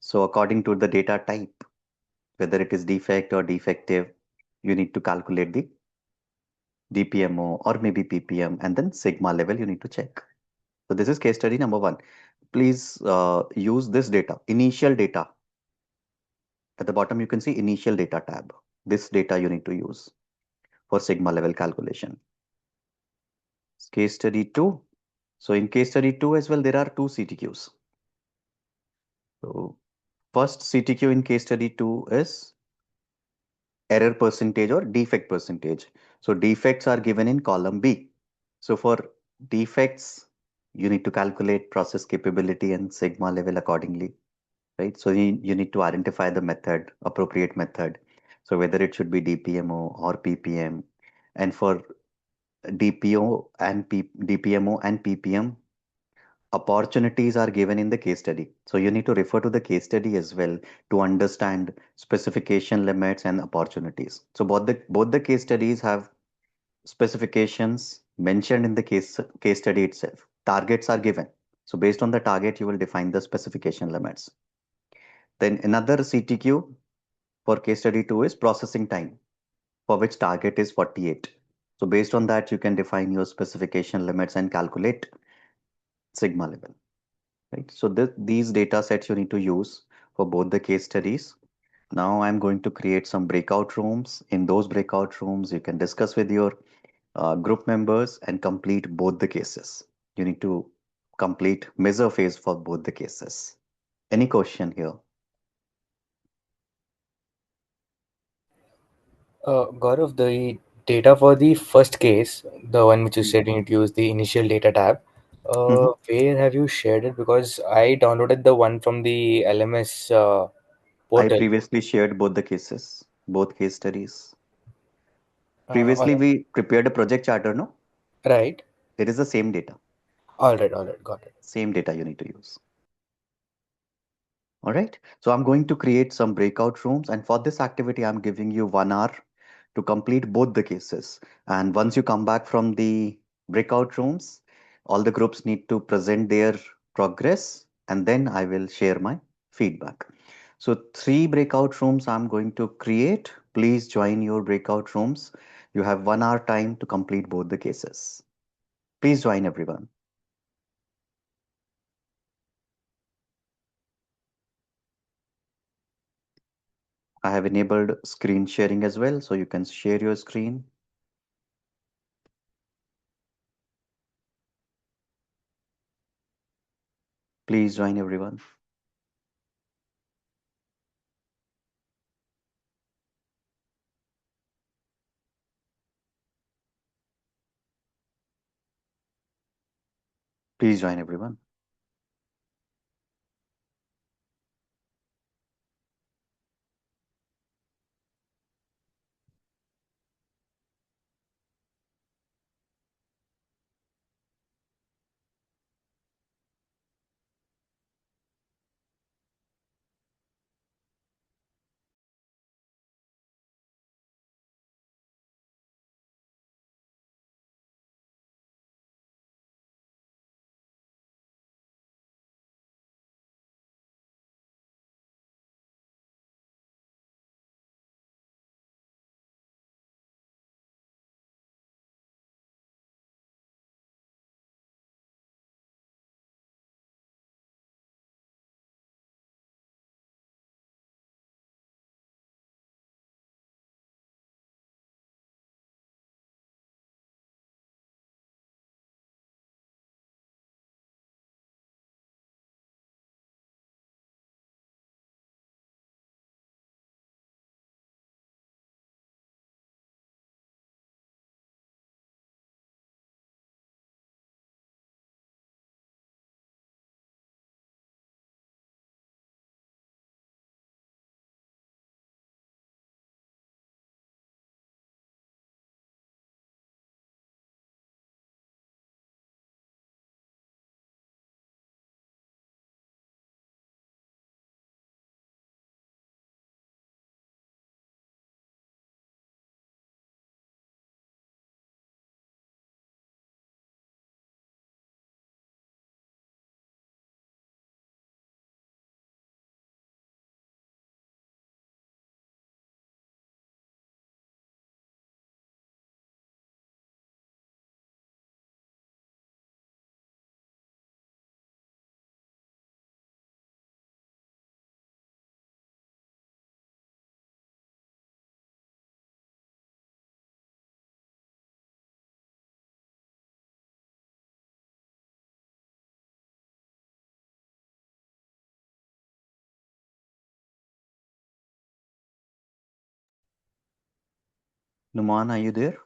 So according to the data type, whether it is defect or defective, you need to calculate the DPMO or maybe PPM, and then sigma level you need to check. So this is case study number one. Please use this data, initial data. At the bottom, you can see initial data tab. This data you need to use for sigma level calculation. Case study two. So in case study two as well, there are two CTQs. So first CTQ in case study two is error percentage or defect percentage. So defects are given in column B. So for defects, you need to calculate process capability and sigma level accordingly, right? So you need to identify the method, appropriate method. So whether it should be DPMO or PPM. And for DPMO and PPM, opportunities are given in the case study. So you need to refer to the case study as well to understand specification limits and opportunities. So both the case studies have specifications mentioned in the case study itself. Targets are given. So based on the target, you will define the specification limits. Then another CTQ for case study 2 is processing time, for which target is 48. So based on that, you can define your specification limits and calculate sigma level. Right. So these data sets you need to use for both the case studies. Now I'm going to create some breakout rooms. In those breakout rooms, you can discuss with your group members and complete both the cases. You need to complete measure phase for both the cases. Any question here? Gaurav, the data for the first case, the one which you said you need to use the initial data tab, Mhm. where have you shared it? Because I downloaded the one from the LMS I portal. previously shared both the cases, both case studies. All Previously, we prepared a project charter, no? right, It is the same data, all right, got it. same data you need to use. All right. So I'm going to create some breakout rooms. And for this activity, I'm giving you 1 hour to complete both the cases. And once you come back from the breakout rooms, all the groups need to present their progress, and then I will share my feedback. So 3 breakout rooms I'm going to create. Please join your breakout rooms. You have 1 hour time to complete both the cases. Please join everyone. I have enabled screen sharing as well, so you can share your screen. Please join everyone. Please join everyone. Numan, are you there?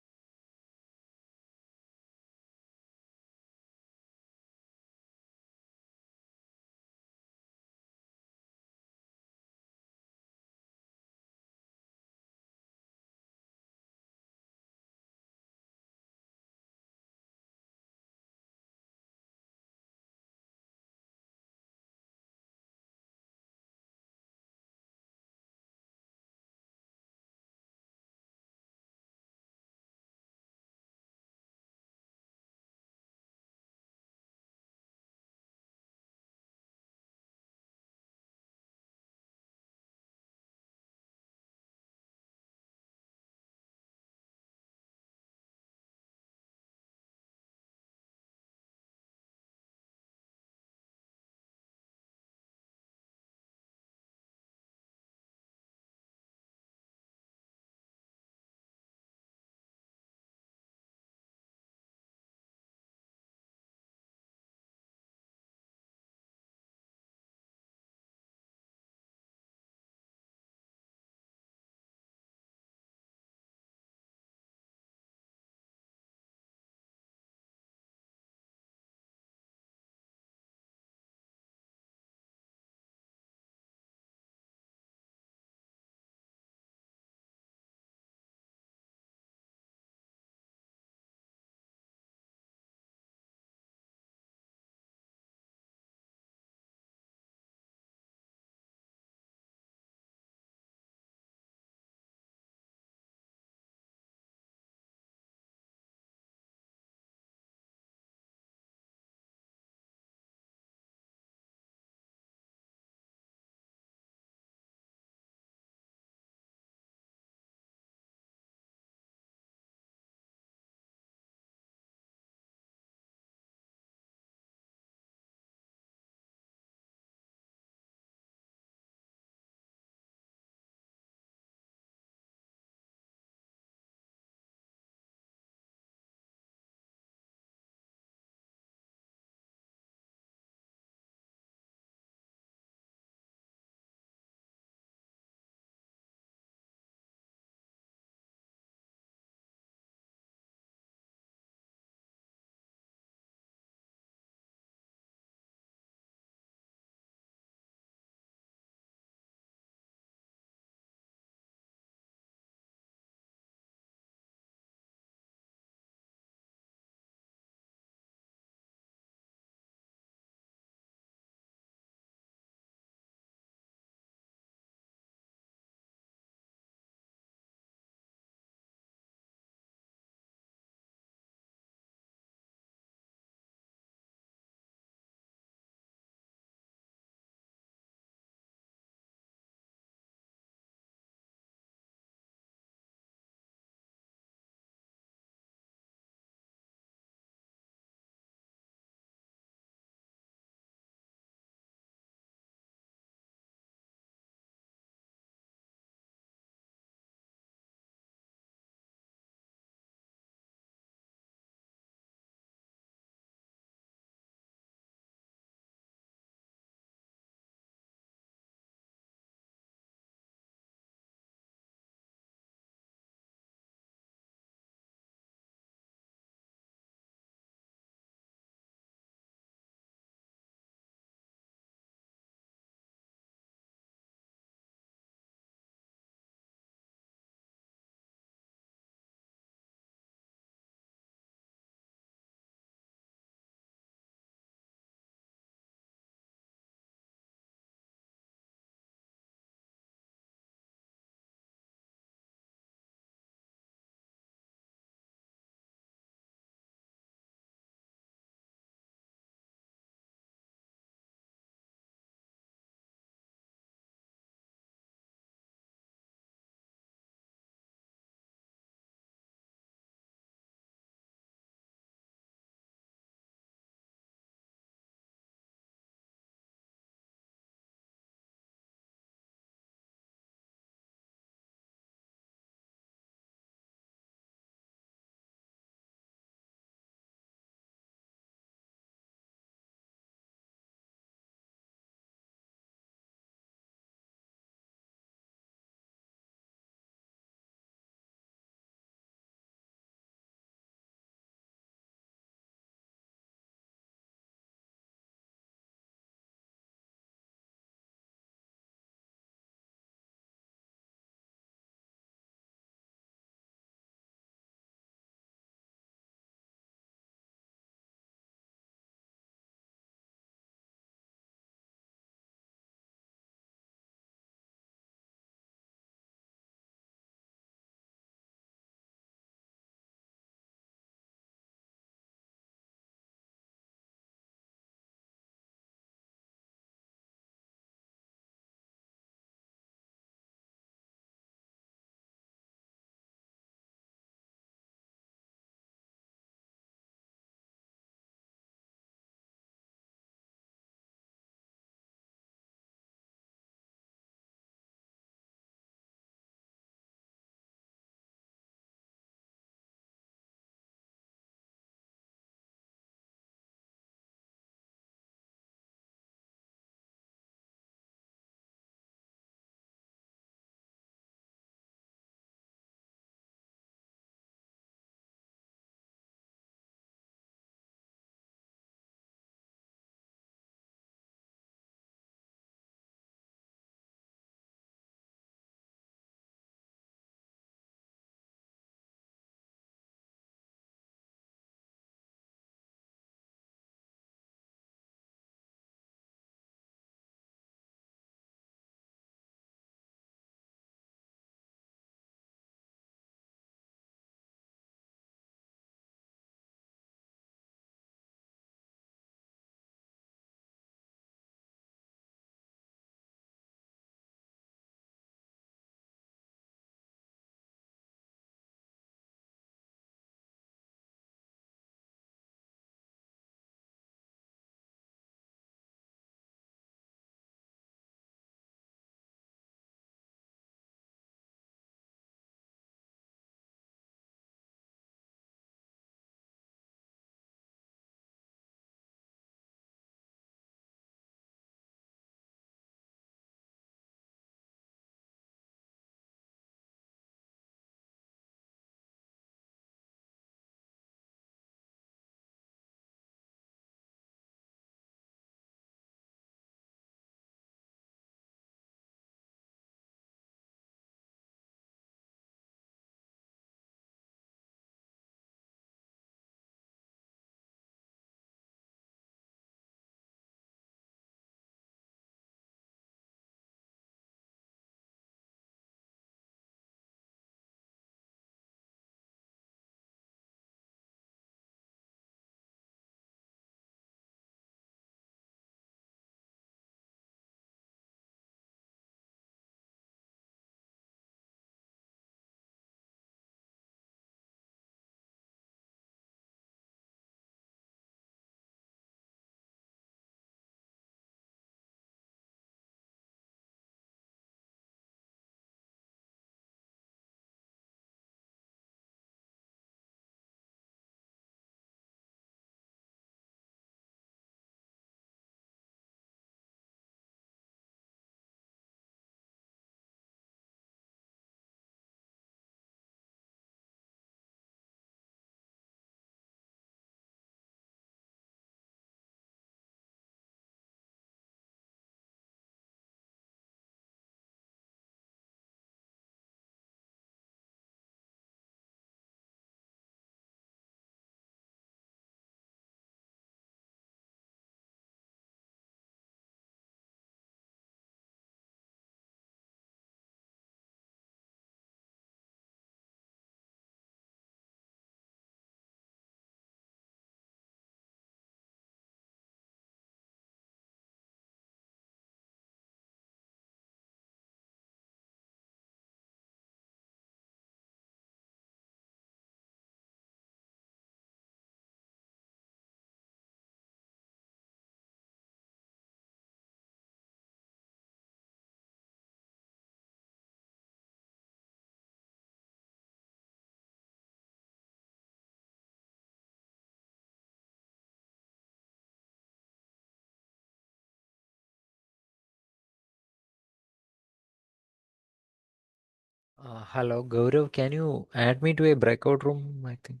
Hello, Gaurav. Can you add me to a breakout room? I think.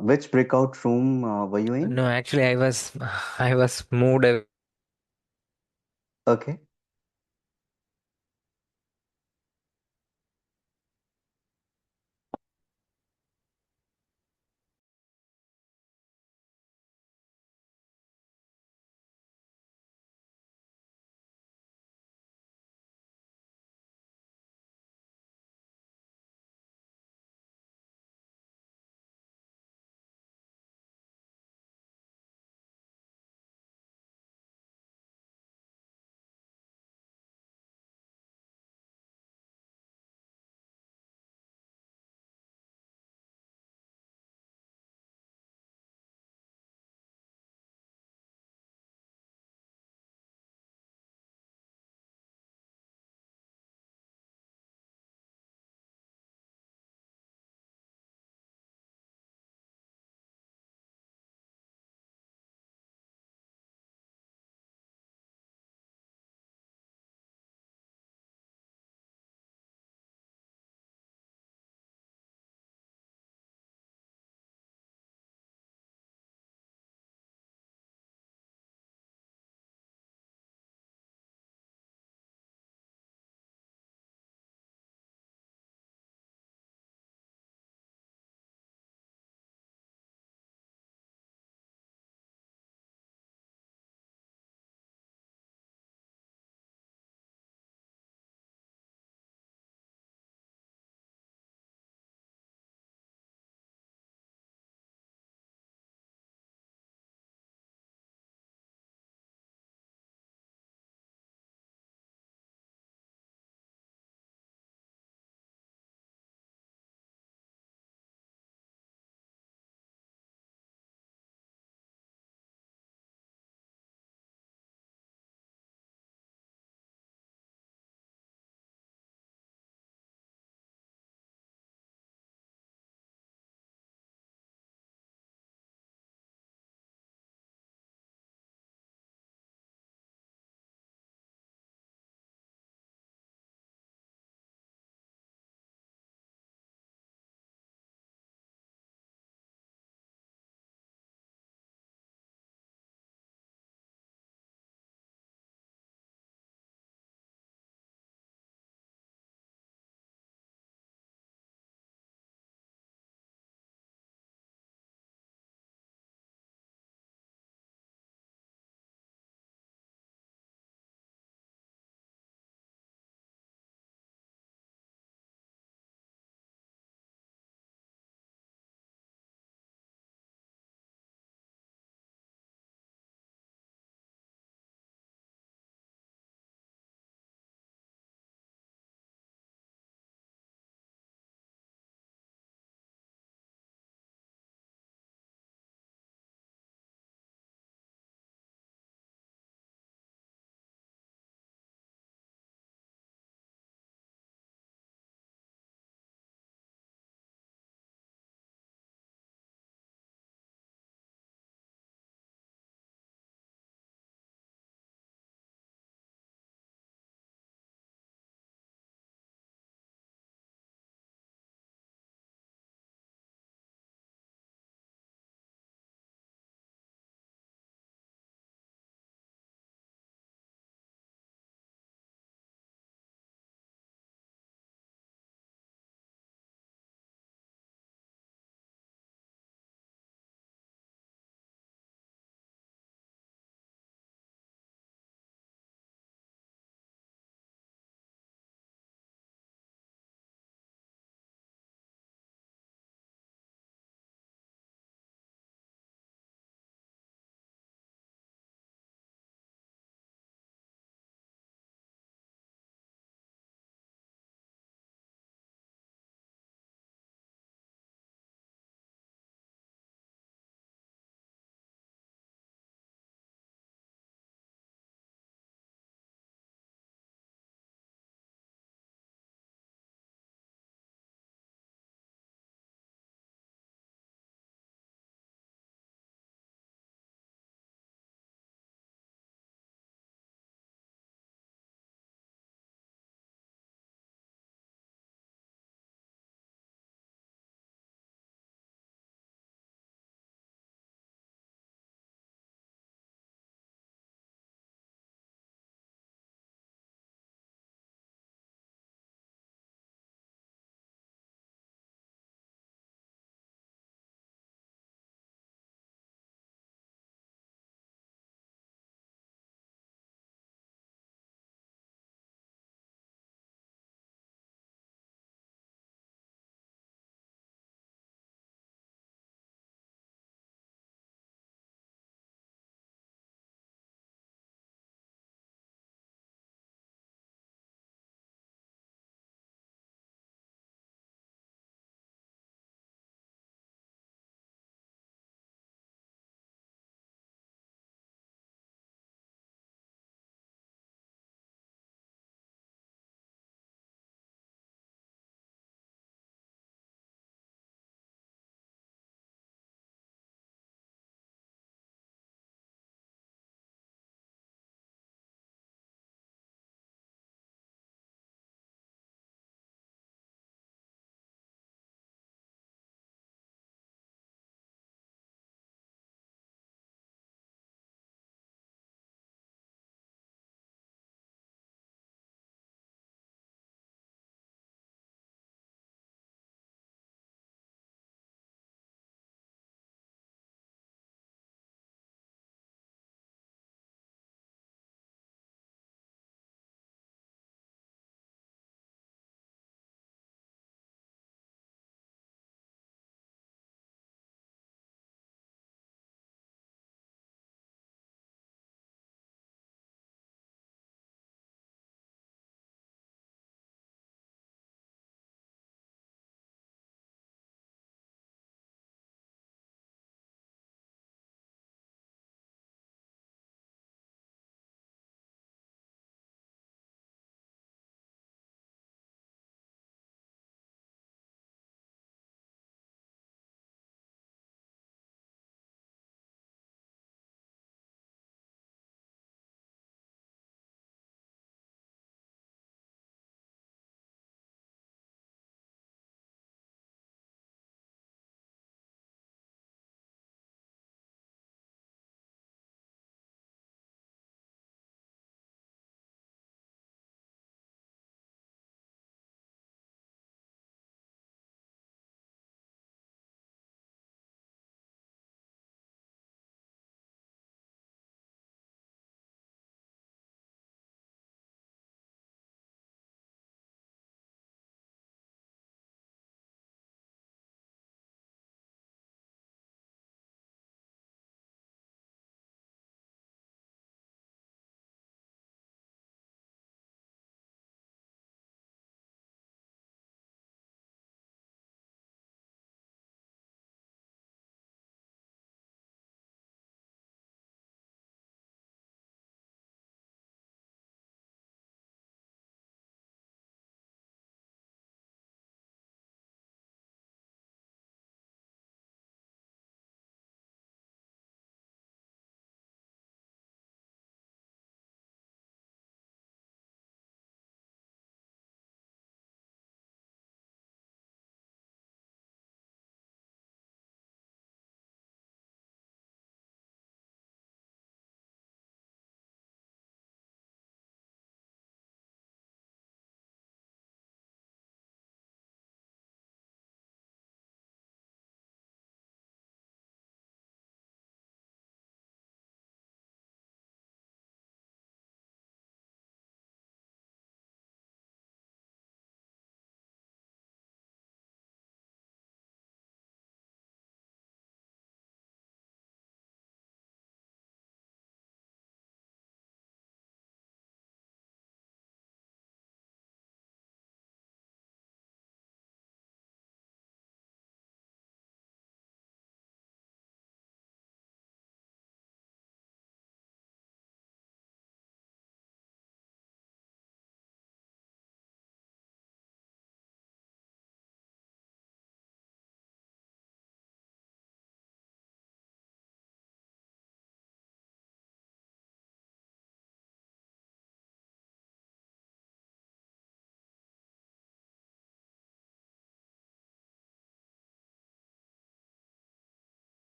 Which breakout room were you in? No, actually, I was I was moved away. Okay.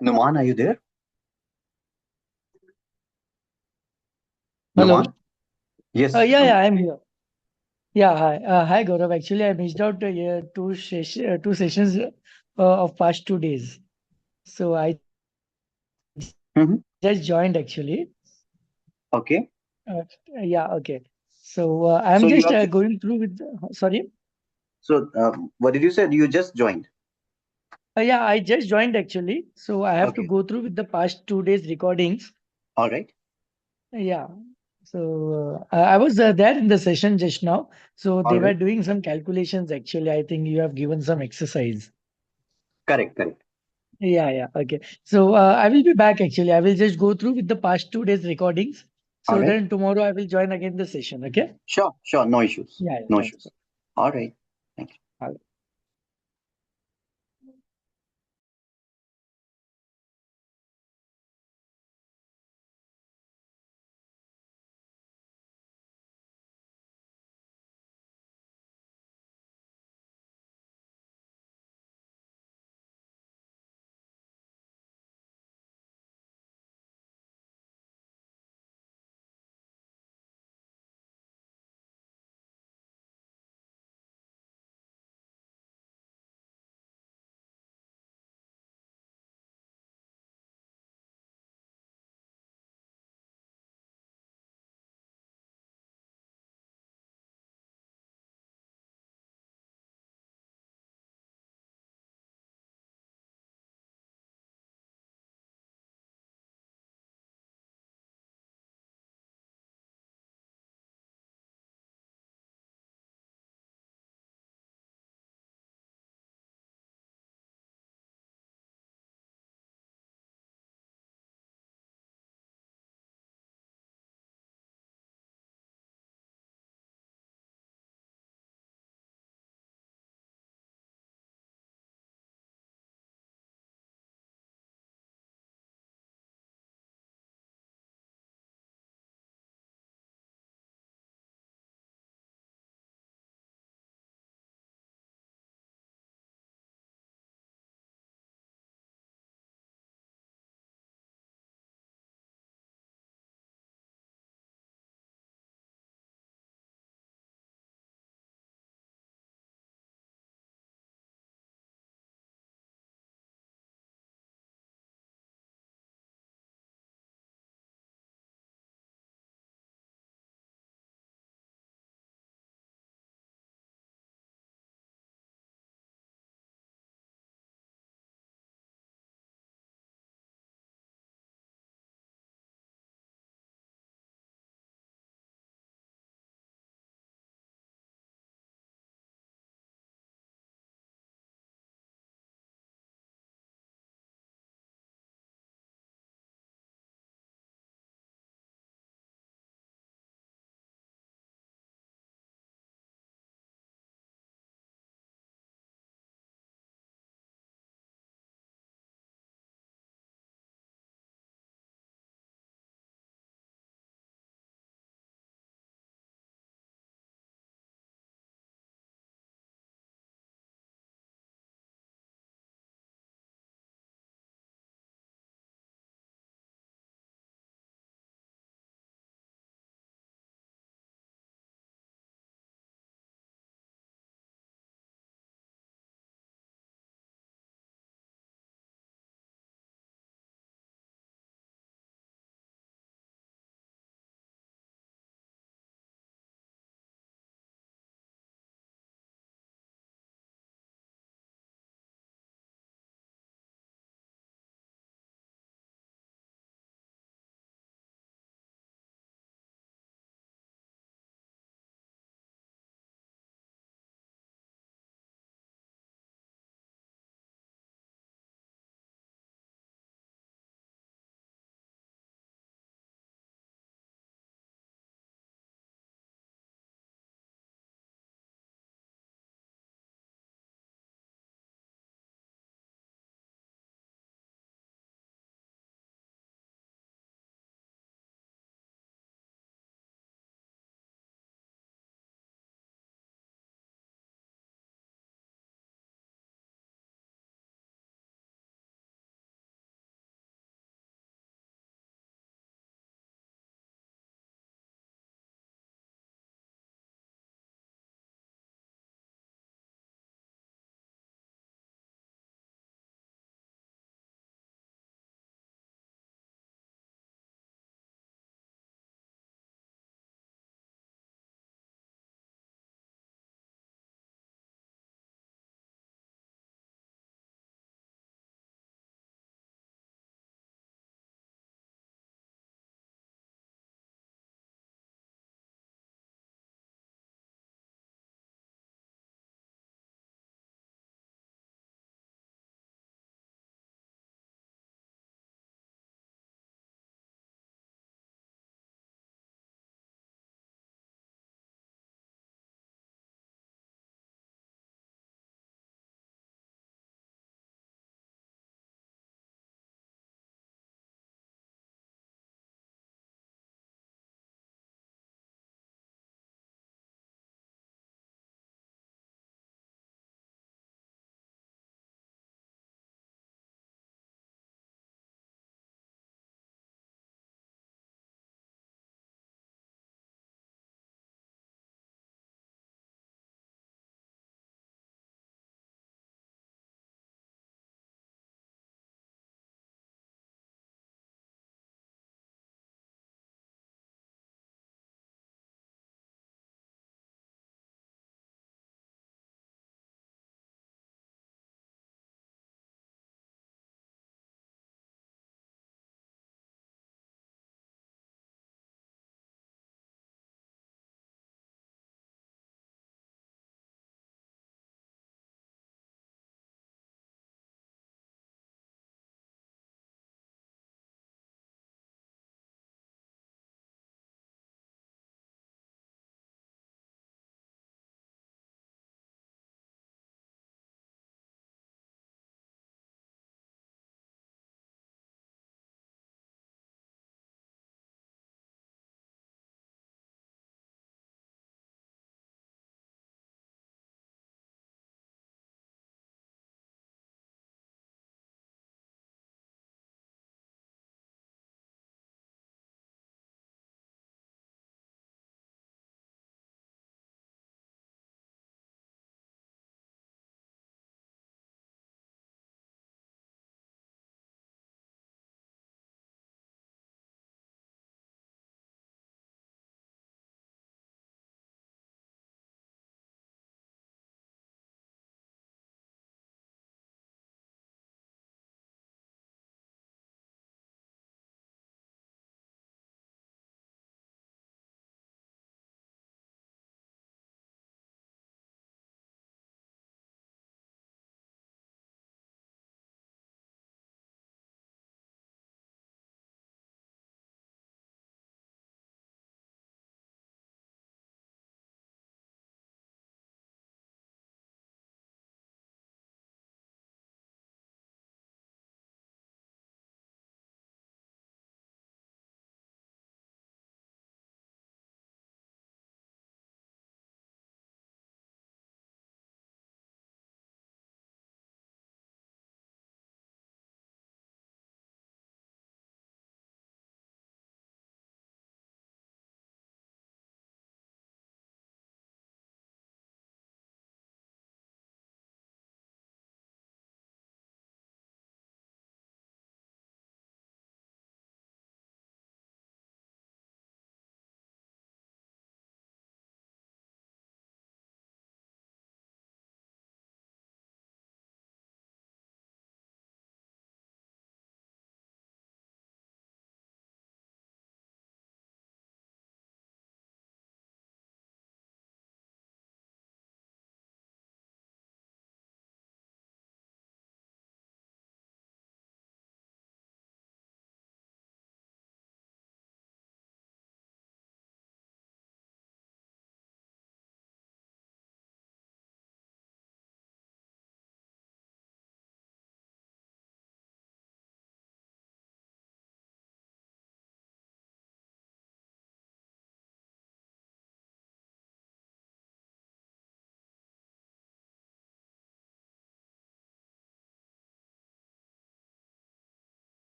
Numan, are you there? Hello. Numan? Yes, Yeah, Numan. I'm here. Yeah, hi. Hi, Gaurav. Actually, I missed out two sessions of past 2 days. So I Mm-hmm. just joined actually. Okay. Yeah, okay. So I'm So you just are. going through with. Sorry. So what did you say? You just joined. Yeah, I just joined actually. So I have to Okay. go through with the past 2 days recordings. All right. Yeah. So I was there in the session just now. So All they were right. doing some calculations actually. I think you have given some exercise. Correct. Correct. Yeah, yeah. Okay. So I will be back actually. I will just go through with the past 2 days recordings. All So right. then tomorrow I will join again the session. Okay. Sure. Sure. No issues. Yeah, yeah. No Thanks. issues. All right. Thank you. Bye.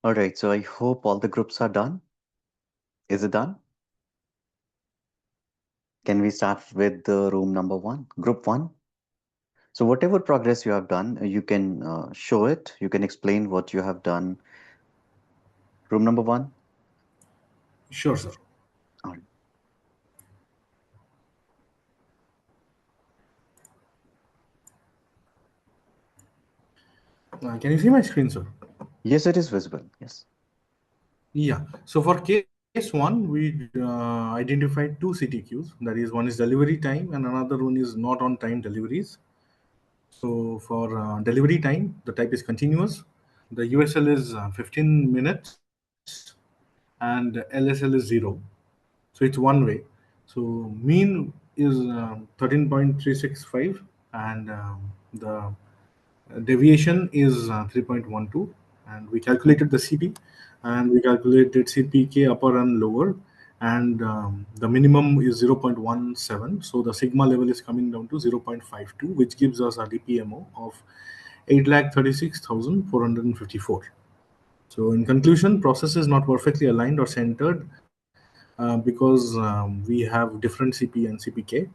All right, so I hope all the groups are done. Is it done? Can we start with the room number one, group one? So whatever progress you have done, you can show it. You can explain what you have done. Room number one. Sure, sir. All right. Can you see my screen, sir? Yes, it is visible. Yes. Yeah. So for case one, we identified two CTQs. That is, one is delivery time, and another one is not on time deliveries. So for delivery time, the type is continuous. The USL is 15 minutes, and LSL is 0. So it's one way. So mean is 13.365, and the deviation is 3.12, and we calculated the CP, and we calculated CPK upper and lower, and the minimum is 0.17. So the sigma level is coming down to 0.52, which gives us a DPMO of 8,36,454. So in conclusion, process is not perfectly aligned or centered because we have different CP and CPK.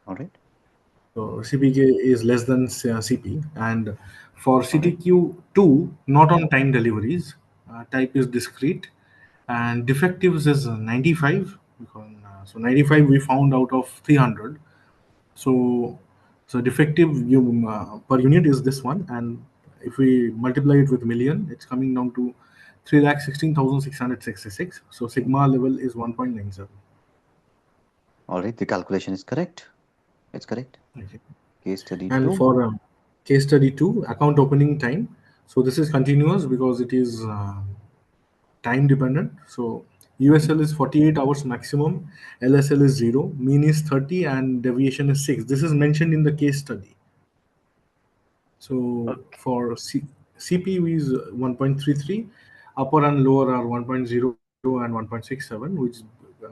All right. So CPK is less than CP, and for CTQ2, not on time deliveries, type is discrete, and defectives is 95. Because, so 95 we found out of 300. So defective per unit is this one, and if we multiply it with million, it's coming down to 3,16,666. So sigma level is 1.97. All right. The calculation is correct. It's correct. Okay. Case study And 2. for case study 2, account opening time. So this is continuous because it is time dependent. So USL is 48 hours maximum, LSL is 0, mean is 30, and deviation is 6. This is mentioned in the case study. So for CPU is 1.33, upper and lower are 1.0 and 1.67, which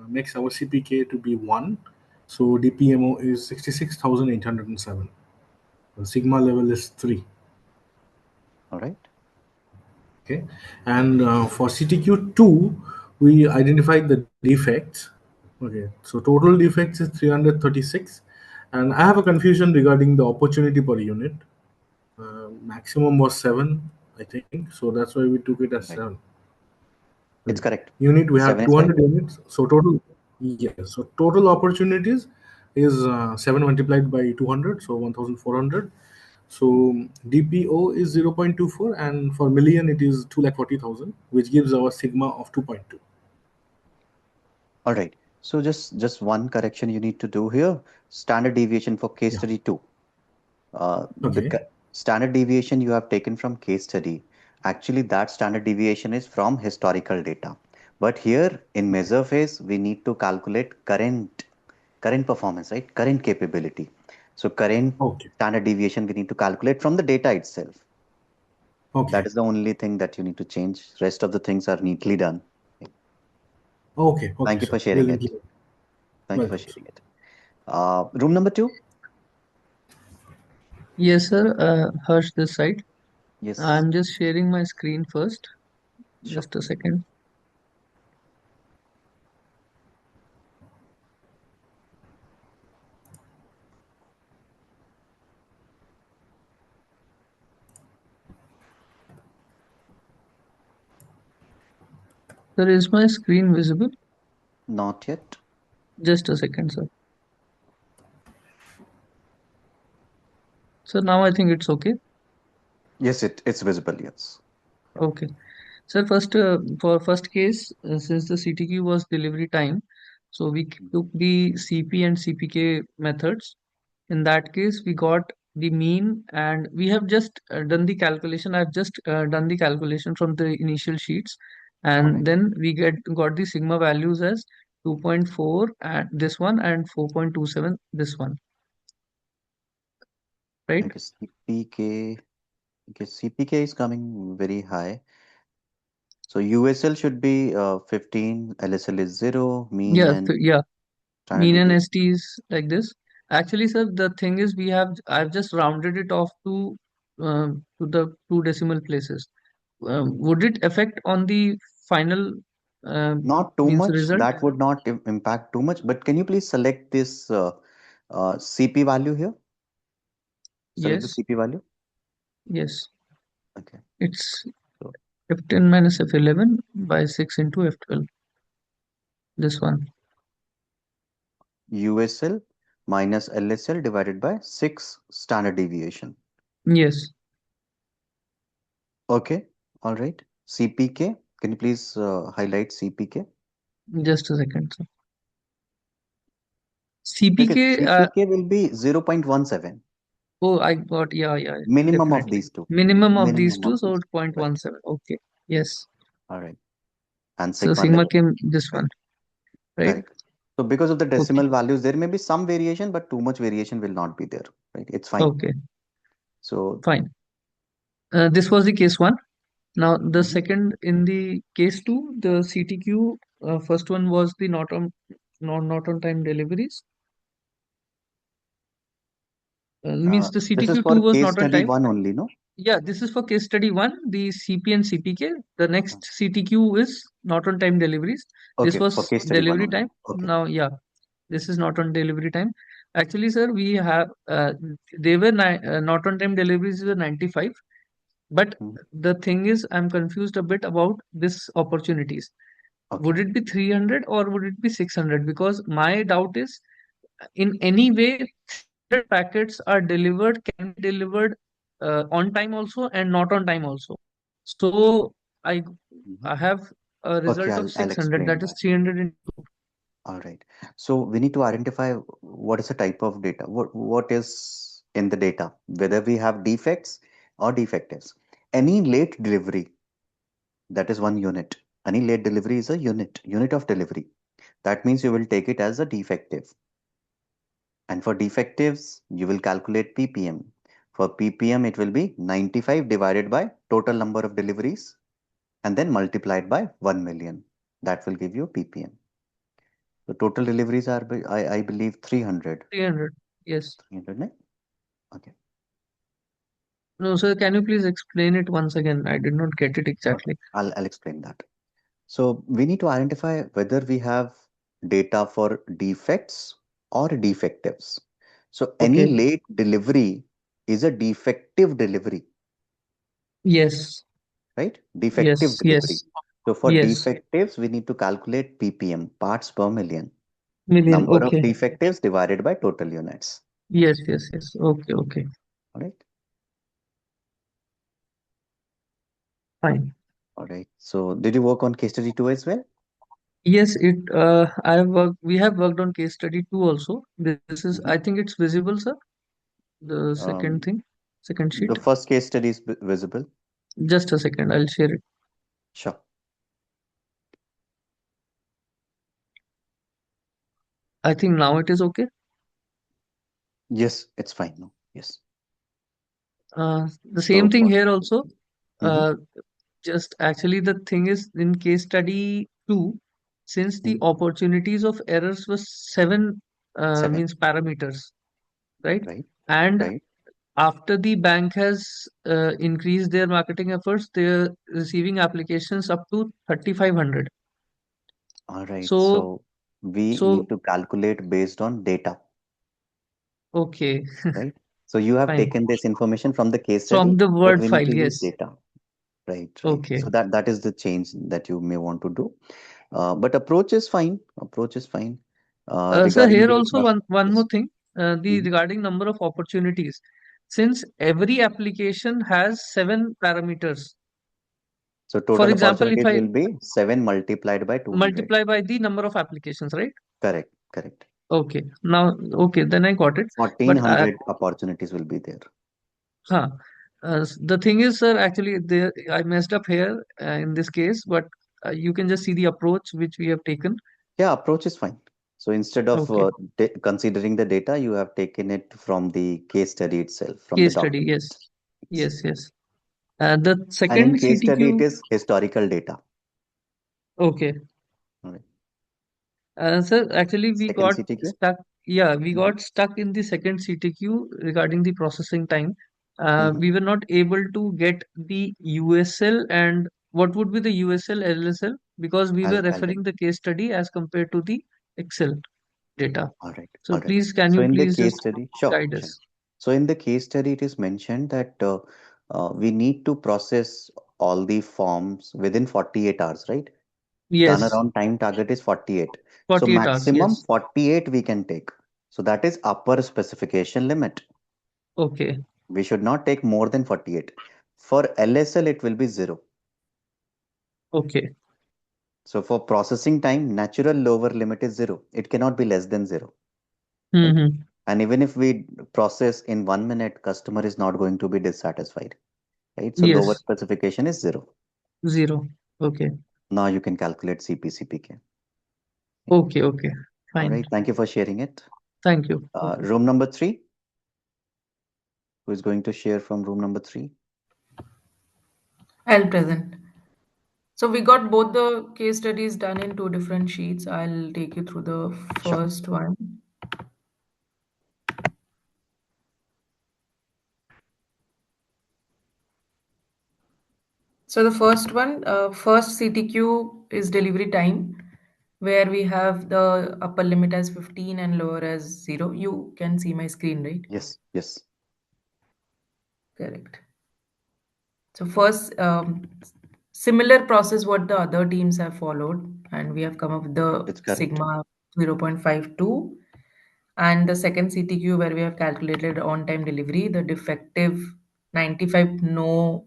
makes our CPK to be 1. So DPMO is 66,807. The sigma level is 3. All right. Okay, and for CTQ2, we identified the defects. Okay, so total defects is 336, and I have a confusion regarding the opportunity per unit. Maximum was 7, I think, so that's why we took it as Right. 7. It's correct. Unit we have 7 is 200 correct. units, so total, yes, so total opportunities is 7 multiplied by 200, so 1400. So DPO is 0.24, and for million it is 240,000, which gives our sigma of 2.2. All right. So just one correction you need to do here. Standard deviation for case Yeah. study 2. The Okay. standard deviation you have taken from case study, actually that standard deviation is from historical data. But here in measure phase, we need to calculate current performance, right? Current capability. So current Okay. standard deviation we need to calculate from the data itself. Okay. That is the only thing that you need to change. Rest of the things are neatly done. Okay. Thank you Sir. for sharing We'll it. implement. Thank you for Welcome, sir. sharing it. Room number 2. Yes, sir. Harsh this side. Yes. I'm just sharing my screen first. Sure. Just a second. Sir, is my screen visible? Not yet. Just a second, sir. So now I think it's okay. Yes, it's visible. Yes. Okay. Sir, for first case, since the CTQ was delivery time, so we took the CP and CPK methods. In that case, we got the mean, and we have just done the calculation. I've just done the calculation from the initial sheets, and right. then we got the sigma values as 2.4 at this one and 4.27 this one, right? Okay, CPK. Okay, CPK is coming very high. So USL should be 15, LSL is 0, mean Yeah, and yeah. standard Mean and deviation. ST is like this. Actually, sir, the thing is I've just rounded it off to the 2 decimal places. would it affect on the final Not too means much. result? That would not impact too much. But can you please select this CP value here? Select the Yes, CP value. yes. Okay. It's So F10 minus F11 by 6 into F12. This one. USL minus LSL divided by 6 standard deviation. Yes. Okay. All right. CPK. Can you please highlight CPK? Just a second, sir. Okay. CPK, CPK will be 0.17. oh, I got, yeah, Minimum of definitely. these two. Minimum of these Minimum two, of so these two. Right. 0.17. Okay. Yes. All right. And So sigma sigma level. came this one, right? Correct. So because of the Okay. decimal values, there may be some variation, but too much variation will not be there. Right. It's fine. Okay. So Fine. This was the case one. Now the mhm. second in the case two, the CTQ, first one was the not on time deliveries. Means the This is CTQ2 for was case not on study time. one only, no? Yeah, this is for case study one, the CP and CPK. The next CTQ is not on time deliveries. This Okay, for was case study one delivery only. time. Okay. Now, yeah, this is not on delivery time. Actually, sir, we have they were not on time deliveries were 95, but Mhm. the thing is, I'm confused a bit about this opportunities. Would Okay. it be 300 or would it be 600? Because my doubt is, in any way, 300 packets are delivered, can be delivered on time also and not on time also. So I Mhm. I have a Okay, result of I'll 600, explain that is that. 300 into. All right. So we need to identify what is the type of data, what is in the data, whether we have defects or defectives. Any late delivery, that is one unit. Any late delivery is a unit of delivery. That means you will take it as a defective. And for defectives, you will calculate ppm. For ppm, it will be 95 divided by total number of deliveries and then multiplied by 1 million. That will give you ppm. The total deliveries are, I believe, 300. 300. Yes. 300, ne? Okay. No, sir, can you please explain it once again? I did not get it Okay. exactly. I'll explain that. So we need to identify whether we have data for defects or defectives. So any Okay. late delivery is a defective delivery, Yes. right? Defective Yes. delivery. Yes. So for Yes. defectives, we need to calculate ppm, parts per million. Million. Number of Okay. defectives divided by total units. Yes. Yes. Yes. Okay. Okay. All right. Fine. All right. So did you work on case study 2 as well? Yes, I have worked, we have worked on case study two also. This is, Mhm. I think it's visible, sir. The second Um, thing, second the sheet. first case study is visible. Just a second, I'll share it. Sure. I think now it is okay. Yes, it's fine now. Yes. The same thing here also. Mhm. Just actually the thing is in case study two, since the opportunities of errors was 7 7. means parameters, right? Right. And Right. after the bank has increased their marketing efforts, they're receiving applications up to 3,500. All right. So, So we so need to calculate based on data, okay, right? So you have fine. taken this information from the case From study, the but word we need file, to use yes. data. Right. Right. Okay. So that is the change that you may want to do. But approach is fine. Approach is fine. Sir, Regarding here the also one yes. more thing, the Mhm. regarding number of opportunities. Since every application has 7 parameters. So For total example, if opportunities I will be 7 multiplied by 200. multiply by the number of applications, right? Correct. Correct. Okay. Now, okay, then I got it. But 1400 opportunities will be there. huh. The thing is, sir, actually, I messed up here in this case, but you can just see the approach which we have taken. Yeah, approach is fine. So instead of Okay. considering the data, you have taken it from the case study itself, from the Case study, yes. document. Yes, yes. The And in second case study, it CTQ, is historical data. okay. All right. Sir, actually, we Second got CTQ. stuck. Yeah, we Mhm. got stuck in the second CTQ regarding the processing time. Mhm. we were not able to get the USL, and what would be the USL, LSL, because we were I'll referring the case study as compared to the Excel data. All right. So All right. please, can So you in the please case just study, sure, guide sure. us? So in the case study, it is mentioned that we need to process all the forms within 48 hours, right? Yes, Turnaround time target is 48. So 48 hours. maximum Yes. 48 we can take. So that is upper specification limit. Okay. We should not take more than 48. For LSL, it will be 0. Okay. So for processing time, natural lower limit is 0. It cannot be less than 0, right? Mm-hmm. And even if we process in 1 minute, customer is not going to be dissatisfied, right? So lower Yes. specification is 0. 0. Okay. Now you can calculate CP/CPK. Okay. Okay. All Fine. right. Thank you for sharing it. Thank you. Okay. Room number 3. Who is going to share from room number 3? I'll present. So we got both the case studies done in two different sheets. I'll take you through the Sure. first one. So the first one, first CTQ is delivery time, where we have the upper limit as 15 and lower as 0. You can see my screen, right? Yes. Yes. Correct. So first, similar process what the other teams have followed, and we have come up with the It's correct. sigma 0.52. And the second CTQ where we have calculated on-time delivery, the defective 95 no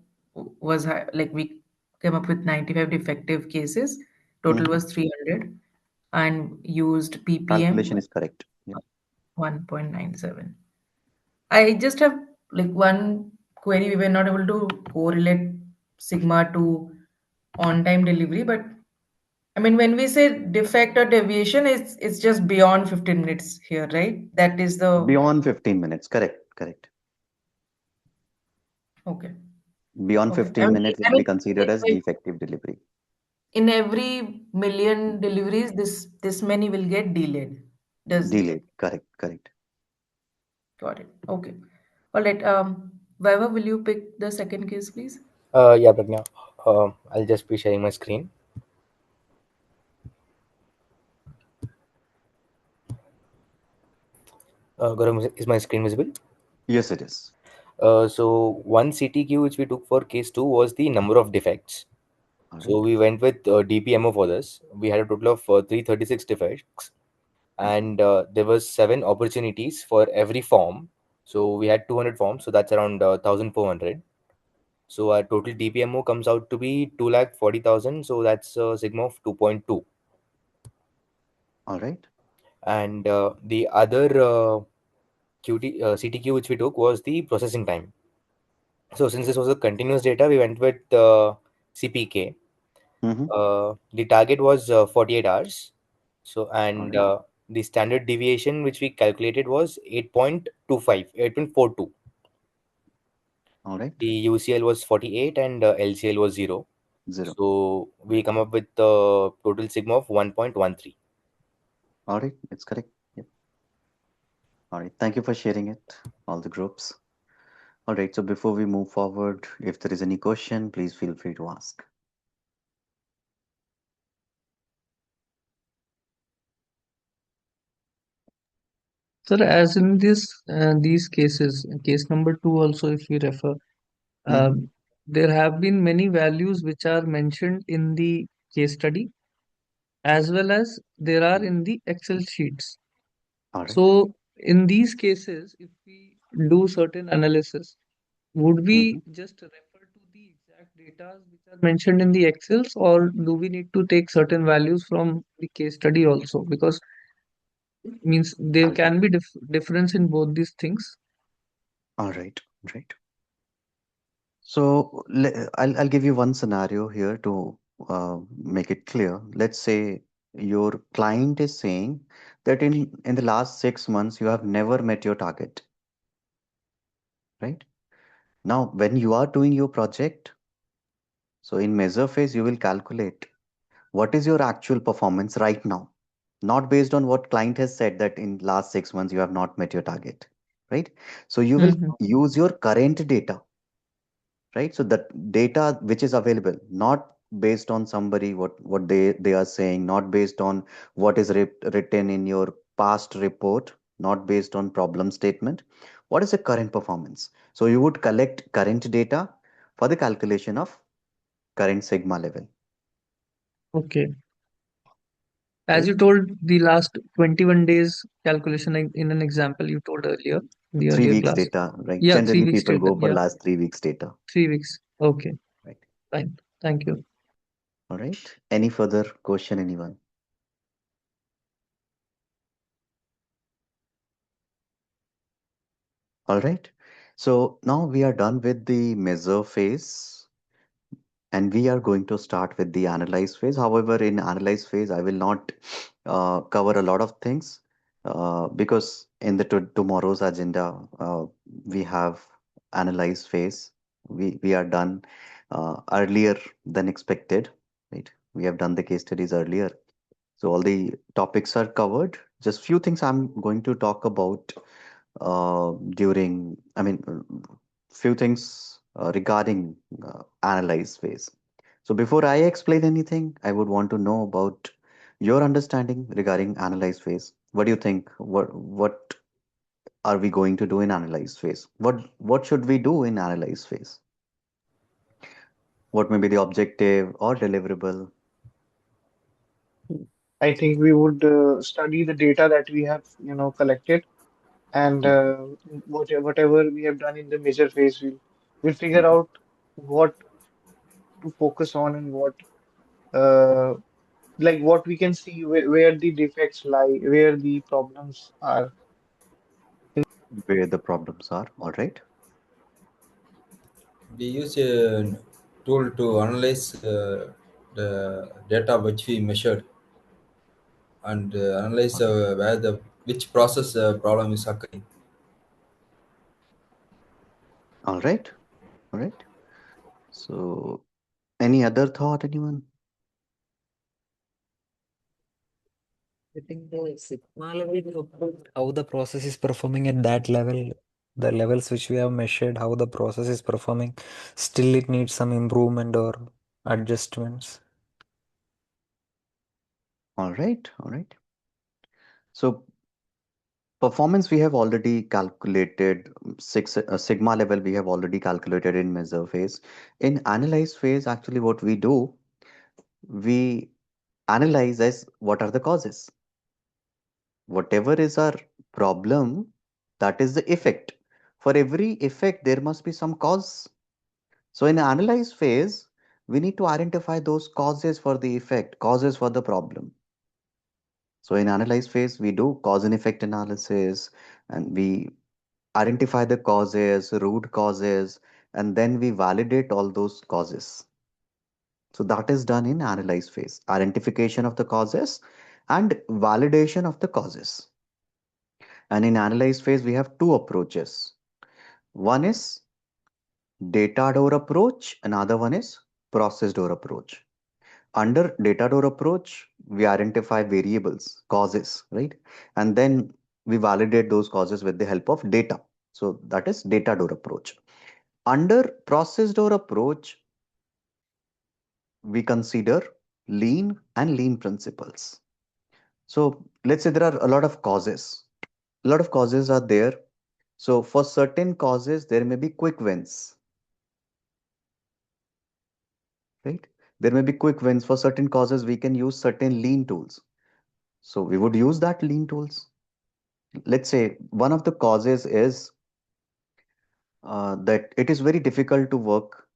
was like we came up with 95 defective cases. Total Mhm. was 300 and used PPM Calculation is correct. Yeah. 1.97. I just have like one query. We were not able to correlate sigma to on-time delivery, but I mean, when we say defect or deviation, it's just beyond 15 minutes here, right? That is the Beyond 15 minutes. Correct. Correct. okay. Beyond Okay. 15 minutes I will mean, be considered as defective delivery. in every million deliveries, this many will get delayed. Does Delayed. Correct. Correct. got it? Okay. All right. Vaibhav, will you pick the second case, please? Yeah, Pragna. I'll just be sharing my screen. Gaurav, is my screen visible? Yes, it is. So one CTQ which we took for case 2 was the number of defects. All So right. we went with DPMO for this. We had a total of 336 defects, and there was 7 opportunities for every form. So we had 200 forms, so that's around 1,400. So our total DPMO comes out to be 2,40,000. So that's a sigma of 2.2. All right. And the other CTQ which we took was the processing time. So since this was a continuous data, we went with CPK. Mm-hmm. The target was 48 hours. So All and right. the standard deviation which we calculated was 8.25, 8.42. All right. The UCL was 48 and LCL was 0. 0. So we come up with the total sigma of 1.13. All right. It's correct. Yep. All right. Thank you for sharing it, all the groups. All right. So before we move forward, if there is any question, please feel free to ask. Sir, as in these cases, case number 2 also, if we refer, Mm-hmm. there have been many values which are mentioned in the case study as well as there are in the Excel sheets. All right. So in these cases, if we do certain analysis, would Mm-hmm. we just refer to the exact data which are mentioned in the Excels, or do we need to take certain values from the case study also? Because means there All right. can be difference in both these things. All right. Right. So I'll give you one scenario here to make it clear. Let's say your client is saying that in the last 6 months you have never met your target, right? Now, when you are doing your project, so in measure phase you will calculate what is your actual performance right now, not based on what client has said that in last 6 months you have not met your target. right? So you will Mm-hmm. use your current data, right? So that data which is available, not based on somebody what they are saying, not based on what is written in your past report, not based on problem statement. What is the current performance? So you would collect current data for the calculation of current sigma level, Okay. As right? you told the last 21 days calculation in an example you told earlier, the Three earlier weeks class. data, right? Yeah, three Generally weeks people data. go for Yeah, last 3 weeks data, 3 weeks. Okay, right? fine. Thank you. All right. Any further question, anyone? All right. So now we are done with the measure phase and we are going to start with the analyze phase. However, in analyze phase, I will not cover a lot of things because in the tomorrow's agenda, we have analyze phase. We are done earlier than expected, right? We have done the case studies earlier. So all the topics are covered. Just few things I'm going to talk about few things regarding analyze phase. So before I explain anything, I would want to know about your understanding regarding analyze phase. What do you think? What are we going to do in analyze phase? What should we do in analyze phase? What may be the objective or deliverable? I think we would study the data that we have, collected, and whatever we have done in the measure phase, we'll figure Mhm. out what to focus on and uh, what we can see where the defects lie, where the problems are. Where the problems are, all right? We use a tool to analyze the data which we measured and analyze where the which process problem is occurring. All right, all right. So any other thought, anyone? I think the sigma level is about how the process is performing at that level, the levels which we have measured, how the process is performing. Still, it needs some improvement or adjustments. All right, all right. So performance we have already calculated, sigma level we have already calculated in measure phase. In analyze phase, actually what we do, we analyze as what are the causes. Whatever is our problem, that is the effect. For every effect, there must be some cause. So in analyze phase, we need to identify those causes for the effect, causes for the problem. So in analyze phase, we do cause and effect analysis and we identify the causes, root causes, and then we validate all those causes. So that is done in analyze phase, identification of the causes and validation of the causes. And in analyze phase, we have two approaches. One is data door approach, another one is process door approach. Under data door approach, we identify variables, causes, right? And then we validate those causes with the help of data. So that is data door approach. Under process door approach, we consider lean and lean principles. So let's say there are a lot of causes. A lot of causes are there. So for certain causes, there may be quick wins, right? There may be quick wins. For certain causes, we can use certain lean tools. So we would use that lean tools. Let's say one of the causes is that it is very difficult to work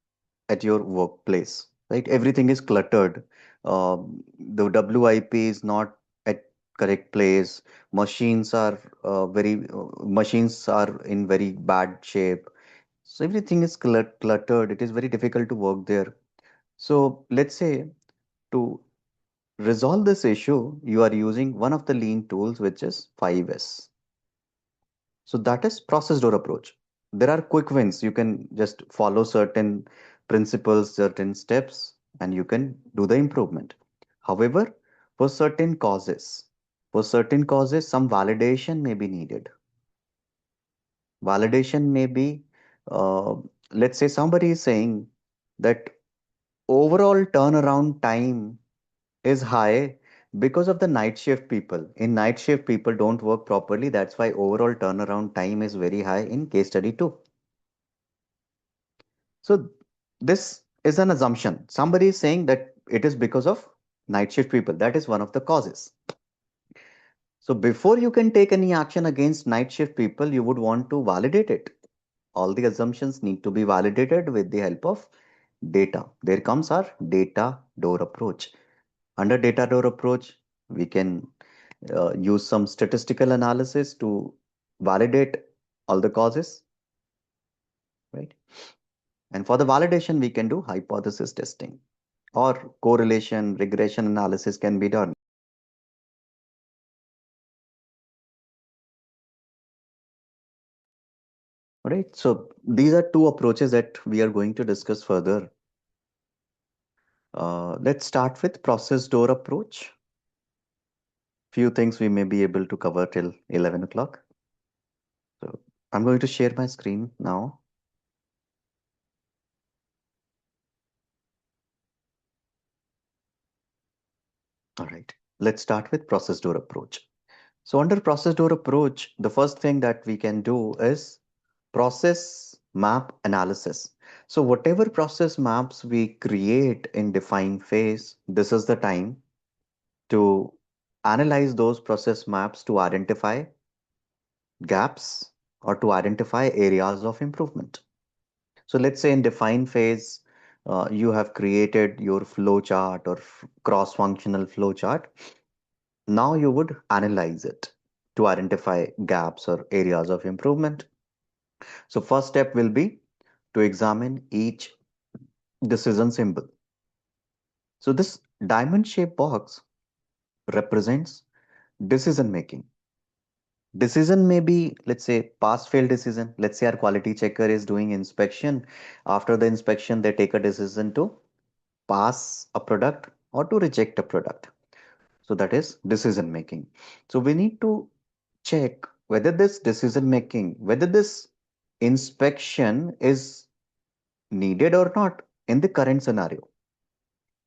at your workplace, right? Everything is cluttered. The WIP is not at correct place. Machines are in very bad shape. So everything is cluttered. It is very difficult to work there. So let's say to resolve this issue, you are using one of the lean tools, which is 5S. So that is process door approach. There are quick wins. You can just follow certain principles, certain steps, and you can do the improvement. However, for certain causes, some validation may be needed. Validation may be, uh, let's say somebody is saying that overall turnaround time is high because of the night shift people. In night shift, people don't work properly. That's why overall turnaround time is very high in case study 2. So this is an assumption. Somebody is saying that it is because of night shift people. That is one of the causes. So before you can take any action against night shift people, you would want to validate it. All the assumptions need to be validated with the help of data. There comes our data door approach. Under data door approach, we can use some statistical analysis to validate all the causes, right? And for the validation, we can do hypothesis testing or correlation regression analysis can be done. All right, so these are two approaches that we are going to discuss further. Let's start with process door approach. Few things we may be able to cover till 11 o'clock. So I'm going to share my screen now. All right, let's start with process door approach. So under process door approach, the first thing that we can do is process map analysis. So whatever process maps we create in define phase, this is the time to analyze those process maps to identify gaps or to identify areas of improvement. So let's say in define phase, you have created your flow chart or cross-functional flow chart. Now you would analyze it to identify gaps or areas of improvement. So first step will be to examine each decision symbol. So this diamond shaped box represents decision making. Decision may be, let's say, pass fail decision. Let's say our quality checker is doing inspection. After the inspection, they take a decision to pass a product or to reject a product. So that is decision making. So we need to check whether this decision making, whether this inspection is needed or not in the current scenario.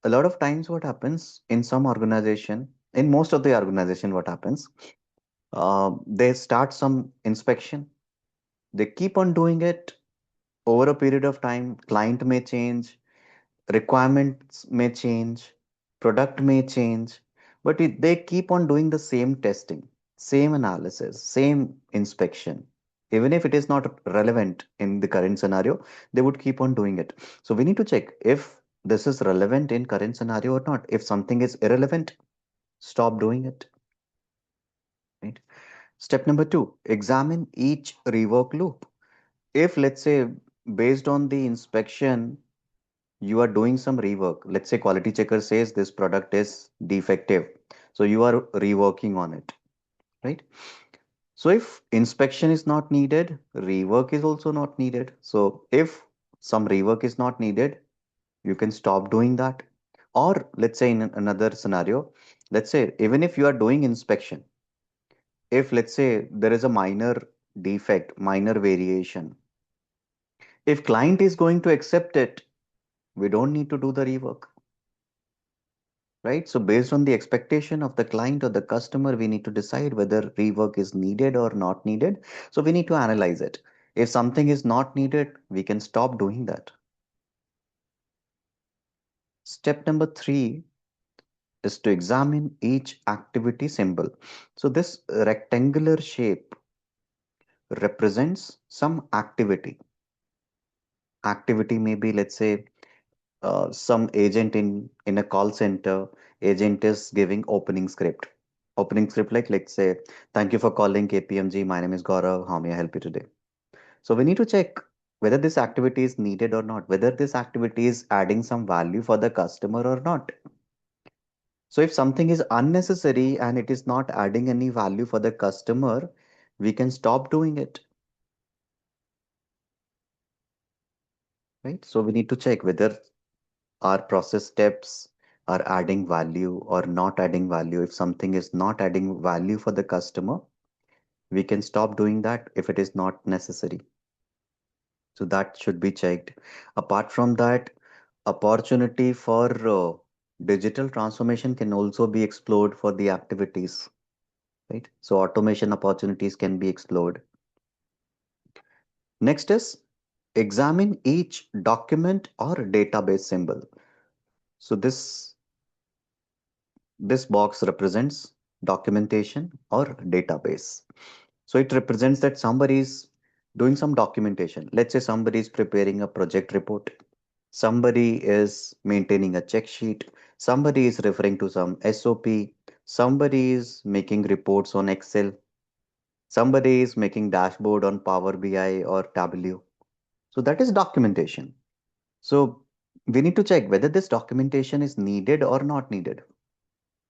A lot of times what happens in some organization, in most of the organization, what happens, they start some inspection, they keep on doing it over a period of time, client may change, requirements may change, product may change, but they keep on doing the same testing, same analysis, same inspection. Even if it is not relevant in the current scenario, they would keep on doing it. So we need to check if this is relevant in current scenario or not. If something is irrelevant, stop doing it. Right? Step number 2, examine each rework loop. If let's say based on the inspection, you are doing some rework. Let's say quality checker says this product is defective. So you are reworking on it, right? So if inspection is not needed, rework is also not needed. So if some rework is not needed, you can stop doing that. Or let's say in another scenario, let's say even if you are doing inspection, if let's say there is a minor defect, minor variation, if client is going to accept it, we don't need to do the rework. Right? So based on the expectation of the client or the customer, we need to decide whether rework is needed or not needed. So we need to analyze it. If something is not needed, we can stop doing that. Step number 3 is to examine each activity symbol. So this rectangular shape represents some activity. Activity may be, let's say, some agent in a call center, agent is giving opening script. Opening script like, let's say, thank you for calling KPMG. My name is Gaurav. How may I help you today? So we need to check whether this activity is needed or not, whether this activity is adding some value for the customer or not. So if something is unnecessary and it is not adding any value for the customer, we can stop doing it. Right? So we need to check whether our process steps are adding value or not adding value. If something is not adding value for the customer, We can stop doing that if it is not necessary. So that should be checked. Apart from that, opportunity for digital transformation can also be explored for the activities, right? So automation opportunities can be explored. Next is examine each document or database symbol. So this box represents documentation or database. So it represents that somebody is doing some documentation. Let's say somebody is preparing a project report. Somebody is maintaining a check sheet. Somebody is referring to some SOP. Somebody is making reports on Excel. Somebody is making dashboard on Power BI or Tableau. So that is documentation. So we need to check whether this documentation is needed or not needed.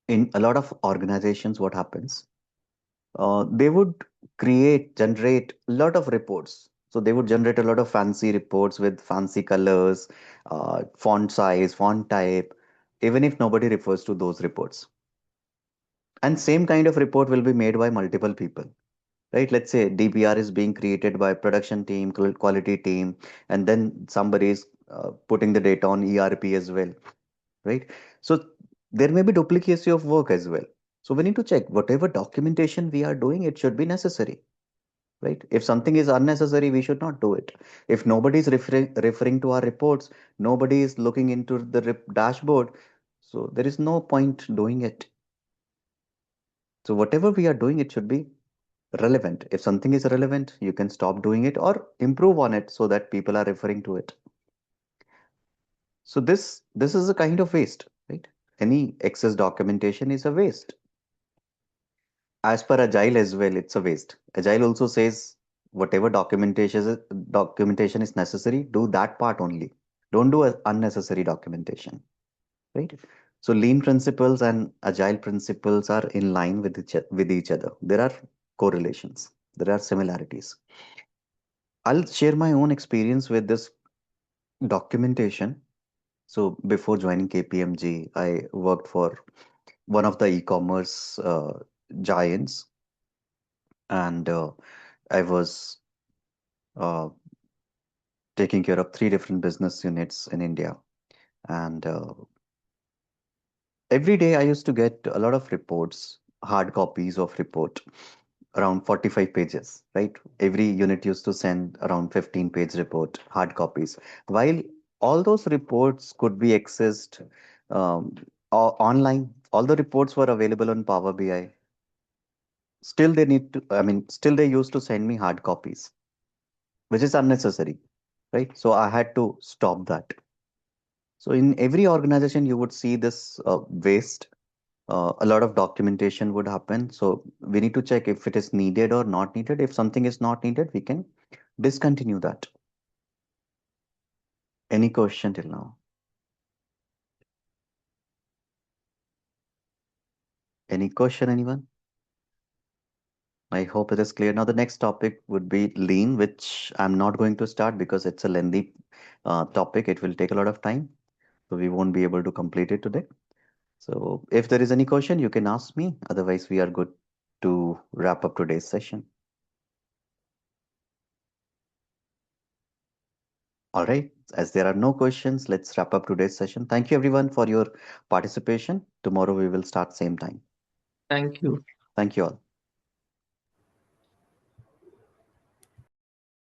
In a lot of organizations, what happens? They would generate a lot of reports. So they would generate a lot of fancy reports with fancy colors, font size, font type, even if nobody refers to those reports. And same kind of report will be made by multiple people, right? Let's say DPR is being created by production team, quality team, and then somebody is putting the data on ERP as well, right? So there may be duplicacy of work as well. So we need to check whatever documentation we are doing, it should be necessary, right? If something is unnecessary, we should not do it. If nobody is referring to our reports, nobody is looking into the dashboard, so there is no point doing it. So whatever we are doing, it should be relevant. If something is relevant, you can stop doing it or improve on it so that people are referring to it. So this is a kind of waste, right? Any excess documentation is a waste. As per Agile as well, it's a waste. Agile also says whatever documentation is necessary, do that part only. Don't do unnecessary documentation, right? So lean principles and agile principles are in line with each other. There are correlations. There are similarities. I'll share my own experience with this documentation. So before joining KPMG, I worked for one of the e-commerce giants, and I was uh, taking care of 3 different business units in India. And every day I used to get a lot of reports, hard copies of report, around 45 pages, right? Every unit used to send around 15-page report, hard copies. While all those reports could be accessed um, online, all the reports were available on Power BI. Still they used to send me hard copies, which is unnecessary, right? So I had to stop that. So in every organization, you would see this waste. A lot of documentation would happen. So we need to check if it is needed or not needed. If something is not needed, we can discontinue that. Any question till now? Any question, anyone? I hope it is clear. Now, the next topic would be lean, which I'm not going to start because it's a lengthy topic. It will take a lot of time. So we won't be able to complete it today. So if there is any question, you can ask me. Otherwise, we are good to wrap up today's session. All right, as there are no questions, let's wrap up today's session. Thank you everyone for your participation. Tomorrow we will start same time. Thank you. Thank you all.